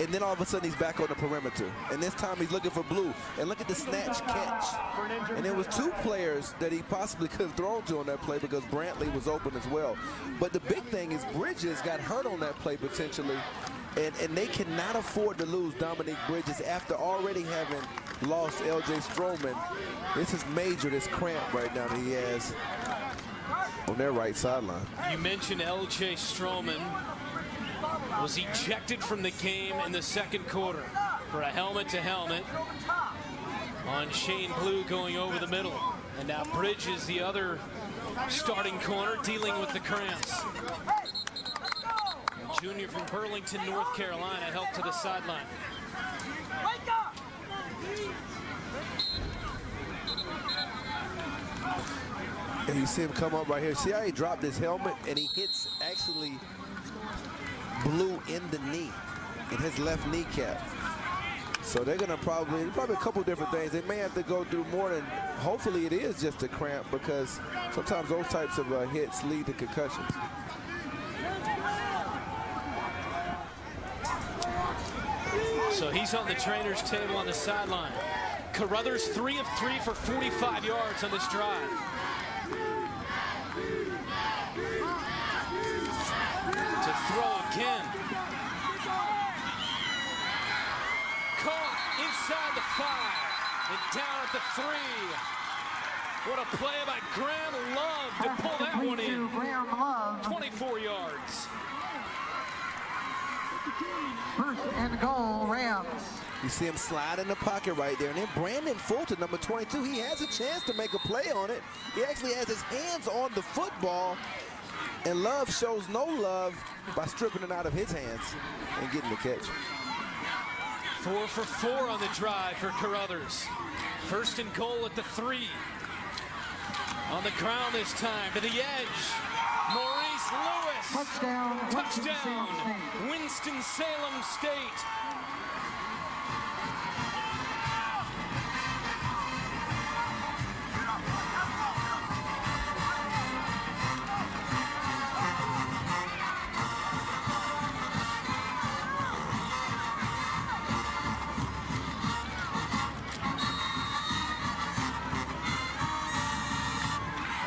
and then all of a sudden he's back on the perimeter. And this time he's looking for Blue. And look at the snatch catch. And there was two players that he possibly could have thrown to on that play because Brantley was open as well. But the big thing is Bridges got hurt on that play potentially. And they cannot afford to lose Dominique Bridges after already having lost L.J. Stroman. This is major, this cramp right now that he has on their right sideline. You mentioned L.J. Stroman was ejected from the game in the second quarter for a helmet-to-helmet on Shane Blue going over the middle. And now Bridges, the other starting corner, dealing with the cramps. Junior from Burlington, North Carolina, helped to the sideline. And you see him come up right here. See how he dropped his helmet and he hits actually Blue in the knee, in his left kneecap. So they're gonna probably a couple different things. They may have to go through more than, hopefully it is just a cramp, because sometimes those types of hits lead to concussions. So he's on the trainer's table on the sideline. Carruthers 3 of 3 for 45 yards on this drive. To throw again. Caught inside the 5 and down at the 3. What a play by Graham Love to pull that one in. 24 yards. First and goal, Rams. You see him slide in the pocket right there. And then Brandon Fulton, number 22, he has a chance to make a play on it. He actually has his hands on the football. And Love shows no love by stripping it out of his hands and getting the catch. 4 for 4 on the drive for Carruthers. First and goal at the 3. On the ground this time, to the edge. Maurice Lewis. Touchdown. Winston-Salem State.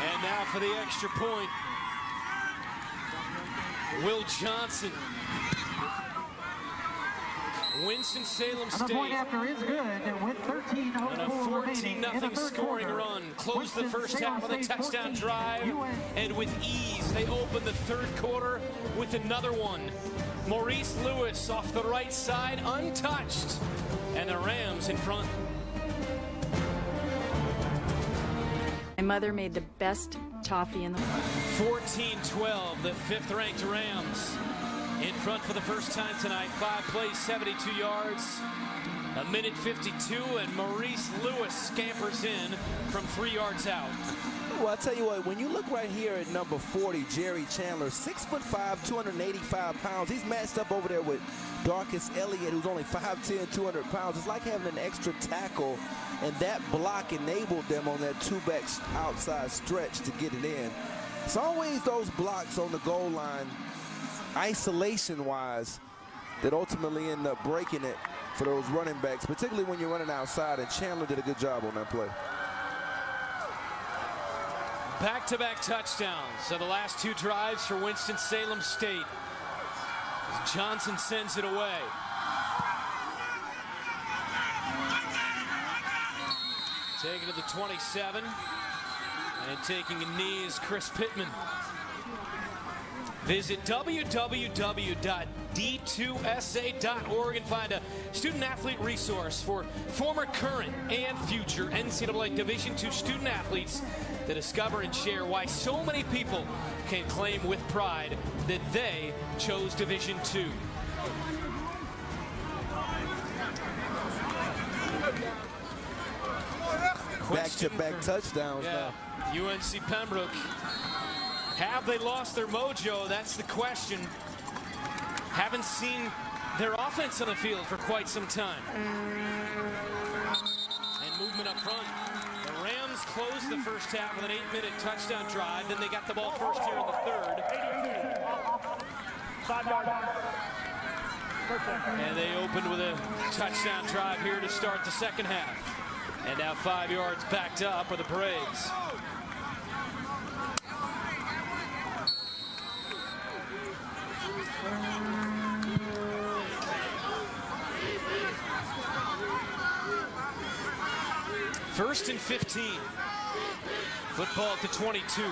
And now for the extra point. Will Johnson. Winston-Salem State. The point after is good. It went 13 on a 14-0 scoring run. Closed the first half on the touchdown drive. And with ease, they opened the third quarter with another one. Maurice Lewis off the right side, untouched. And the Rams in front. My mother made the best toffee in the world. 14-12, the 5th-ranked Rams in front for the first time tonight. 5 plays, 72 yards, a minute 52, and Maurice Lewis scampers in from 3 yards out. Well, I'll tell you what, when you look right here at number 40, Jerry Chandler, 6'5", 285 pounds. He's matched up over there with Darcus Elliott, who's only 5'10", 200 pounds. It's like having an extra tackle, and that block enabled them on that two-back outside stretch to get it in. It's always those blocks on the goal line, isolation-wise, that ultimately end up breaking it for those running backs, particularly when you're running outside, and Chandler did a good job on that play. Back-to-back touchdowns. So the last 2 drives for Winston-Salem State. Johnson sends it away. Taking to the 27. And taking a knee is Chris Pittman. Visit www.d2sa.org and find a student-athlete resource for former, current, and future NCAA Division II student-athletes to discover and share why so many people can claim with pride that they chose Division II. Back-to-back touchdowns now. UNC Pembroke. Have they lost their mojo? That's the question. Haven't seen their offense on the field for quite some time. And movement up front. The Rams closed the first half with an 8-minute touchdown drive. Then they got the ball first here in the third. 5 yards. And they opened with a touchdown drive here to start the second half. And now 5 yards backed up for the Braves. First and 15. Football to 22.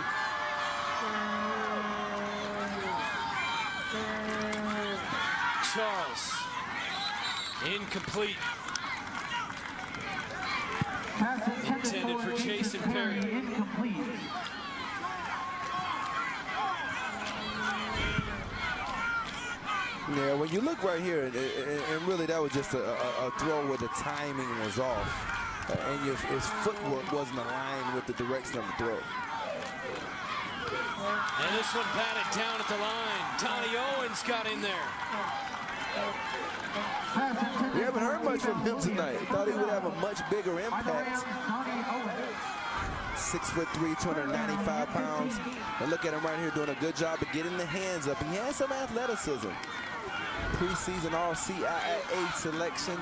Charles. Incomplete. Intended for Jason Perry. Yeah, when you look right here, and really that was just a throw where the timing was off. And his footwork wasn't aligned with the direction of the throw. And this one batted down at the line. Tony Owens got in there. We haven't heard much from him tonight. Thought he would have a much bigger impact. 6'3", 295 pounds. And look at him right here doing a good job of getting the hands up. He has some athleticism. Preseason All-CIAA selection.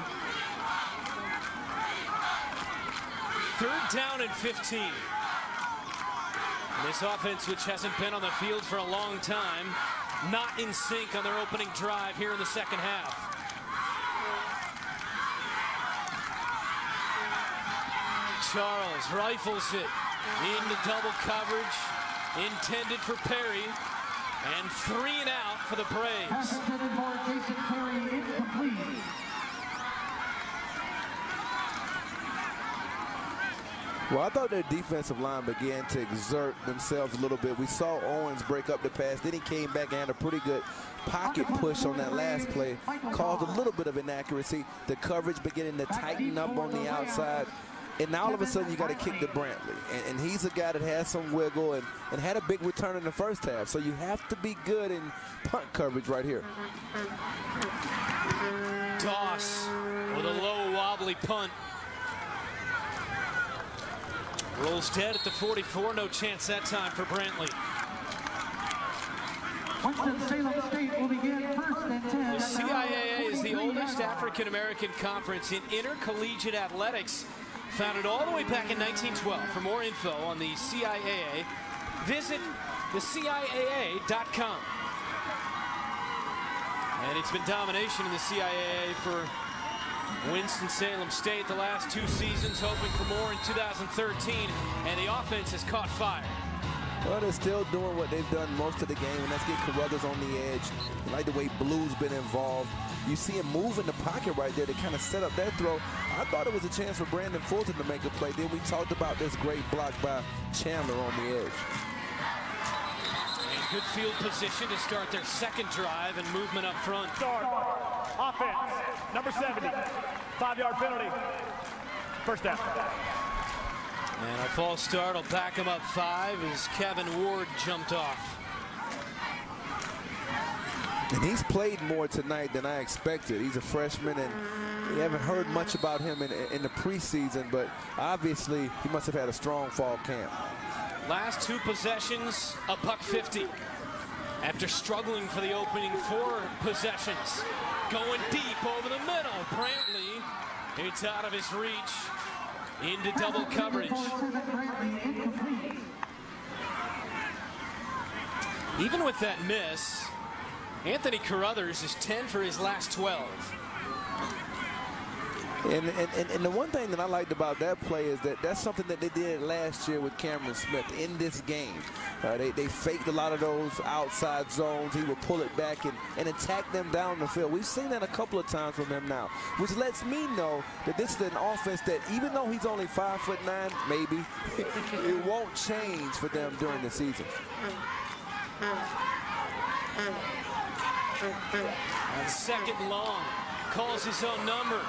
Third down and 15. And this offense, which hasn't been on the field for a long time, not in sync on their opening drive here in the second half. Charles rifles it into double coverage, intended for Perry, and 3 and out for the Braves. Well, I thought their defensive line began to exert themselves a little bit. We saw Owens break up the pass. Then he came back and had a pretty good pocket push on that last play. Caused a little bit of inaccuracy. The coverage beginning to tighten up on the outside. And now all of a sudden you got to kick to Brantley. And he's a guy that has some wiggle and had a big return in the first half. So you have to be good in punt coverage right here. Doss with a low wobbly punt. Rolls dead at the 44. No chance that time for Brantley. Winston-Salem State will begin first and 10. The CIAA is the oldest African-American conference in intercollegiate athletics. Founded all the way back in 1912. For more info on the CIAA, visit theciaa.com. And it's been domination in the CIAA for Winston-Salem State the last 2 seasons, hoping for more in 2013, and the offense has caught fire. Well, they're still doing what they've done most of the game, and that's get Carruthers on the edge. I like the way Blue's been involved. You see him move in the pocket right there to kind of set up that throw. I thought it was a chance for Brandon Fulton to make a play. Then we talked about this great block by Chandler on the edge. And good field position to start their second drive and movement up front. Start. Offense. Number 70. 5-yard penalty. First down. And a false start will back him up 5 as Kevin Ward jumped off. And he's played more tonight than I expected. He's a freshman, and we haven't heard much about him in the preseason, but obviously he must have had a strong fall camp. Last 2 possessions, $150. After struggling for the opening 4 possessions. Going deep over the middle. Brantley, it's out of his reach. Into double coverage. Even with that miss, Anthony Carruthers is 10 for his last 12. And the one thing that I liked about that play is that that's something that they did last year with Cameron Smith in this game. They faked a lot of those outside zones. He would pull it back and attack them down the field. We've seen that a couple of times from him now, which lets me know that this is an offense that, even though he's only 5'9", maybe, it won't change for them during the season. On second long, calls his own number.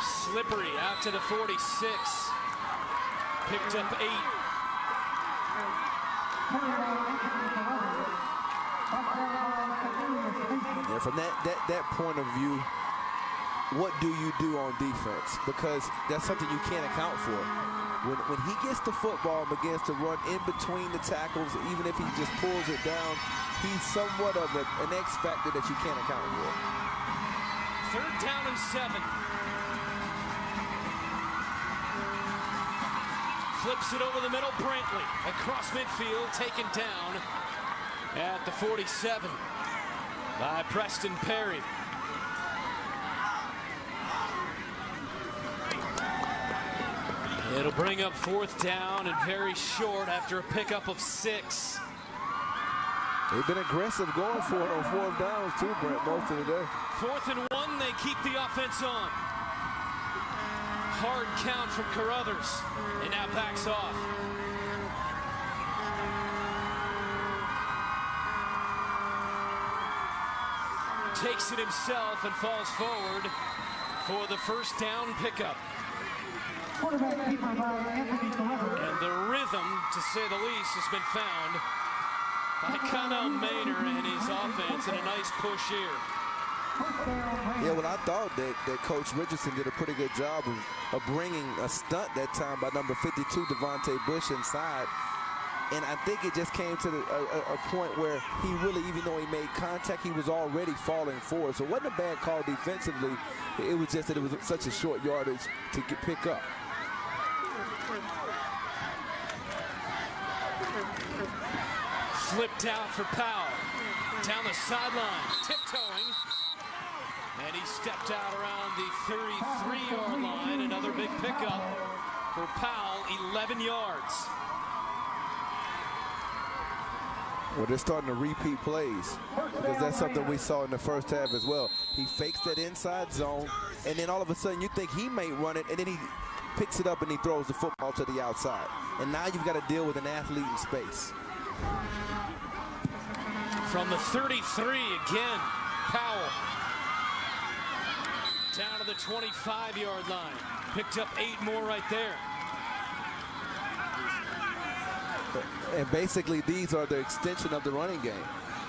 Slippery out to the 46. Picked up 8. Yeah, from that point of view, what do you do on defense? Because that's something you can't account for. When he gets the football and begins to run in between the tackles, even if he just pulls it down, he's somewhat of an X factor that you can't account for. 3rd down and 7. Flips it over the middle, Brantley. Across midfield, taken down at the 47 by Preston Perry. It'll bring up 4th down and very short after a pickup of 6. They've been aggressive going for it on 4th downs too, Brent, most of the day. 4th and 1, they keep the offense on. Hard count from Carruthers, and now backs off. Takes it himself and falls forward for the 1st down pickup. And the rhythm, to say the least, has been found by Connell Maynor and his offense, and a nice push here. Yeah, well, I thought that Coach Richardson did a pretty good job of bringing a stunt that time by number 52, Devontae Bush, inside. And I think it just came to a point where he really, even though he made contact, he was already falling forward. So it wasn't a bad call defensively. It was just that it was such a short yardage to pick up. Flipped out for Powell. Down the sideline, tiptoeing. And he stepped out around the 33-yard line. Another big pickup for Powell, 11 yards. Well, they're starting to repeat plays because that's something we saw in the first half as well. He fakes that inside zone, and then all of a sudden you think he may run it, and then he picks it up and he throws the football to the outside. And now you've got to deal with an athlete in space. From the 33 again, Powell. Down to the 25-yard line. Picked up 8 more right there. And basically these are the extension of the running game,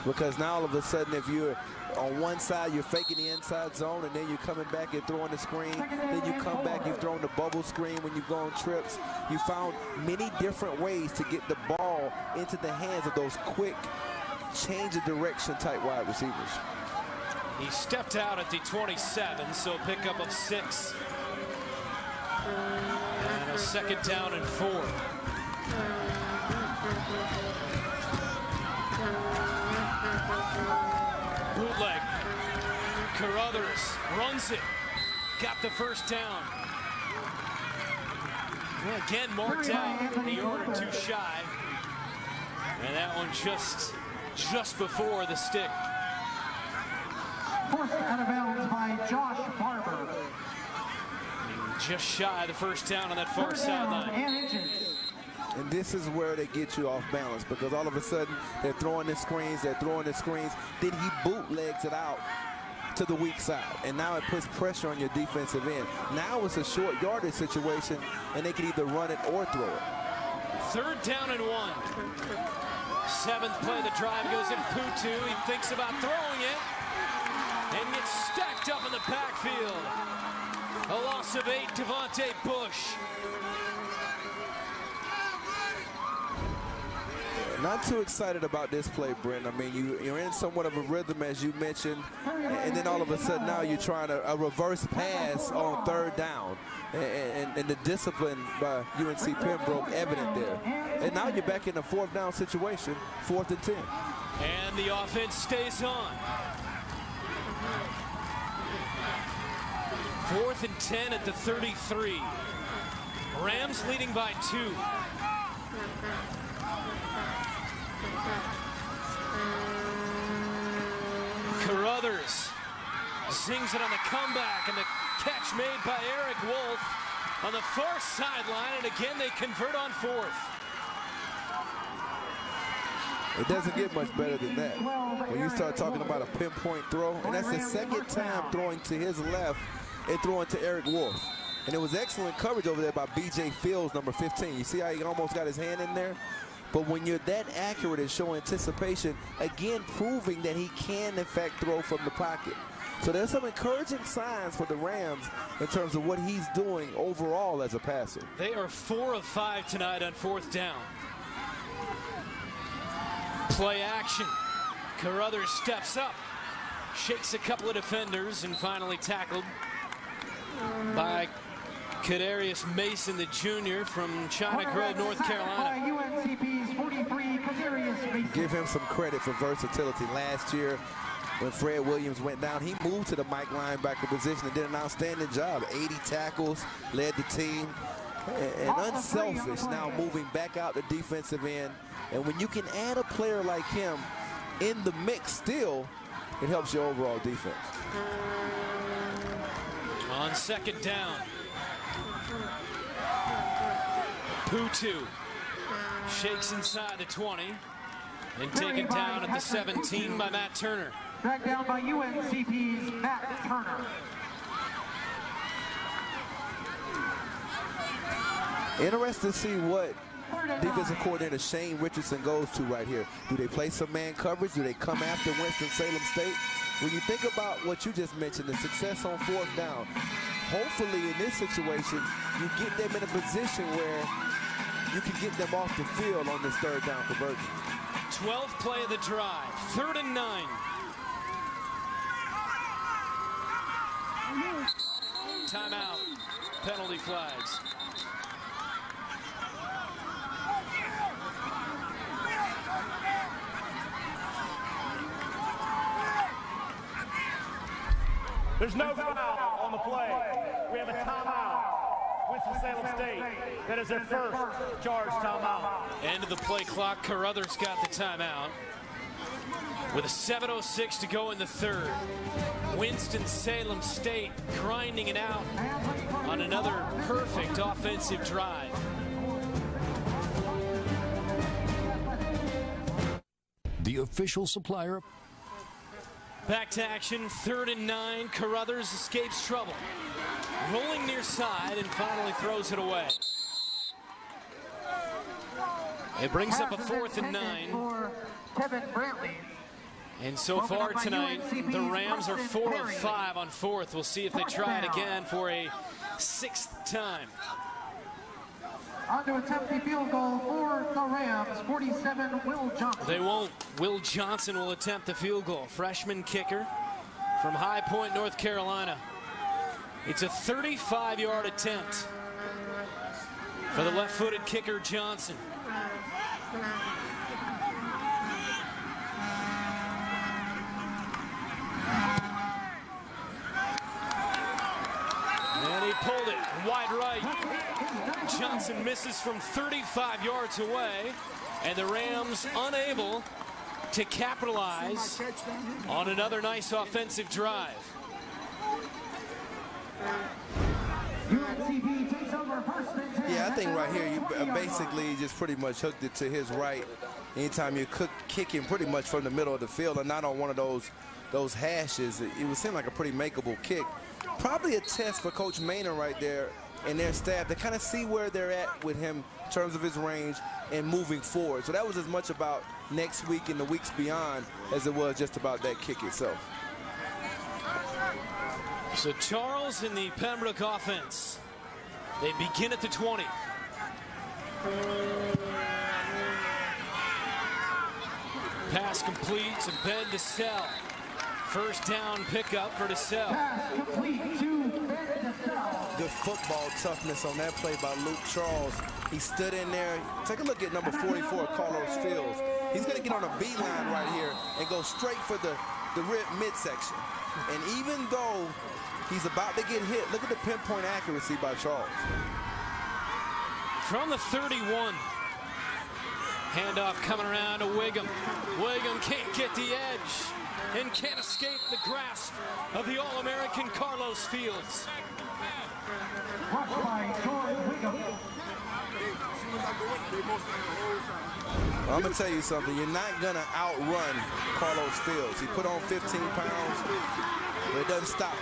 because now all of a sudden if you're on one side, you're faking the inside zone, and then you're coming back and throwing the screen. Then you come back, you've thrown the bubble screen when you go on trips. You found many different ways to get the ball into the hands of those quick change of direction type wide receivers. He stepped out at the 27, so pickup of 6. And a 2nd down and 4. Bootleg. Carruthers runs it. Got the 1st down. Well, again, marked out a yard or 2 shy. And that one just before the stick. Forced out of bounds by Josh Barber. Just shy of the 1st down on that far sideline. And this is where they get you off balance, because all of a sudden they're throwing the screens, then he bootlegs it out to the weak side, and now it puts pressure on your defensive end. Now it's a short yardage situation, and they can either run it or throw it. 3rd down and 1. 7th play of the drive goes in Putu. He thinks about throwing it and gets stacked up in the backfield. A loss of 8, Devontae Bush. Not too excited about this play, Brent. I mean, you're in somewhat of a rhythm, as you mentioned, and then all of a sudden now you're trying a reverse pass on 3rd down, and the discipline by UNC Pembroke evident there. And now you're back in a 4th down situation, 4th and 10. And the offense stays on. 4th and 10 at the 33. Rams leading by 2. Carruthers zings it on the comeback, and the catch made by Eric Wolf on the far sideline, and again they convert on 4th. It doesn't get much better than that. When you start talking about a pinpoint throw, and that's the 2nd time throwing to his left and throwing to Eric Wolf. And it was excellent coverage over there by B.J. Fields, number 15. You see how he almost got his hand in there? But when you're that accurate and show anticipation, again, proving that he can, in fact, throw from the pocket. So there's some encouraging signs for the Rams in terms of what he's doing overall as a passer. They are 4 of 5 tonight on 4th down. Play action. Carruthers steps up, shakes a couple of defenders, and finally tackled by Kadarius Mason, the junior from China Grove, North Carolina. Give him some credit for versatility. Last year, when Fred Williams went down, he moved to the Mike linebacker position and did an outstanding job. 80 tackles, led the team, and unselfish, now moving back out the defensive end. And when you can add a player like him in the mix still, it helps your overall defense. On 2nd down, Putu shakes inside the 20 and taken down at the 17 by Matt Turner. Dragged down by UNCP's Matt Turner. Interested to see what defensive coordinator Shane Richardson goes to right here. Do they play some man coverage? Do they come after Winston-Salem State? When you think about what you just mentioned, the success on 4th down, hopefully in this situation, you get them in a position where you can get them off the field on this 3rd down conversion. 12th play of the drive, 3rd and 9. Timeout, penalty flags. There's no foul on the play. We have a timeout. Winston-Salem State. That is their first charge timeout. End of the play clock. Carruthers got the timeout. With a 7:06 to go in the 3rd. Winston-Salem State grinding it out on another perfect offensive drive. The official supplier. Back to action, 3rd and 9. Carruthers escapes trouble. Rolling near side and finally throws it away. It brings up a 4th and 9. And so far tonight, the Rams are 4 of 5 on 4th. We'll see if they try it again for a 6th time. On to attempt the field goal for the Rams, 47, Will Johnson. They won't. Will Johnson will attempt the field goal. Freshman kicker from High Point, North Carolina. It's a 35-yard attempt for the left-footed kicker, Johnson. And he pulled it wide right. Johnson misses from 35 yards away, and the Rams unable to capitalize on another nice offensive drive. Yeah, I think right here you basically just pretty much hooked it to his right. Anytime you're kicking pretty much from the middle of the field and not on one of those hashes, it would seem like a pretty makeable kick. Probably a test for Coach Maynard right there and their staff to kind of see where they're at with him in terms of his range and moving forward. So that was as much about next week and the weeks beyond as it was just about that kick itself. So Charles in the Pembroke offense. They begin at the 20. Pass complete to Ben DeSalle. First down pickup for DeSalle. Pass complete to Ben DeSalle. Good football toughness on that play by Luke Charles. He stood in there. Take a look at number 44, Carlos Fields. He's going to get on a beeline right here and go straight for the rib midsection. And even though he's about to get hit, look at the pinpoint accuracy by Charles. From the 31. Handoff coming around to Wiggum. Wiggum can't get the edge and can't escape the grasp of the All-American Carlos Fields. I'm going to tell you something. You're not going to outrun Carlos Fields. He put on 15 pounds, but it doesn't stop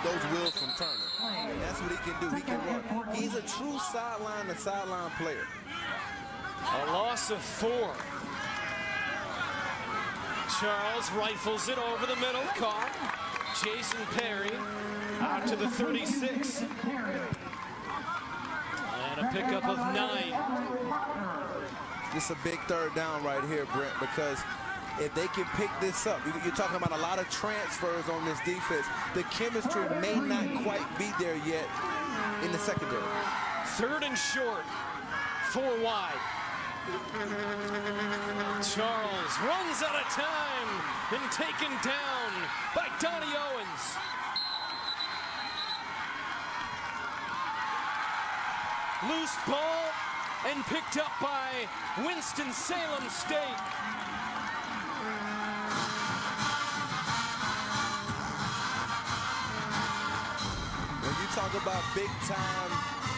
those wheels from turning. That's what he can do. He can run. He's a true sideline-to-sideline player. A loss of 4. Charles rifles it over the middle, caught. Jason Perry out to the 36. And a pickup of 9. This is a big third down right here, Brent, because if they can pick this up, you're talking about a lot of transfers on this defense. The chemistry may not quite be there yet in the secondary. 3rd and short, 4 wide. Charles runs out of time and taken down by Donnie Owens. Loose ball and picked up by Winston-Salem State. When you talk about big time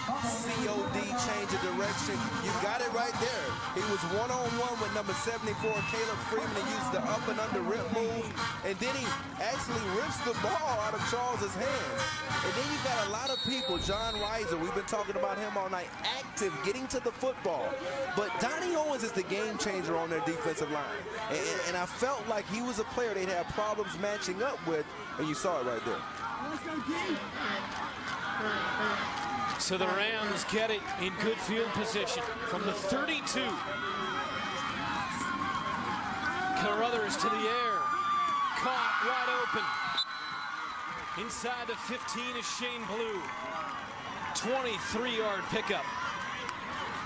COD change of direction, you got it right there. He was one-on-one with number 74, Caleb Freeman. He used the up and under rip move, and then he actually rips the ball out of Charles's hands. And then you got a lot of people, John Reiser, we've been talking about him all night, active, getting to the football. But Donnie Owens is the game changer on their defensive line. And I felt like he was a player they'd have problems matching up with, and you saw it right there. So the Rams get it in good field position from the 32. Carruthers to the air. Caught wide open. Inside the 15 is Shane Blue. 23-yard pickup.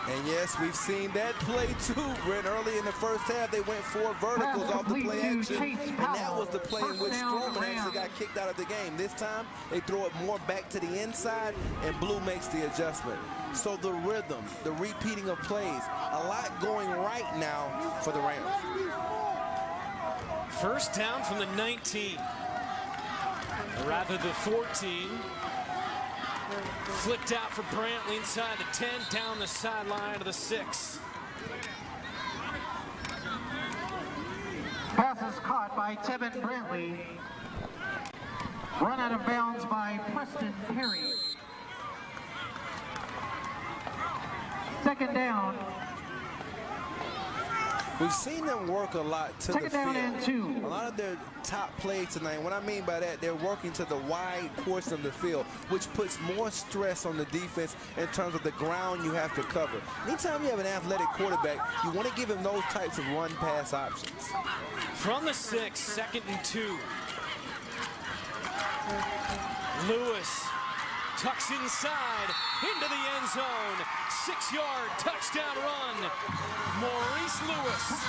And yes, we've seen that play too, Brent. Early in the first half, they went 4 verticals off the play action, and that was the play in which Stroman actually got kicked out of the game. This time, they throw it more back to the inside, and Blue makes the adjustment. So the rhythm, the repeating of plays, a lot going right now for the Rams. First down from the 19, or rather the 14. Flipped out for Brantley inside the 10, down the sideline to the 6. Pass is caught by Tevin Brantley. Run out of bounds by Preston Perry. 2nd down. We've seen them work a lot to the field. A lot of their top plays tonight. What I mean by that, they're working to the wide portion of the field, which puts more stress on the defense in terms of the ground you have to cover. Anytime you have an athletic quarterback, you want to give him those types of run-pass options. From the 6, 2nd and 2. Lewis tucks inside into the end zone. 6-yard touchdown run. Maurice Lewis.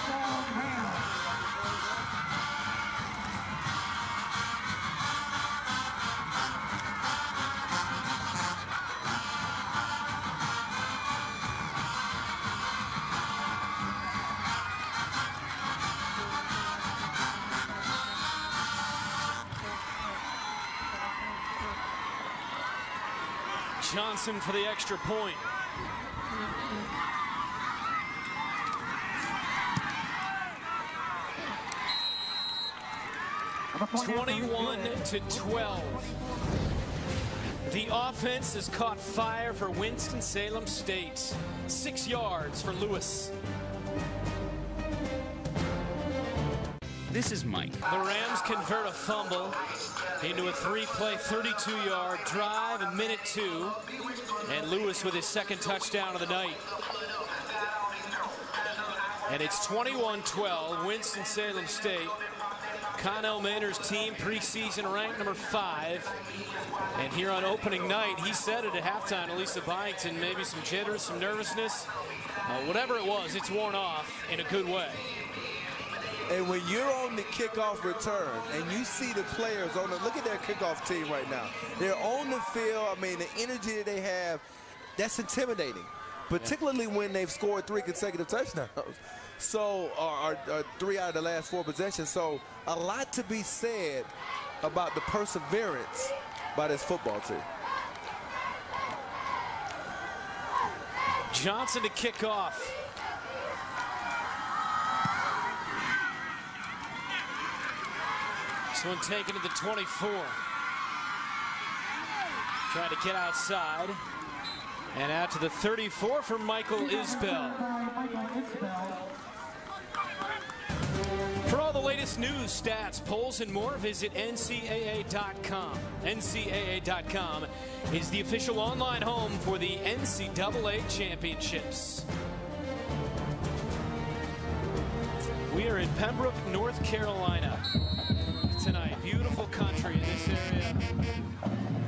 Johnson for the extra point. (21-12). The offense has caught fire for Winston-Salem State. 6 yards for Lewis. This is Mike. The Rams convert a fumble into a 3-play, 32-yard drive in minute 2. And Lewis with his 2nd touchdown of the night. And it's 21-12, Winston-Salem State. Connell Maynard's team, preseason ranked number 5. And here on opening night, he said it at halftime to Lisa Byington, maybe some jitters, some nervousness. Whatever it was, it's worn off in a good way. And when you're on the kickoff return and you see the players on the, look at their kickoff team right now. They're on the field. I mean, the energy that they have, that's intimidating, particularly when they've scored 3 consecutive touchdowns. So, or 3 out of the last 4 possessions. So, a lot to be said about the perseverance by this football team. Johnson to kick off. This one taken to the 24. Trying to get outside. And out to the 34 for Michael Isbell. For all the latest news, stats, polls, and more, visit NCAA.com. NCAA.com is the official online home for the NCAA Championships. We are in Pembroke, North Carolina tonight. Beautiful country in this area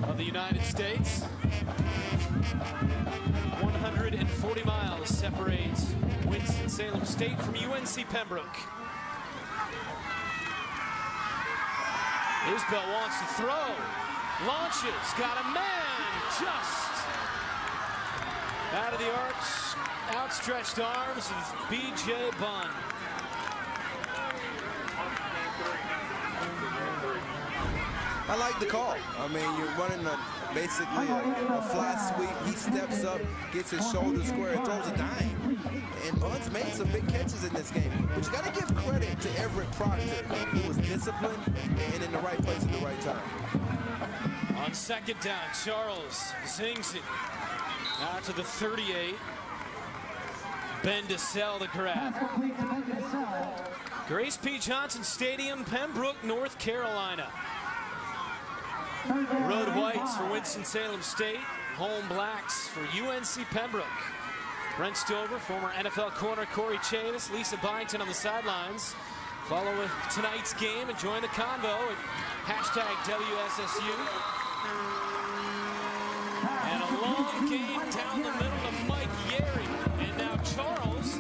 of the United States. 140 miles separates Winston-Salem State from UNC Pembroke. Isbell wants to throw. Launches. Got a man just out of the arch. Outstretched arms of B.J. Bunn. I like the call. I mean, you're running basically a fly sweep. He steps up, gets his shoulder square, and throws a dime. And Bunn's made some big catches in this game. But you got to give credit to Everett Proctor, who was disciplined and in the right place at the right time. On second down, Charles zings it out to the 38. Ben DeSalle the grab. Grace P. Johnson Stadium, Pembroke, North Carolina. Road whites for Winston-Salem State, home blacks for UNC Pembroke. Brent Stover, former NFL corner Corey Chavis, Lisa Byington on the sidelines. Follow tonight's game and join the convo at #WSSU. And a long game down the middle to Mike Yerry. And now Charles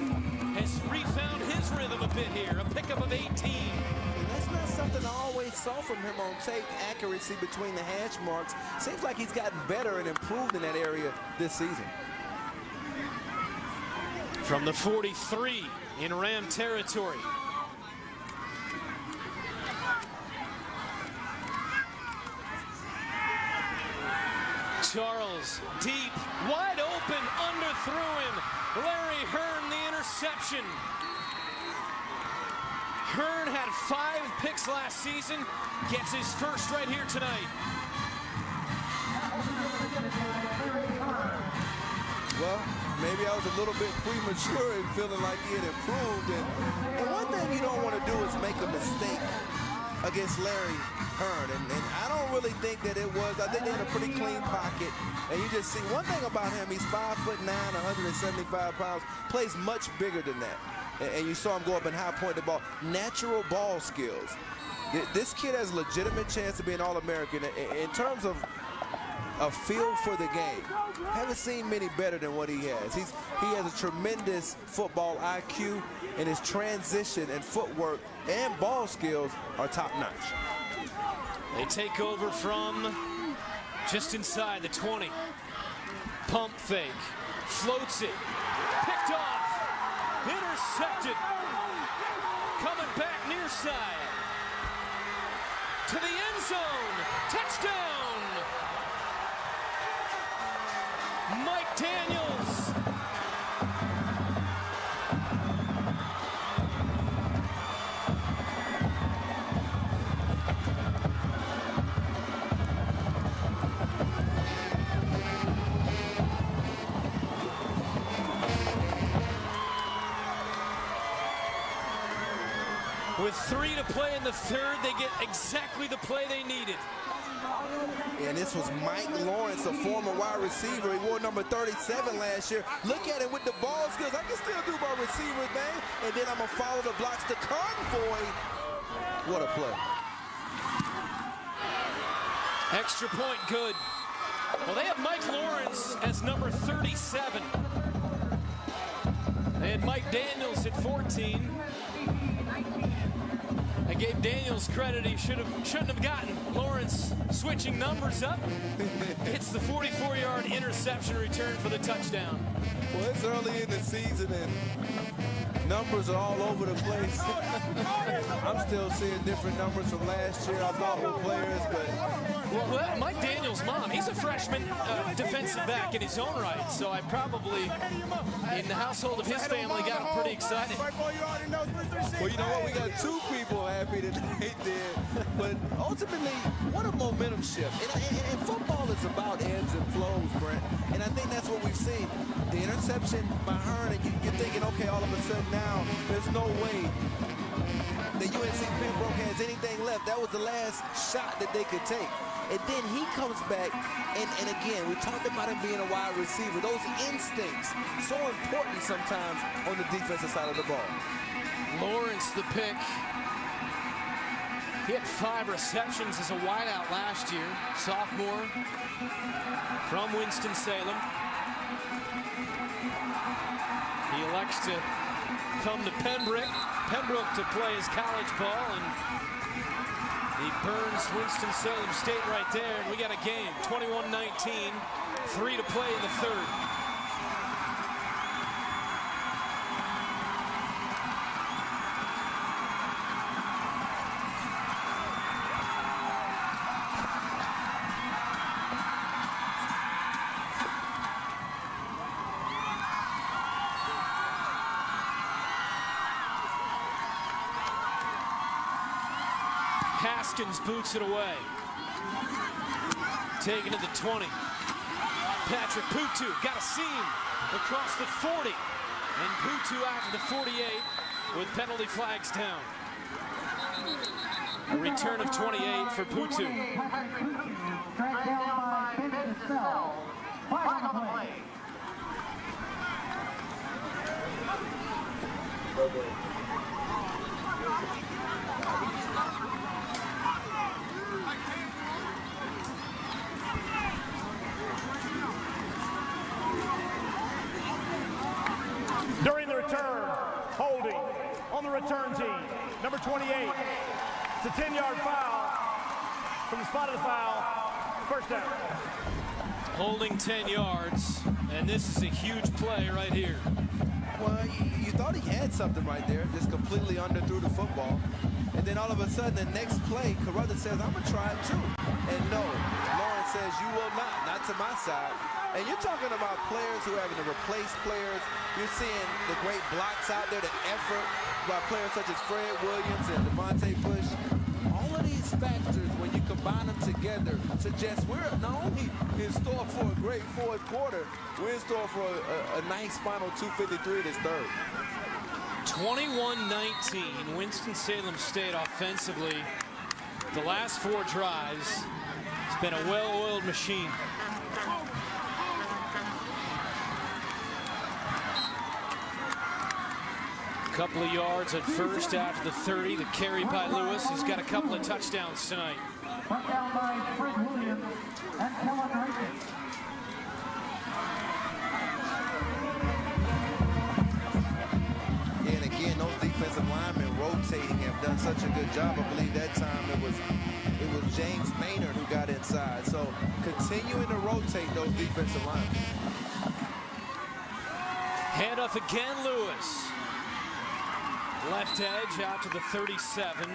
has refound his rhythm a bit here, a pickup of 18. And that's not something I always saw from him on tape, accuracy between the hash marks. Seems like he's gotten better and improved in that area this season. From the 43 in Ram territory. Charles, deep, wide open, underthrew him. Larry Hearn, the interception. Hearn had 5 picks last season, gets his first right here tonight. Well, maybe I was a little bit premature in feeling like he had improved. And one thing you don't want to do is make a mistake against Larry Hearn. And I don't really think that it was. I think they had a pretty clean pocket. And you just see one thing about him, he's 5'9", 175 pounds, plays much bigger than that. And you saw him go up and high point the ball. Natural ball skills. This kid has a legitimate chance to be an All-American. In terms of a feel for the game, haven't seen many better than what he has. He has a tremendous football IQ, and his transition and footwork and ball skills are top-notch. They take over from just inside the 20. Pump fake, floats it, picked off, intercepted, coming back near side to the end zone, touchdown, Mike Daniels. With 3 to play in the third, they get exactly the play they needed. And this was Mike Lawrence, a former wide receiver. He wore number 37 last year. Look at him with the ball skills. I can still do my receiver thing. And then I'm going to follow the blocks to Convoy. What a play. Extra point, good. Well, they have Mike Lawrence as number 37. They had Mike Daniels at 14. I gave Daniels credit he shouldn't have gotten. Lawrence switching numbers up. It's the 44-yard interception return for the touchdown. Well, it's early in the season and numbers are all over the place. I'm still seeing different numbers from last year. I thought with players, but well, Mike Daniels' mom, he's a freshman defensive back in his own right, so I probably, in the household of his family, got him pretty excited. Well, you know what? We got two people happy tonight there, but ultimately, what a momentum shift. And football is about ebbs and flows, Brent, and I think that's what we've seen. The interception by Hearn, and you're thinking, okay, all of a sudden now, there's no way that UNC Pembroke has anything left. That was the last shot that they could take. And then he comes back, and again, we talked about him being a wide receiver. Those instincts, so important sometimes on the defensive side of the ball. Lawrence, the pick. He had 5 receptions as a wideout last year. Sophomore from Winston-Salem. He elects to come to Pembroke to play his college ball, and he burns Winston-Salem State right there, and we got a game. 21-19, 3 to play in the third. Haskins boots it away. Taken to the 20. Patrick Putu got a seam across the 40. And Putu out to the 48 with penalty flags down. A return of 28 for Putu. Dragged down by Winston-Salem. Flag on the play. During the return, holding on the return team, number 28. It's a 10-yard foul from the spot of the foul. First down. Holding 10 yards, and this is a huge play right here. Well, you thought he had something right there, just completely underthrew the football. And then all of a sudden, the next play, Carruthers says, I'm going to try it too. And no, Lawrence says, you will not to my side. And you're talking about players who are having to replace players. You're seeing the great blocks out there, the effort by players such as Fred Williams and Devontae Bush. All of these factors, when you combine them together, suggest we're not only in store for a great fourth quarter, we're in store for a nice final 2:53 this third. 21-19, Winston-Salem State offensively. The last 4 drives, it's been a well-oiled machine. Couple of yards at first after the 30. The carry by Lewis. He's got a couple of touchdowns tonight. Brought down by Fred Williams and Kellen Rankin. Yeah, and again, those defensive linemen rotating have done such a good job. I believe that time it was James Maynard who got inside. So continuing to rotate those defensive linemen. Handoff again, Lewis. Left edge out to the 37.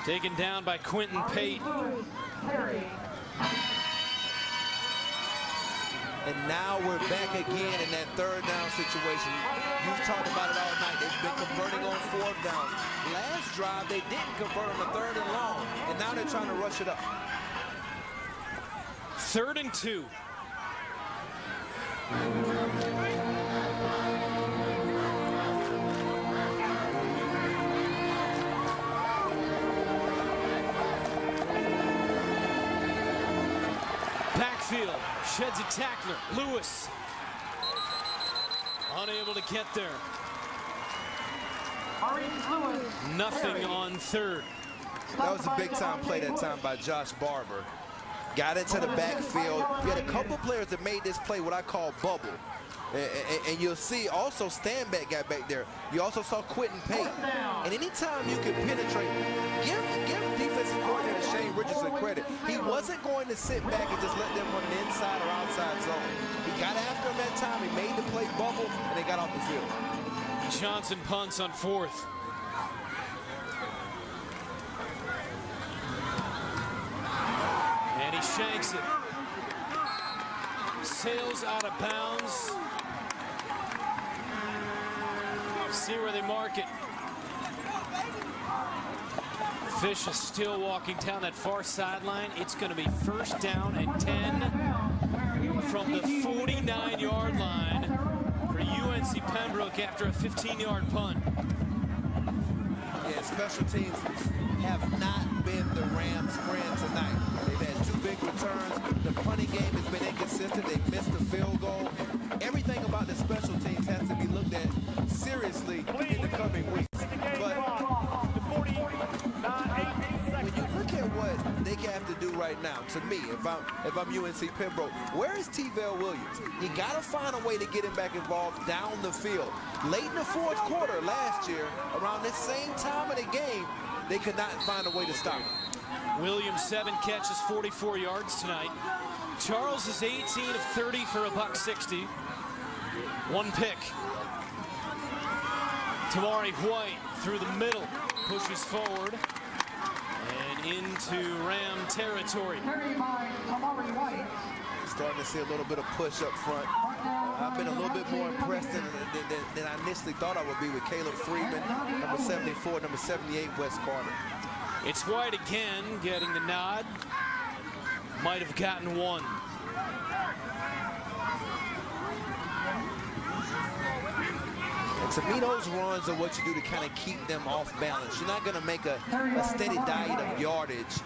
Taken down by Quentin Pate. And now we're back again in that third down situation. You've talked about it all night. They've been converting on 4th down. Last drive, they didn't convert on the 3rd and long. And now they're trying to rush it up. 3rd and 2. Backfield, sheds a tackler. Lewis unable to get there. Nothing on 3rd. That was a big-time play that time by Josh Barber. Got into the backfield. You had a couple players that made this play what I call bubble. And you'll see also Stanback got back there. You also saw Quentin Pate. And anytime you can penetrate, give defensive coordinator Shane Richardson credit. He wasn't going to sit back and just let them run the inside or outside zone. He got after him that time. He made the play bubble, and they got off the field. Johnson punts on 4th. shanks it. Sails out of bounds. See where they mark it. Fish is still walking down that far sideline. It's going to be first down and 10 from the 49-yard line for UNC Pembroke after a 15-yard punt. Yeah, special teams have not been the Rams' friend tonight. They've had 2 big returns. The punting game has been inconsistent. They've missed the field goal. Everything about the special teams has to be looked at seriously in the coming weeks. But when you look at what they have to do right now, to me, if I'm UNC Pembroke, where is T-Vale Williams? You got to find a way to get him back involved down the field. Late in the 4th quarter last year, around this same time of the game, they could not find a way to stop him. Williams 7 catches, 44 yards tonight. Charles is 18 of 30 for $160. 1 pick. Tamari White through the middle, pushes forward and into Ram territory. Starting to see a little bit of push up front. I've been a little bit more impressed than I initially thought I would be with Caleb Freeman, number 74, number 78, Wes Carter. It's White again getting the nod. Might have gotten 1. And to me, those runs are what you do to kind of keep them off balance. You're not going to make a steady diet of yardage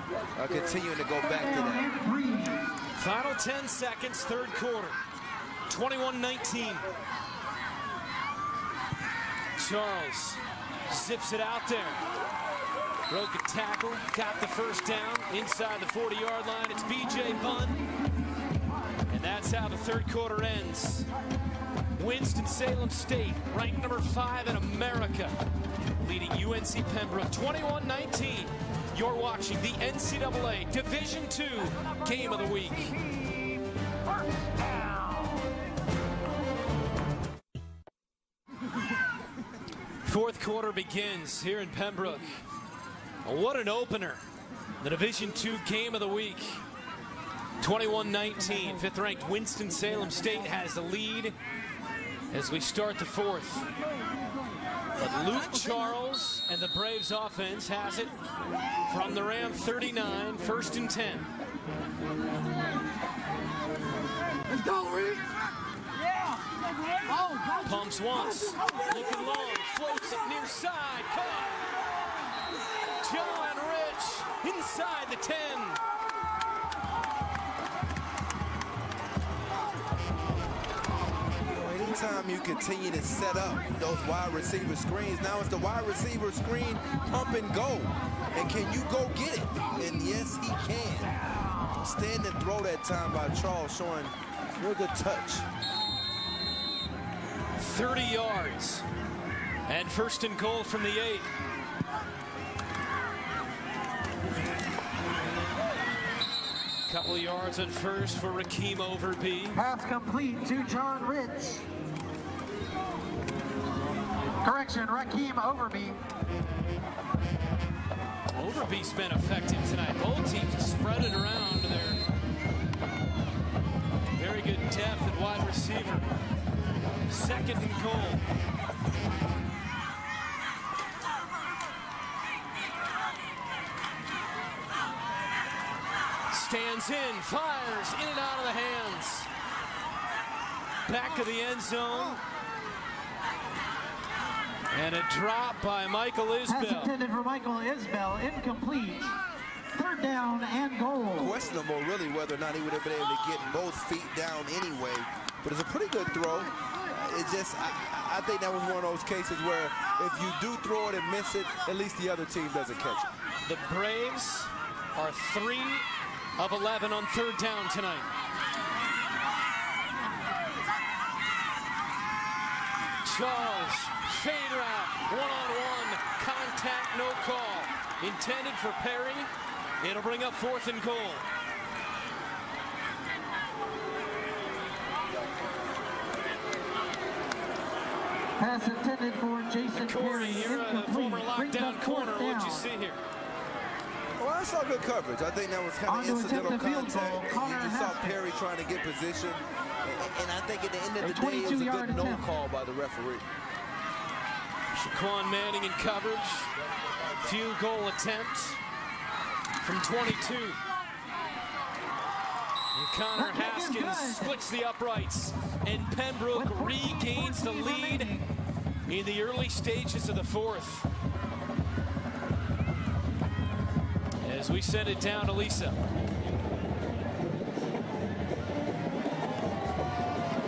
continuing to go back to that. Final 10 seconds, 3rd quarter. 21-19. Charles zips it out there. Broke a tackle, got the first down inside the 40-yard line. It's B.J. Bunn. And that's how the 3rd quarter ends. Winston-Salem State, ranked number 5 in America, leading UNC Pembroke 21-19. You're watching the NCAA Division II Game of the Week. Fourth quarter begins here in Pembroke. What an opener. The Division II Game of the Week. 21-19. 5th-ranked Winston-Salem State has the lead as we start the 4th. But Luke Charles and the Braves offense has it from the Ram 39, 1st and 10. Let's go, Reed. Yeah. Oh, pumps once, looking long, floats it near side, caught. John Rich inside the 10. Anytime you continue to set up those wide receiver screens, now it's the wide receiver screen pump and go. And can you go get it? And yes, he can. Stand and throw that time by Charles, showing real good touch. 30 yards. And 1st and goal from the 8. Couple of yards at first for Rakeem Overby. Pass complete to John Rich. Correction, Rakeem Overby. Overby's been effective tonight. Both teams spread it around to their very good depth at wide receiver. 2nd and goal. Stands in, fires in and out of the hands. Back of the end zone. And a drop by Michael Isbell. Pass intended for Michael Isbell, incomplete. 3rd down and goal. Questionable, really, whether or not he would have been able to get both feet down anyway. But it's a pretty good throw. It just, I think that was one of those cases where if you do throw it and miss it, at least the other team doesn't catch it. The Braves are 3 of 11 on 3rd down tonight. Charles, fade route, one-on-one, contact, no call. Intended for Perry. It'll bring up 4th and goal. Pass intended for Jason Corey, Perry, you're a former lockdown corner. What'd you see here? Well, I I saw good coverage. I think that was kind of incidental contact. You saw Perry trying to get position. And I think at the end of the day, it was a good no call by the referee. Shaquan Manning in coverage. Field goal attempt from 22. And Connor Haskins splits the uprights. And Pembroke regains the lead in the early stages of the fourth. As we send it down to Lisa.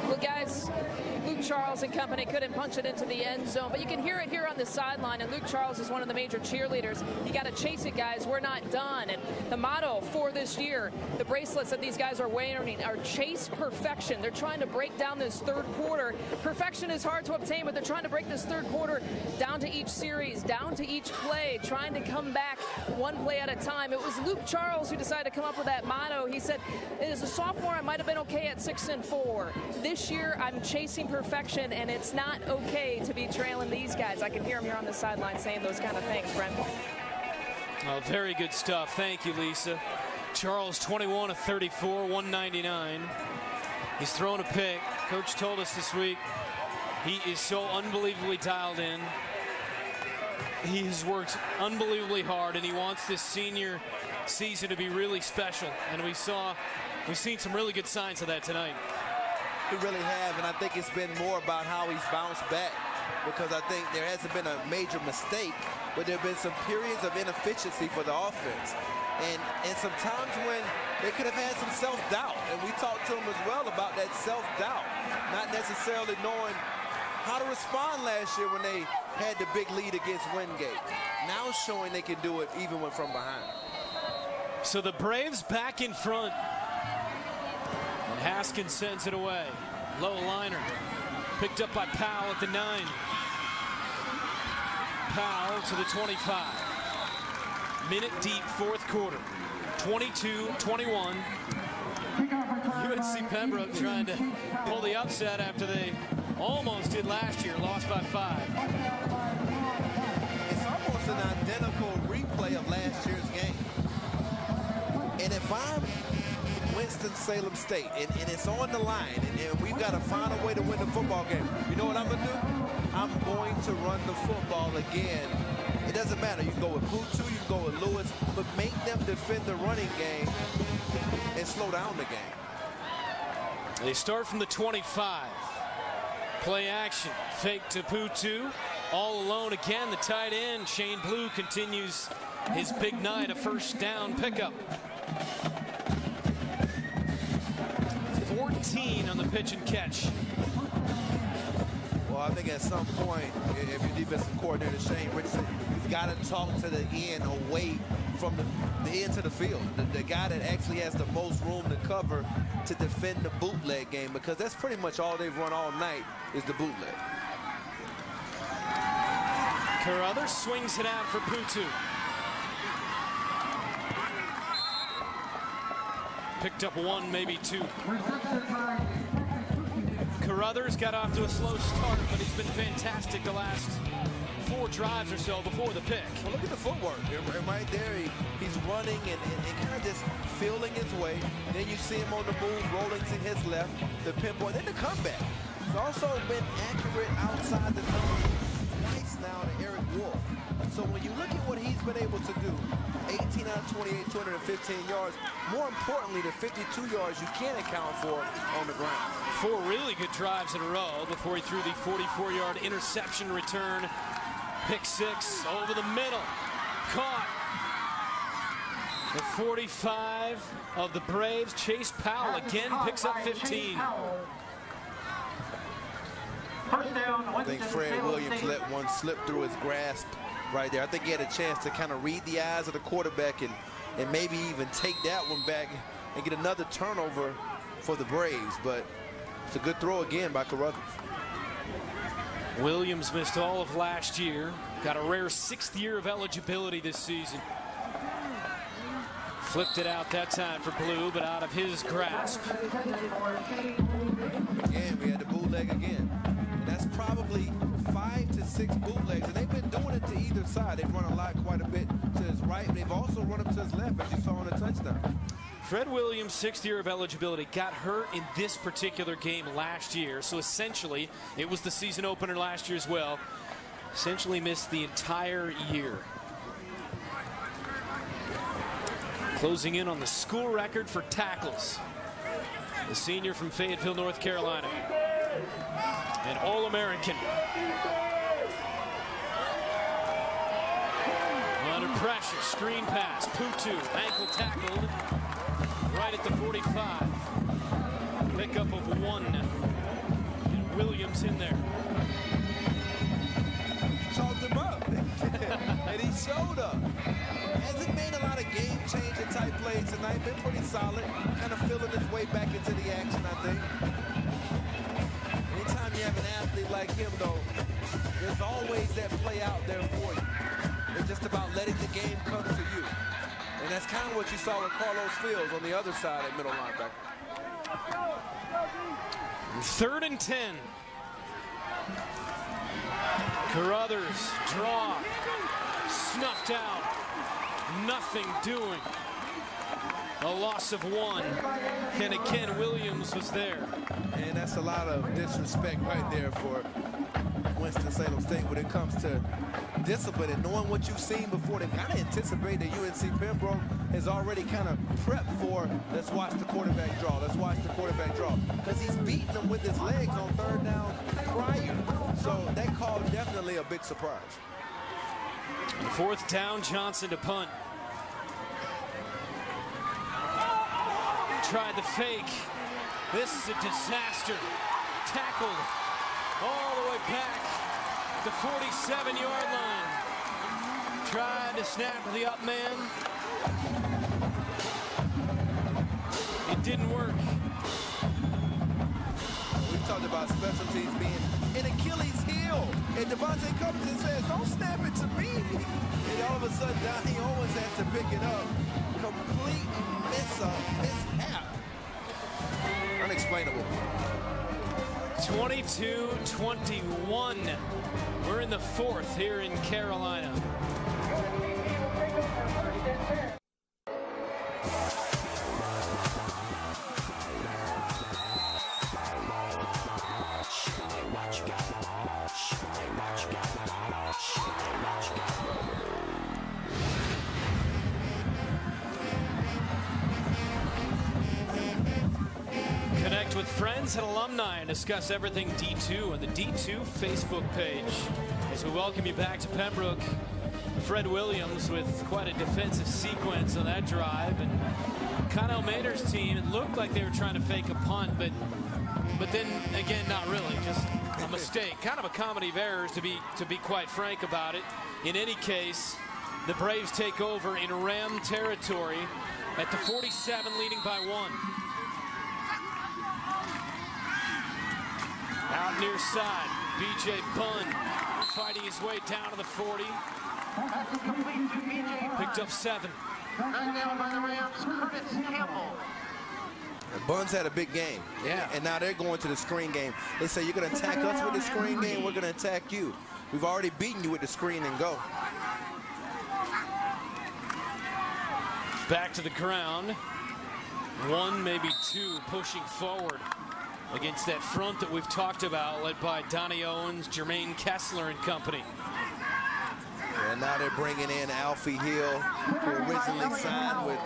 Well, guys, Luke Charles and company couldn't punch it into the end zone, but you can hear it here on the sideline, and Luke Charles is one of the major cheerleaders. You got to chase it, guys. We're not done. And the motto for this year, the bracelets that these guys are wearing are chase perfection. They're trying to break down this third quarter. Perfection is hard to obtain, but they're trying to break this third quarter down to each series, down to each play, trying to come back one play at a time. It was Luke Charles who decided to come up with that motto. He said, as a sophomore, I might have been okay at 6-4. This year, I'm chasing perfection, and it's not okay to be trailing these guys. I can hear him here on the sideline saying those kind of things, Brent. Oh, very good stuff. Thank you, Lisa. Charles, 21 of 34, 199. He's thrown a pick. Coach told us this week he is so unbelievably dialed in. He has worked unbelievably hard, and he wants this senior season to be really special. And we've seen some really good signs of that tonight. We really have, and I think it's been more about how he's bounced back, because I think there hasn't been a major mistake, but there have been some periods of inefficiency for the offense. And some times when they could have had some self-doubt, and we talked to him as well about that self-doubt, not necessarily knowing how to respond last year when they had the big lead against Wingate. Now showing they can do it even when from behind. So the Braves back in front. And Haskins sends it away. Low liner. Picked up by Powell at the 9. Powell to the 25. Minute deep, fourth quarter. 22-21. UNC Pembroke trying to pull the upset after they almost did last year, lost by 5. It's almost an identical replay of last year's game. And if I'm Winston-Salem State, and it's on the line, and we've got to find a way to win the football game, you know what I'm going to do? I'm going to run the football again. It doesn't matter. You can go with Putu, you can go with Lewis, but make them defend the running game and slow down the game. They start from the 25. Play action. Fake to Putu. All alone again. The tight end, Shane Blue, continues his big night, a first down pickup. 14 on the pitch and catch. Well, I think at some point, if your defensive coordinator Shane Richardson, you've got to talk to the end away from the end to the field. The guy that actually has the most room to cover to defend the bootleg game, because that's pretty much all they've run all night is the bootleg. Carruthers swings it out for Putu. Picked up one, maybe two. Carruthers got off to a slow start, but he's been fantastic the last 4 drives or so before the pick. Well, look at the footwork. And right there, he's running and kind of just feeling his way. Then you see him on the move, rolling to his left, the pinpoint, then the comeback. He's also been accurate outside the number twice now to Eric Wolf. So when you look at what he's been able to do, 18 out of 28, 215 yards. More importantly, the 52 yards you can't account for on the ground. 4 really good drives in a row before he threw the 44-yard interception return. Pick 6 over the middle. Caught. The 45 of the Braves. Chase Powell again picks up 15. I think Fred Williams let one slip through his grasp right there. I think he had a chance to kind of read the eyes of the quarterback and maybe even take that one back and get another turnover for the Braves. But it's a good throw again by Carruthers. Williams missed all of last year. Got a rare 6th year of eligibility this season. Flipped it out that time for Blue, but out of his grasp. Again, we had the bootleg again. And that's probably 5 to 6 bootlegs, and they've been doing it to either side. They've run a lot quite a bit to his right. They've also run him to his left, as you saw on the touchdown. Fred Williams, 6th year of eligibility, got hurt in this particular game last year. So essentially, it was the season opener last year as well. Essentially missed the entire year. Closing in on the school record for tackles. The senior from Fayetteville, North Carolina. An All-American. Under pressure, screen pass, Putu, ankle tackled. Right at the 45. Pickup of 1. And Williams in there. Chalked him up. And he showed up. Hasn't made a lot of game-changing type plays tonight. Been pretty solid. Kind of feeling his way back into the action, I think. Anytime you have an athlete like him, though, there's always that play out there for you. It's just about letting the game come to you. And that's kind of what you saw with Carlos Fields on the other side at middle linebacker. 3rd and 10. Carruthers, draw, snuffed out, nothing doing. A loss of 1. And again, Williams was there. And that's a lot of disrespect right there for Winston-Salem State when it comes to discipline and knowing what you've seen before. They kind of anticipate that UNC Pembroke has already kind of prepped for, let's watch the quarterback draw, let's watch the quarterback draw. Because he's beating them with his legs on 3rd down prior. So that call definitely a big surprise. 4th down, Johnson to punt. Tried the fake. This is a disaster. Tackled all the way back the 47-yard line. Tried to snap the up man. It didn't work. We talked about special teams being an Achilles heel. And Devontae comes and says, don't snap it to me. And all of a sudden, Donnie Owens has to pick it up. Complete mishap. Unexplainable. 22-21. We're in the 4th here in Carolina. Connect with friends and alumni and discuss everything D2 on the D2 Facebook page. As we welcome you back to Pembroke, Fred Williams with quite a defensive sequence on that drive. And Connell Mader's team, it looked like they were trying to fake a punt, but then again, not really, just a mistake. Kind of a comedy of errors, to be quite frank about it. In any case, the Braves take over in Ram territory at the 47, leading by 1. Out near side, B.J. Bunn fighting his way down to the 40. Picked up 7. Bunn's had a big game. Yeah. And now they're going to the screen game. They say, you're going to attack us with the screen game, we're going to attack you. We've already beaten you with the screen and go. Back to the ground. 1, maybe 2 pushing forward against that front that we've talked about, led by Donnie Owens, Jermaine Kessler and company. And now they're bringing in Alfie Hill, who originally signed with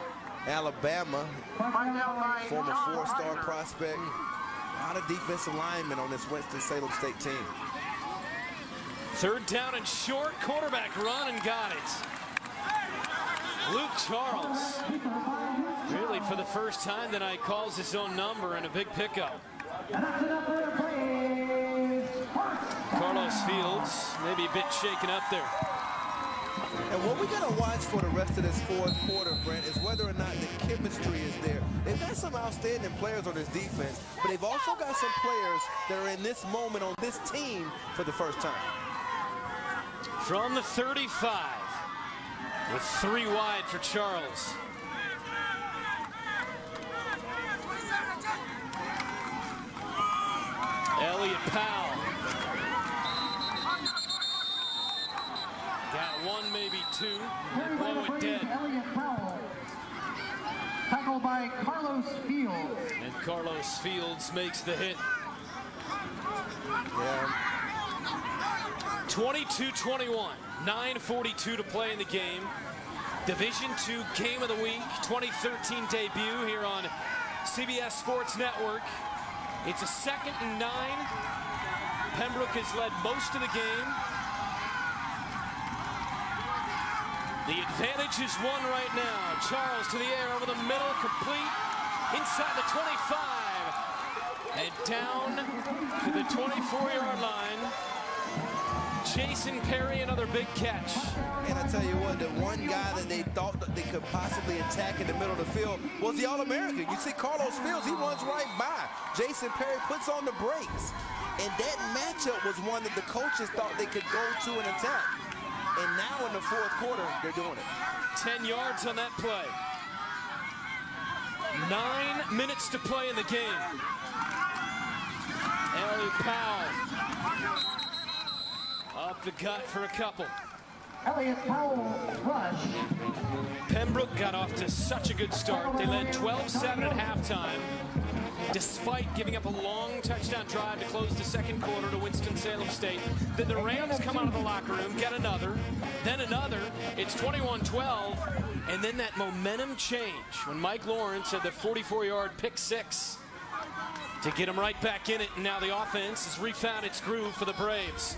Alabama, former 4-star prospect. A lot of defensive linemen on this Winston-Salem State team. 3rd down and short, quarterback run and got it. Luke Charles, really for the first time tonight, calls his own number and a big pickup. Carlos Fields, maybe a bit shaken up there. And what we got to watch for the rest of this 4th quarter, Brent, is whether or not the chemistry is there. They've got some outstanding players on this defense, but they've also got some players that are in this moment on this team for the first time. From the 35, with 3 wide for Charles. Elliott Powell. one, maybe two. Blow it dead. Tackled by Carlos Fields. And Carlos Fields makes the hit. Yeah. 22-21. 9:42 to play in the game. Division II Game of the Week, 2013 debut here on CBS Sports Network. It's a 2nd and 9. Pembroke has led most of the game. The advantage is won right now. Charles to the air over the middle, complete inside the 25 and down to the 24-yard line. Jason Perry, another big catch. And I tell you what, the one guy that they thought that they could possibly attack in the middle of the field was the All-American. You see Carlos Fields, he runs right by. Jason Perry puts on the brakes. And that matchup was one that the coaches thought they could go to and attack. And now in the 4th quarter, they're doing it. 10 yards on that play. 9 minutes to play in the game. Elliot Powell. Up the gut for a couple. Elliot Powell rush. Pembroke got off to such a good start. They led 12-7 at halftime, despite giving up a long touchdown drive to close the 2nd quarter to Winston-Salem State. Then the Rams come out of the locker room, get another, then another. It's 21-12, and then that momentum change when Mike Lawrence had the 44-yard pick 6 to get him right back in it. And now the offense has refound its groove for the Braves.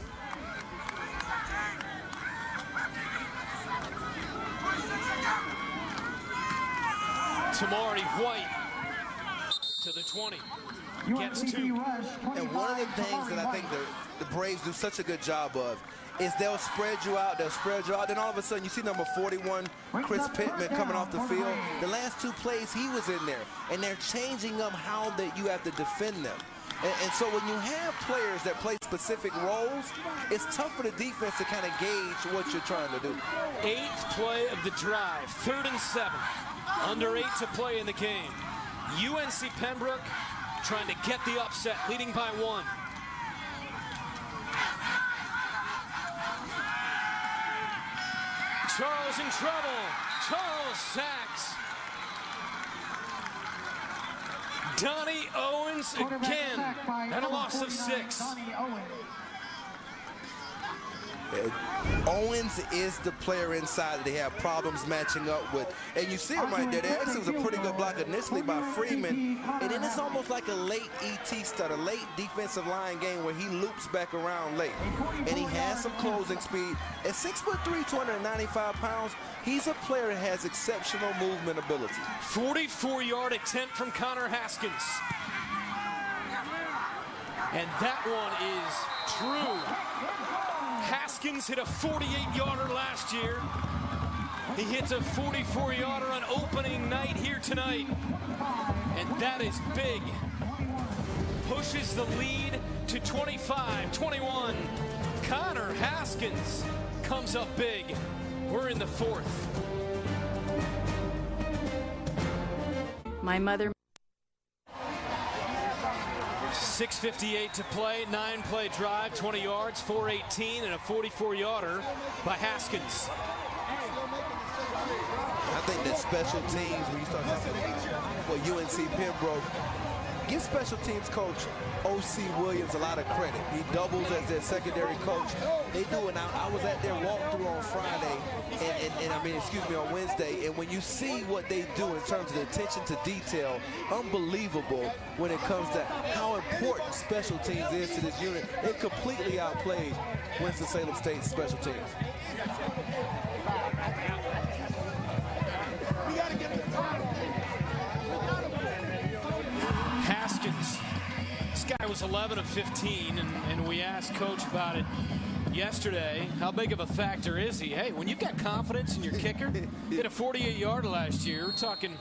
Tamari White to the 20. Gets 2. And one of the things that I think the Braves do such a good job of is they'll spread you out, then all of a sudden you see number 41, Chris Pittman, coming off the field. The last 2 plays he was in there, and they're changing up how that you have to defend them. And so when you have players that play specific roles, it's tough for the defense to kind of gauge what you're trying to do. 8th play of the drive, 3rd and 7. Under 8 to play in the game. UNC Pembroke trying to get the upset, leading by 1. Charles in trouble. Charles sacks. Donnie Owens again, and a loss of 6. Owens is the player inside that they have problems matching up with. And you see him right there. Actually was a pretty good block initially by Freeman. And then it's almost like a late ET start, a late defensive line game where he loops back around late. And he has some closing speed. At 6'3", 295 pounds, he's a player that has exceptional movement ability. 44-yard attempt from Connor Haskins. And that one is true. Haskins hit a 48-yarder last year. He hits a 44-yarder on opening night here tonight. And that is big. Pushes the lead to 25-21. Connor Haskins comes up big. We're in the 4th. My mother. 6:58 to play, 9-play drive, 20 yards, 418, and a 44-yarder by Haskins. I think that special teams, when you start talking about UNC Pembroke, give special teams coach O.C. Williams a lot of credit. He doubles as their secondary coach. They do it. Now, I was at their walkthrough on Friday, on Wednesday, and when you see what they do in terms of the attention to detail, unbelievable when it comes to how important special teams is to this unit. It completely outplayed Winston-Salem State's special teams. Haskins, this guy was 11 of 15, and we asked Coach about it yesterday. How big of a factor is he? Hey, when you've got confidence in your kicker, he hit a 48-yarder last year. We're talking,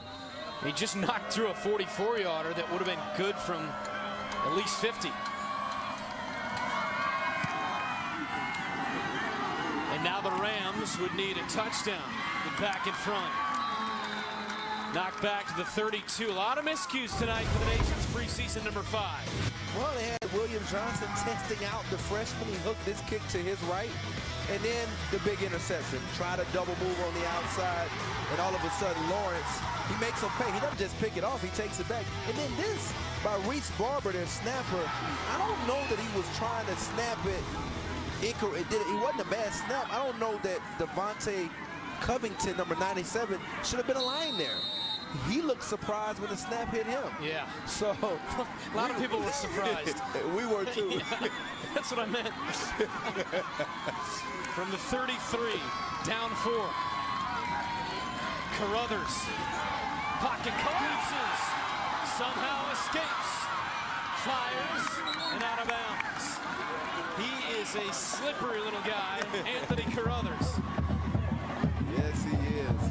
he just knocked through a 44-yarder that would have been good from at least 50. And now the Rams would need a touchdown to get back in front. Knocked back to the 32. A lot of miscues tonight for the nation's preseason number 5. Well, they had William Johnson testing out the freshman. He hooked this kick to his right. And then the big interception. Try to double move on the outside. And all of a sudden, Lawrence, he makes him pay. He doesn't just pick it off. He takes it back. And then this by Reese Barber, their snapper. I don't know that he was trying to snap it. It wasn't a bad snap. I don't know that Devontae Covington, number 97, should have been a line there. He looked surprised when the snap hit him. Yeah. So a lot of people were surprised. We were too. Yeah, that's what I meant. From the 33, down 4. Carruthers, pocket collapses, somehow escapes, fires, and out of bounds. He is a slippery little guy, Anthony Carruthers. Yes, he is.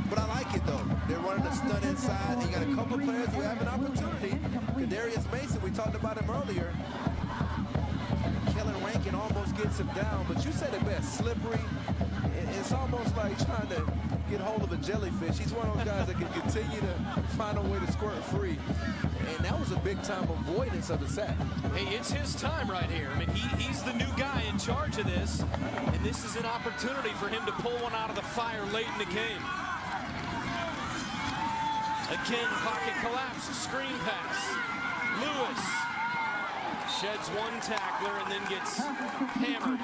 But I like it, though. They're running a stunt inside. You got a couple players who have an opportunity. Kadarius Mason, we talked about him earlier. Kellen Rankin almost gets him down, but you said it best, slippery. It's almost like trying to get hold of a jellyfish. He's one of those guys that can continue to find a way to squirt free. And that was a big-time avoidance of the sack. Hey, it's his time right here. I mean, he's the new guy in charge of this, and this is an opportunity for him to pull one out of the fire late in the game. Again, pocket collapse, screen pass. Lewis sheds one tackler and then gets hammered.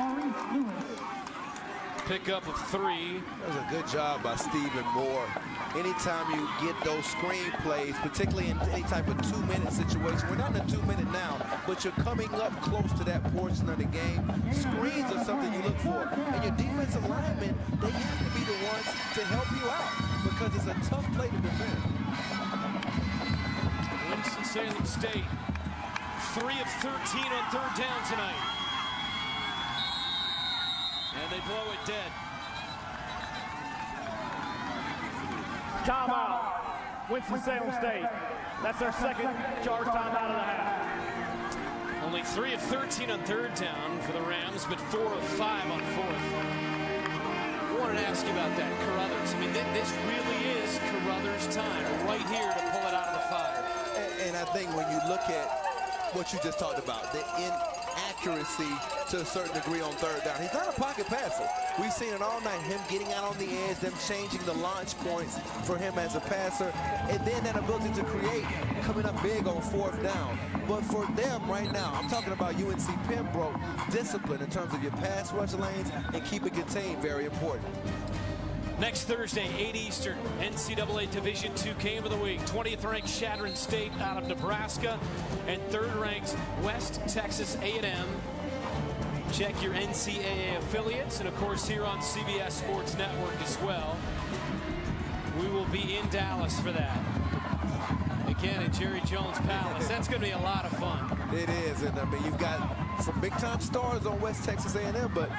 Pickup of 3. That was a good job by Stephen Moore. Anytime you get those screen plays, particularly in any type of 2-minute situation, we're not in a 2-minute now, but you're coming up close to that portion of the game. Screens are something you look for. And your defensive linemen, they have to be the ones to help you out because it's a tough play to defend. Winston-Salem State, 3 of 13 on 3rd down tonight. And they blow it dead. Timeout, Winston-Salem State. That's their second charge timeout of the half. Only 3 of 13 on 3rd down for the Rams, but 4 of 5 on 4th. I wanted to ask you about that, Carruthers. I mean, this really is Carruthers' time right here to pull it out of the fire. And I think when you look at what you just talked about, the inaccuracy to a certain degree on 3rd down. He's not a pocket passer. We've seen it all night, him getting out on the edge, them changing the launch points for him as a passer, and then that ability to create coming up big on 4th down. But for them right now, I'm talking about UNC Pembroke, discipline in terms of your pass rush lanes and keep it contained, very important. Next Thursday, 8 Eastern, NCAA Division II Game of the Week. 20th ranked Chadron State out of Nebraska and 3rd ranked West Texas A&M. Check your NCAA affiliates and, of course, here on CBS Sports Network as well. We will be in Dallas for that. Again, at Jerry Jones Palace. That's going to be a lot of fun. It is, and I mean, you've got some big-time stars on West Texas A&M, but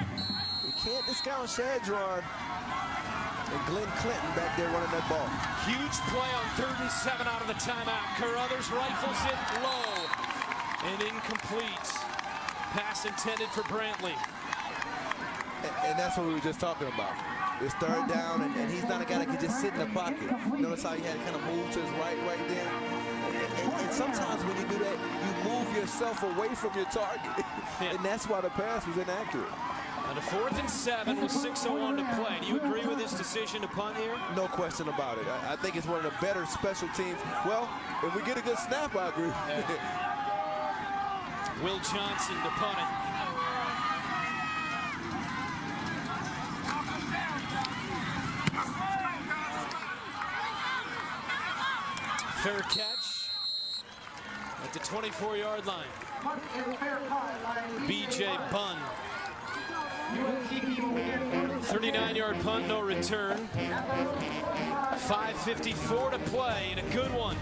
you can't discount Chadron. And Glenn Clinton back there running that ball. Huge play on 3rd and 7 out of the timeout. Carruthers rifles it low and incomplete. Pass intended for Brantley. And that's what we were just talking about. It's 3rd down, and he's not a guy that can just sit in the pocket. Notice how he had to kind of move to his right there. And sometimes when you do that, you move yourself away from your target. And that's why the pass was inaccurate. And a 4th and 7 with 6:01 to play. Do you agree with this decision to punt here? No question about it. I think it's one of the better special teams. Well, if we get a good snap, I agree. Will Johnson to punt it. Fair catch at the 24-yard line. B.J. Bunn. 39-yard punt, no return. 5:54 to play, and a good one.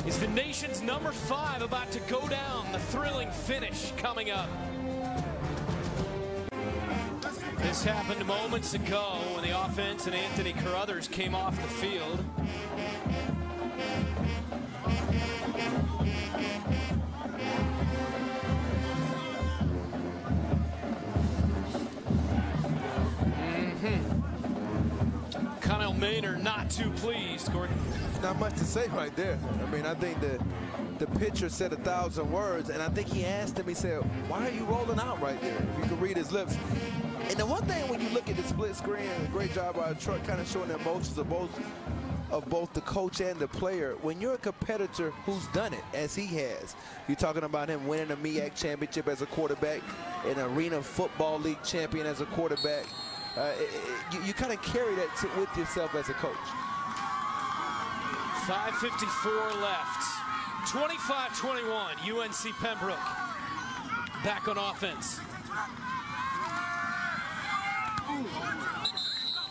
Is the nation's number 5 about to go down? The thrilling finish coming up. This happened moments ago when the offense and Anthony Carruthers came off the field. Maynard not too pleased, Gordon. Not much to say right there. I mean, I think the pitcher said 1,000 words, and I think he asked him, he said, why are you rolling out right there? If you could read his lips. And the one thing when you look at the split screen, a great job by Truck kind of showing the emotions of both the coach and the player. When you're a competitor who's done it, as he has, you're talking about him winning a MEAC championship as a quarterback, an Arena Football League champion as a quarterback. You kind of carry that with yourself as a coach. 5:54 left. 25-21, UNC Pembroke back on offense.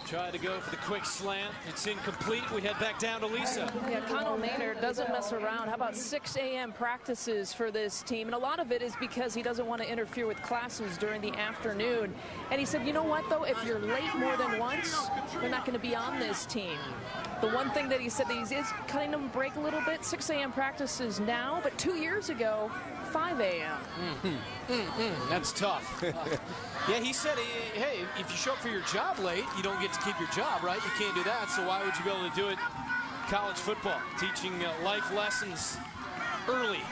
Tried to go for the quick slant. It's incomplete. We head back down to Lisa. Yeah, Connell Maynard doesn't mess around. How about 6 a.m. practices for this team? And a lot of it is because he doesn't want to interfere with classes during the afternoon. And he said, you know what, though? If you're late more than once, you're not going to be on this team. The one thing that he said that he is cutting them a break a little bit, 6 a.m. practices now, but 2 years ago, 5 a.m. That's tough. Yeah, he said, hey, if you show up for your job late, you don't get to keep your job, right? You can't do that, so why would you be able to do it college football, teaching life lessons early.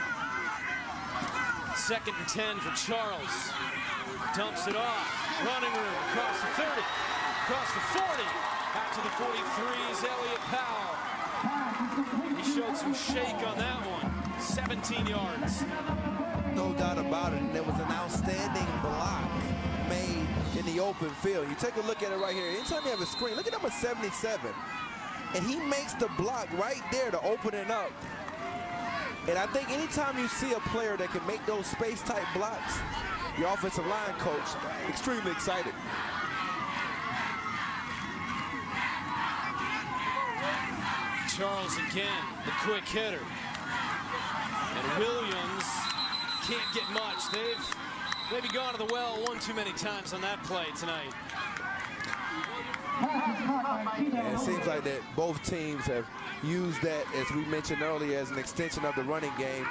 2nd and 10 for Charles. Dumps it off. Running room across the 30, across the 40. Out to the 43 is Elliott Powell. He showed some shake on that one. 17 yards. No doubt about it. And there was an outstanding block made in the open field. You take a look at it right here. Anytime you have a screen, look at number 77. And he makes the block right there to open it up. And I think anytime you see a player that can make those space-type blocks, your offensive line coach, extremely excited. Charles again, the quick hitter. And Williams can't get much. They've maybe gone to the well one too many times on that play tonight. And it seems like that both teams have used that, as we mentioned earlier, as an extension of the running game.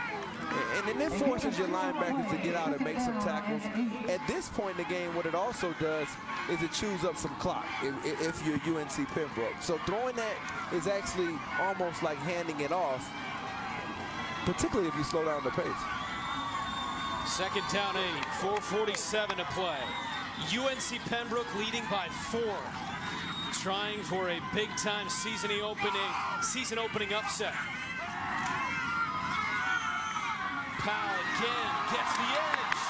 And then it forces your linebackers to get out and make some tackles. At this point in the game, what it also does is it chews up some clock if you're UNC Pembroke. So throwing that is actually almost like handing it off, particularly if you slow down the pace. 2nd down 8, 4:47 to play. UNC Pembroke leading by 4. Trying for a big-time season opening upset. Powell again gets the edge.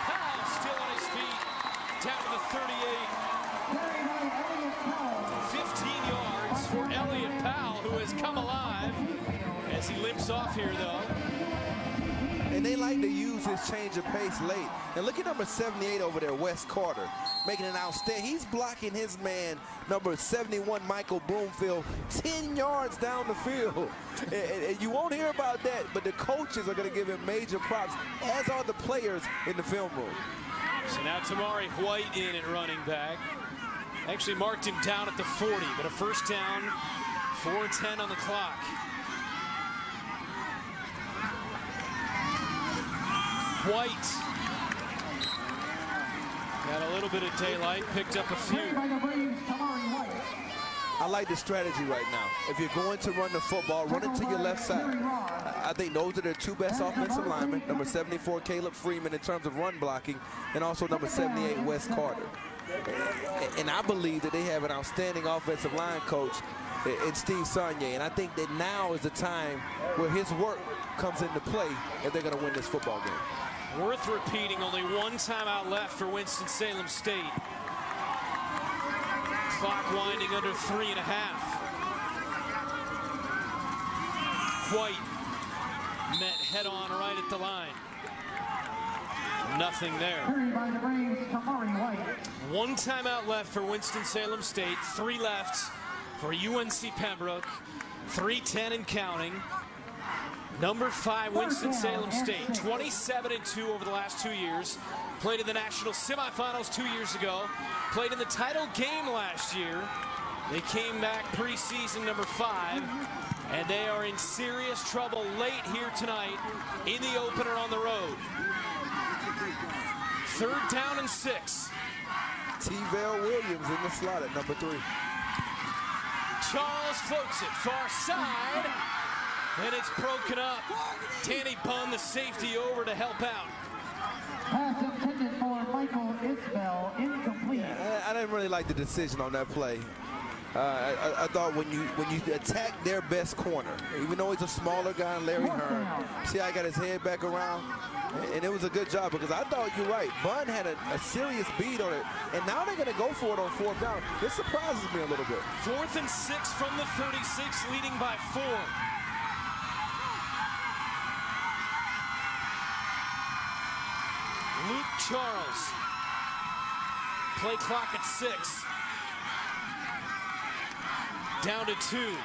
Powell still on his feet. Down to the 38. 15 yards for Elliott Powell, who has come alive as he limps off here, though. And they like to use his change of pace late. And look at number 78 over there, Wes Carter, making an outstanding. He's blocking his man, number 71, Michael Broomfield, 10 yards down the field. And you won't hear about that, but the coaches are going to give him major props, as are the players in the film room. So now Tamari White in at running back. Actually marked him down at the 40, but a first down, 4:10 on the clock. White got a little bit of daylight, picked up a few. I like the strategy right now. If you're going to run the football, run it to your left side. I think those are their 2 best offensive linemen, number 74, Caleb Freeman, in terms of run blocking, and also number 78, Wes Carter. And I believe that they have an outstanding offensive line coach in Steve Saunier, and I think that now is the time where his work comes into play if they're going to win this football game. Worth repeating, only 1 timeout left for Winston-Salem State. Clock winding under 3.5. White met head-on right at the line. Nothing there. 1 timeout left for Winston-Salem State. 3 left for UNC Pembroke. 3:10 and counting. Number 5, Winston-Salem State, 27-2 over the last 2 years. Played in the national semifinals 2 years ago. Played in the title game last year. They came back preseason number 5, and they are in serious trouble late here tonight in the opener on the road. 3rd down and 6. T-Vale Williams in the slot at number 3. Charles floats it far side, and it's broken up. Danny Bunn, the safety, over to help out. Pass intended for Michael Isbell, incomplete. Yeah, I didn't really like the decision on that play. I thought when you attack their best corner, even though he's a smaller guy, Larry Hearn, see how he got his head back around? And it was a good job, because I thought you're right. Bunn had a serious beat on it, and now they're going to go for it on 4th down. This surprises me a little bit. 4th and 6 from the 36, leading by 4. Luke Charles. Play clock at 6. Down to 2.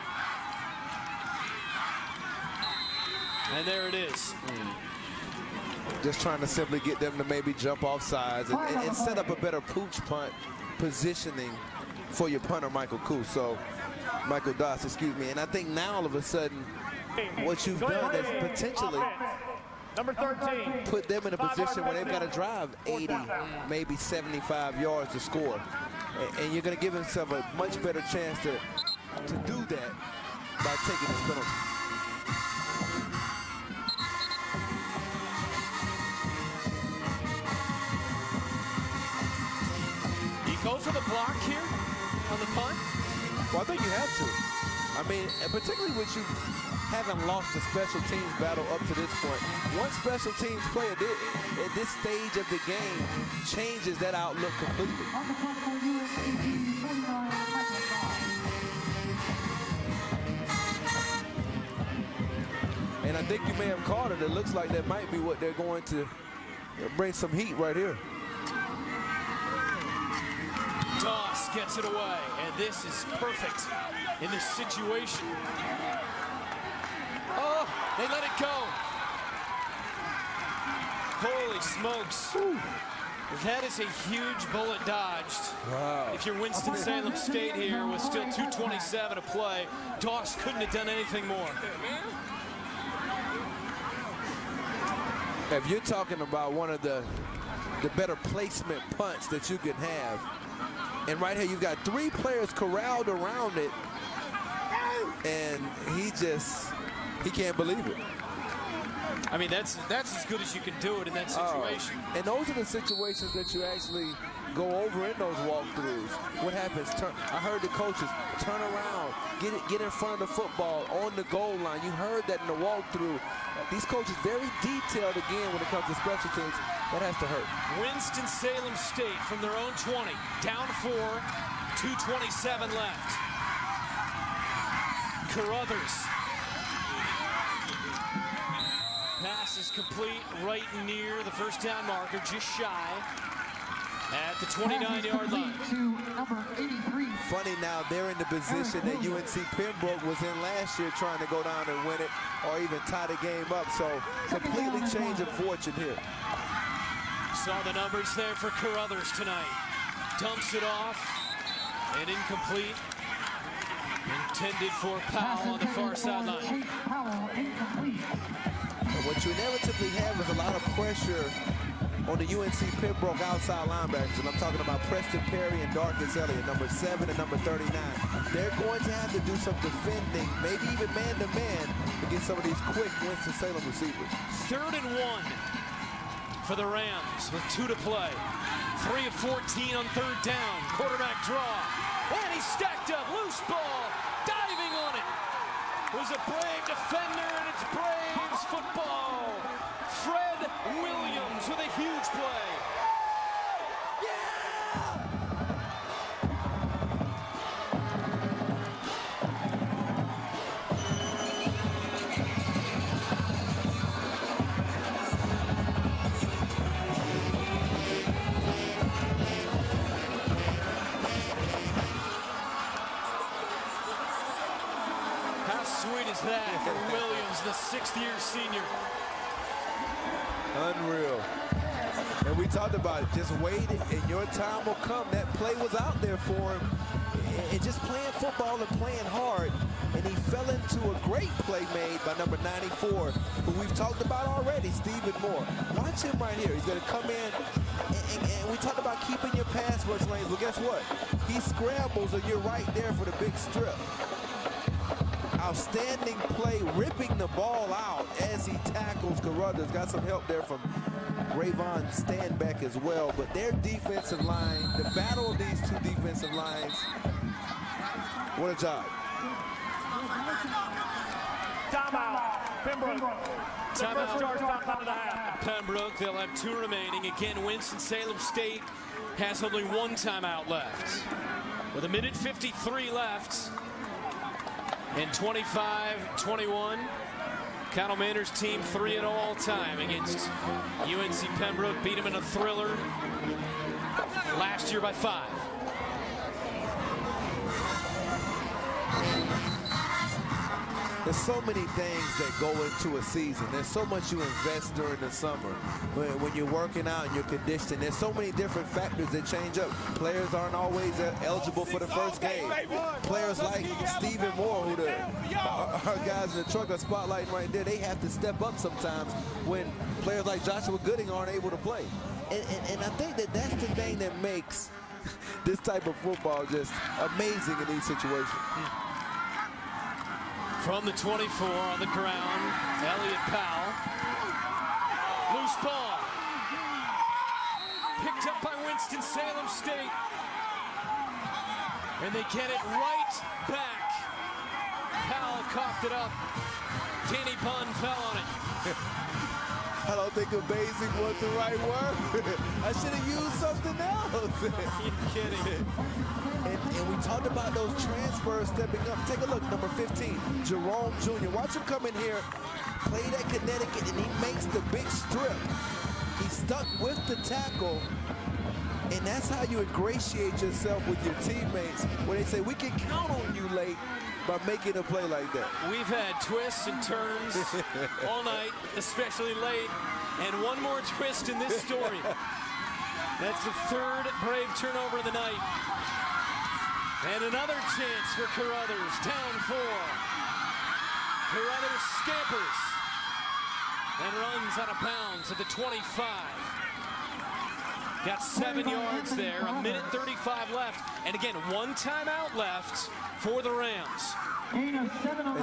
And there it is. Just trying to simply get them to maybe jump off sides and set up a better pooch punt positioning for your punter, Michael Doss, excuse me. And I think now all of a sudden what you've done is potentially Number 13. put them in a position where they've got to drive 80, maybe 75 yards to score. And you're going to give yourself a much better chance to do that by taking this penalty. Go for the block here on the punt? Well, I think you have to. I mean, and particularly when you haven't lost the special teams battle up to this point. One special teams player at this stage of the game changes that outlook completely. And I think you may have caught it. It looks like that might be what they're going to bring some heat right here. Doss gets it away, and this is perfect in this situation. Oh, they let it go. Holy smokes. That is a huge bullet dodged. Wow. If you're Winston-Salem State here with still 2:27 to play, Doss couldn't have done anything more. If you're talking about one of the better placement punts that you can have, and right here, you've got 3 players corralled around it, and he can't believe it. I mean, that's as good as you can do it in that situation. And those are the situations that you actually go over in those walkthroughs. What happens? I heard the coaches turn around, get in front of the football on the goal line. You heard that in the walkthrough. These coaches very detailed again when it comes to special teams. That has to hurt. Winston-Salem State from their own 20, down 4, 2:27 left. Carruthers. Pass is complete right near the first down marker, just shy at the 29-yard line. Funny now, they're in the position that UNC Pembroke was in last year, trying to go down and win it or even tie the game up. So completely change of fortune here. Saw the numbers there for Carruthers tonight. Dumps it off and incomplete. Intended for Powell on the far sideline. What you inevitably have is a lot of pressure on the UNC Pembroke outside linebackers, and I'm talking about Preston Perry and Darkness Elliott, number 7 and number 39. They're going to have to do some defending, maybe even man-to-man, against some of these quick Winston-Salem receivers. 3rd and 1 for the Rams with 2 to play. 3 of 14 on 3rd down. Quarterback draw. And he's stacked up. Loose ball. Diving on it. It was a Brave defender, and it's Braves football. Fred Williams with a huge play. How sweet is that for Williams, the 6th-year senior? Unreal. And we talked about it. Just wait, and your time will come. That play was out there for him, and just playing football and playing hard. And he fell into a great play made by number 94, who we've talked about already, Stephen Moore. Watch him right here. He's going to come in, and we talked about keeping your pass rush lanes. Well, guess what? He scrambles, and you're right there for the big strip. Outstanding play, ripping the ball out as he tackles Carruthers. Got some help there from Rayvon Standback as well. But their defensive line, the battle of these two defensive lines, what a job. Timeout. Pembroke. Timeout. Pembroke, they'll have 2 remaining. Again, Winston-Salem State has only 1 timeout left. With 1:53 left. And 25-21, Connell Maynard's team 3-0 all time against UNC Pembroke. Beat them in a thriller last year by 5. There's so many things that go into a season. There's so much you invest during the summer. When you're working out and you're conditioning, there's so many different factors that change up. Players aren't always eligible for the first game. Players like Stephen Moore, who our guys in the truck are spotlighting right there, they have to step up sometimes when players like Joshua Gooding aren't able to play. And I think that's the thing that makes this type of football just amazing in these situations. From the 24 on the ground, Elliott Powell. Loose ball. Picked up by Winston-Salem State. And they get it right back. Powell coughed it up. Danny Bunn fell on it. I don't think amazing was the right word. I should have used something else. You're kidding. And we talked about those transfers stepping up. Take a look, number 15, Jerome Jr. Watch him come in here, played at Connecticut, and he makes the big strip. He stuck with the tackle, and that's how you ingratiate yourself with your teammates, where they say, we can count on you late by making a play like that. We've had twists and turns all night, especially late, and one more twist in this story. That's the 3rd Brave turnover of the night. And another chance for Carruthers, down 4. Carruthers scampers and runs out of bounds at the 25. Got 7 yards there, 1:35 left. And again, 1 timeout left for the Rams. And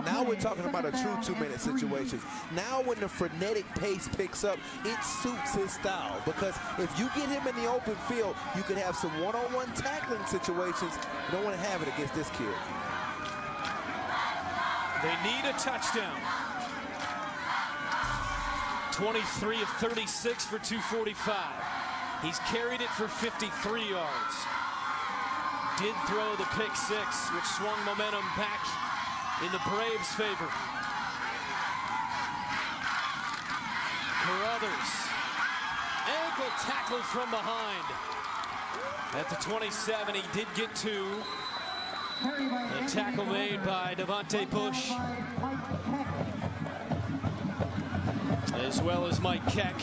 now we're talking about a true 2-minute situation. Now when the frenetic pace picks up, it suits his style. Because if you get him in the open field, you can have some one-on-one tackling situations. You don't want to have it against this kid. They need a touchdown. 23 of 36 for 245. He's carried it for 53 yards. Did throw the pick 6, which swung momentum back in the Braves' favor. Carruthers, ankle tackle from behind. At the 27, he did get 2. A tackle made by Devontae Bush, as well as Mike Keck.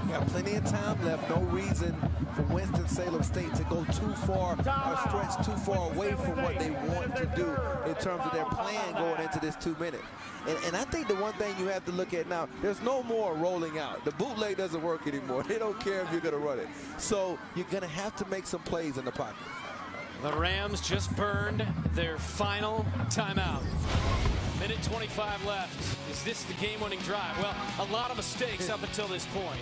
Got plenty of time left. No reason for Winston-Salem State to go too far or stretch too far away from what they want to do in terms of their plan going into this 2-minute. And I think the one thing you have to look at now, there's no more rolling out. The bootleg doesn't work anymore. They don't care if you're going to run it. So you're going to have to make some plays in the pocket. The Rams just burned their final timeout. 1:25 left. Is this the game-winning drive? Well, a lot of mistakes up until this point.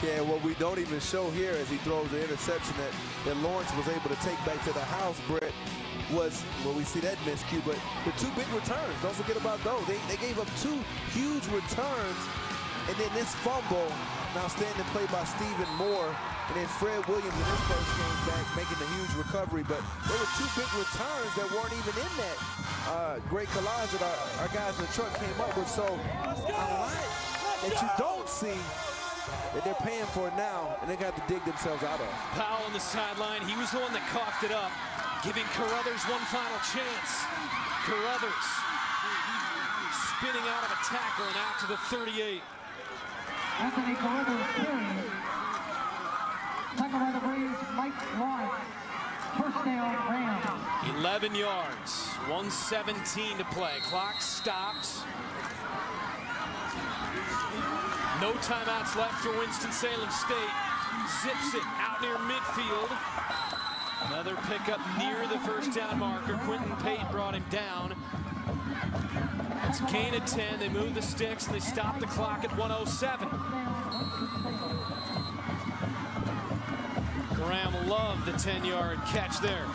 Yeah, what we don't even show here as he throws the interception that Lawrence was able to take back to the house, Brett, was, well, we see that miscue, but the 2 big returns, don't forget about those. They gave up 2 huge returns, and then this fumble, now standing play by Stephen Moore, and then Fred Williams in his first game back making a huge recovery, but there were 2 big returns that weren't even in that great collage that our guys in the truck came up with, so a lot that you don't see that they're paying for now, and they got to dig themselves out of. Powell on the sideline, he was the one that coughed it up, giving Carruthers one final chance. Carruthers spinning out of a tackle and out to the 38. Anthony Carruthers carrying. Tackle by the Braves, Mike Lawrence. First down, Rams. 11 yards, 1:17 to play. Clock stopped. No timeouts left for Winston-Salem State. Zips it out near midfield. Another pickup near the first down marker. Quentin Pate brought him down. It's a gain of 10. They move the sticks. They stop the clock at 1:07. Graham loved the 10-yard catch there.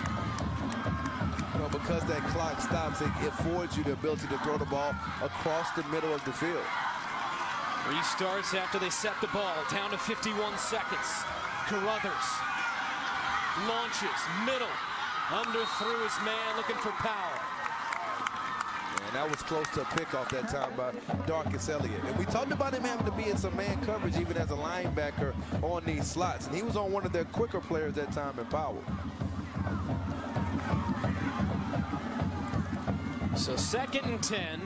Well, because that clock stops, it affords you the ability to throw the ball across the middle of the field. Restarts after they set the ball. Down to 51 seconds. Carruthers launches, middle. Under through his man, looking for Powell. And that was close to a pickoff that time by Darcus Elliott. And we talked about him having to be in some man coverage even as a linebacker on these slots. And he was on one of their quicker players that time in Powell. So 2nd and 10.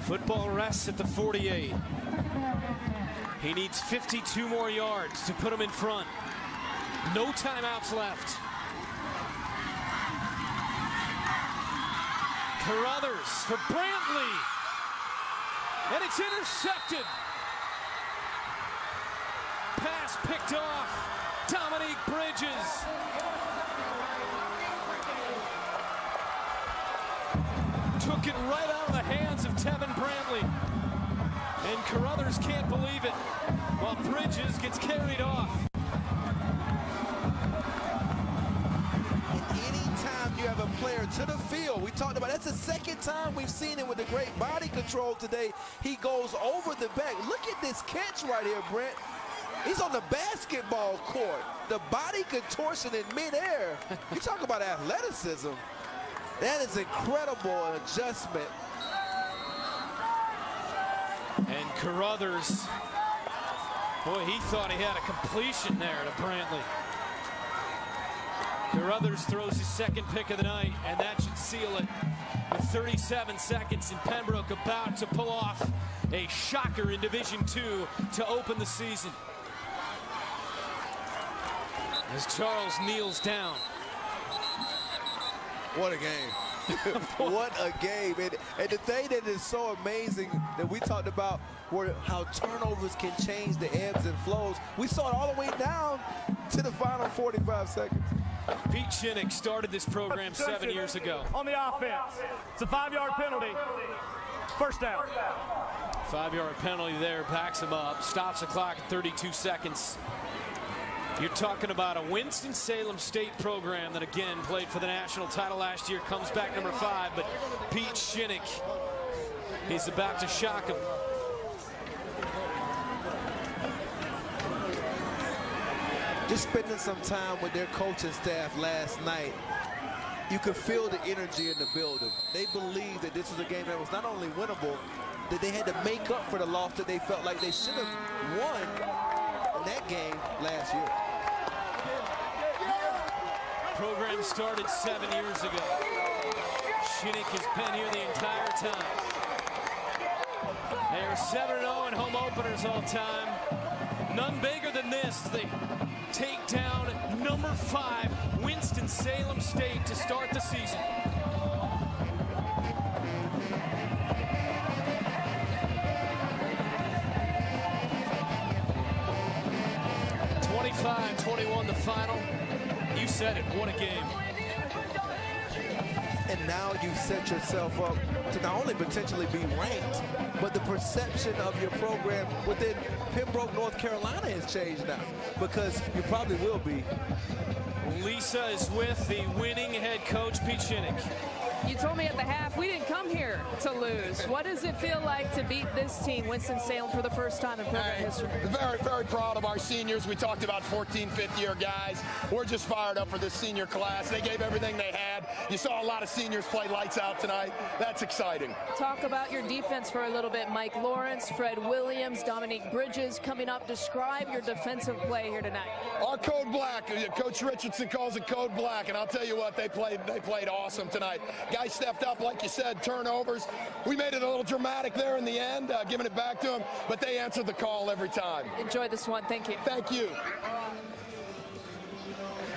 Football rests at the 48. He needs 52 more yards to put him in front. No timeouts left. Carruthers for Brantley. And it's intercepted. Pass picked off. Dominique Bridges. Took it right out of the hands of Tevin Brantley. And Carruthers can't believe it, while Bridges gets carried off. And anytime you have a player to the field, we talked about, that's the second time we've seen it with the great body control today. He goes over the back. Look at this catch right here, Brent. He's on the basketball court. The body contortion in midair. You talk about athleticism. That is incredible adjustment. And Carruthers, boy, he thought he had a completion there to Brantley. Carruthers throws his second pick of the night, and that should seal it. With 37 seconds and Pembroke about to pull off a shocker in Division II to open the season. As Charles kneels down. What a game. What a game. And the thing that is so amazing that we talked about were how turnovers can change the ebbs and flows. We saw it all the way down to the final 45 seconds. Pete Shinnick started this program 7 years ago. On the offense, it's a 5-yard penalty. First down. 5-yard penalty there, backs him up, stops the clock at 32 seconds. You're talking about a Winston-Salem State program that, again, played for the national title last year, comes back number 5, but Pete Shinnick is about to shock him. Just spending some time with their coaching staff last night, you could feel the energy in the building. They believed that this was a game that was not only winnable, that they had to make up for the loss that they felt like they should have won in that game last year. Program started 7 years ago. Shinnick has been here the entire time. They are 7-0 in home openers all time. None bigger than this. They take down number 5 Winston-Salem State to start the season. (25-21) the final. You said it. What a game. And now you set yourself up to not only potentially be ranked, but the perception of your program within Pembroke, North Carolina has changed now, because you probably will be. Lisa is with the winning head coach, Pete Shinnick. You told me at the half we didn't come here to lose. What does it feel like to beat this team, Winston-Salem, for the first time in program history? Very, very proud of our seniors. We talked about 14, 15-year guys. We're just fired up for this senior class. They gave everything they had. You saw a lot of seniors play lights out tonight. That's exciting. Talk about your defense for a little bit. Mike Lawrence, Fred Williams, Dominique Bridges coming up. Describe your defensive play here tonight. Our code black. Coach Richardson calls it code black, and I'll tell you what, they played awesome tonight. Guys stepped up, like you said, turnovers. We made it a little dramatic there in the end, giving it back to them, but they answered the call every time. Enjoy this one. Thank you. Thank you.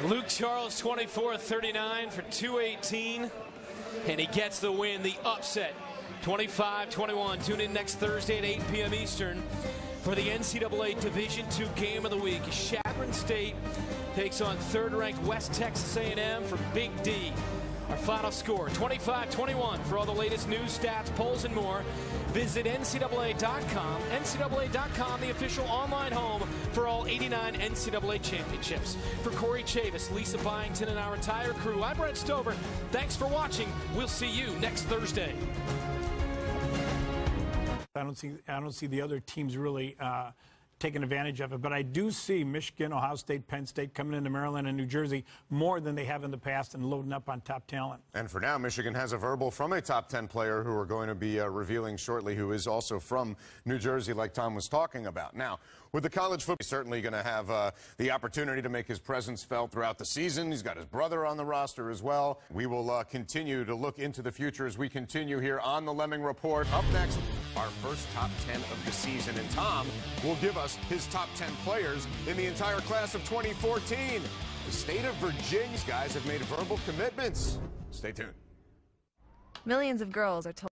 Luke Charles, 24-39 for 218, and he gets the win, the upset, 25-21. Tune in next Thursday at 8 p.m. Eastern for the NCAA Division II Game of the Week. Chadron State takes on third-ranked West Texas A&M for Big D. Our final score, 25-21. For all the latest news, stats, polls, and more, visit NCAA.com. NCAA.com, the official online home for all 89 NCAA championships. For Corey Chavis, Lisa Byington, and our entire crew, I'm Brent Stover. Thanks for watching. We'll see you next Thursday. I don't see the other teams really taking advantage of it, but I do see Michigan, Ohio State, Penn State coming into Maryland and New Jersey more than they have in the past and loading up on top talent. And for now, Michigan has a verbal from a top 10 player who we're going to be revealing shortly, who is also from New Jersey, like Tom was talking about. Now, with the college football, he's certainly going to have the opportunity to make his presence felt throughout the season. He's got his brother on the roster as well. We will continue to look into the future as we continue here on the Lemming Report. Up next, our first top 10 of the season, and Tom will give us his top 10 players in the entire class of 2014. The state of Virginia's guys have made verbal commitments. Stay tuned. Millions of girls are told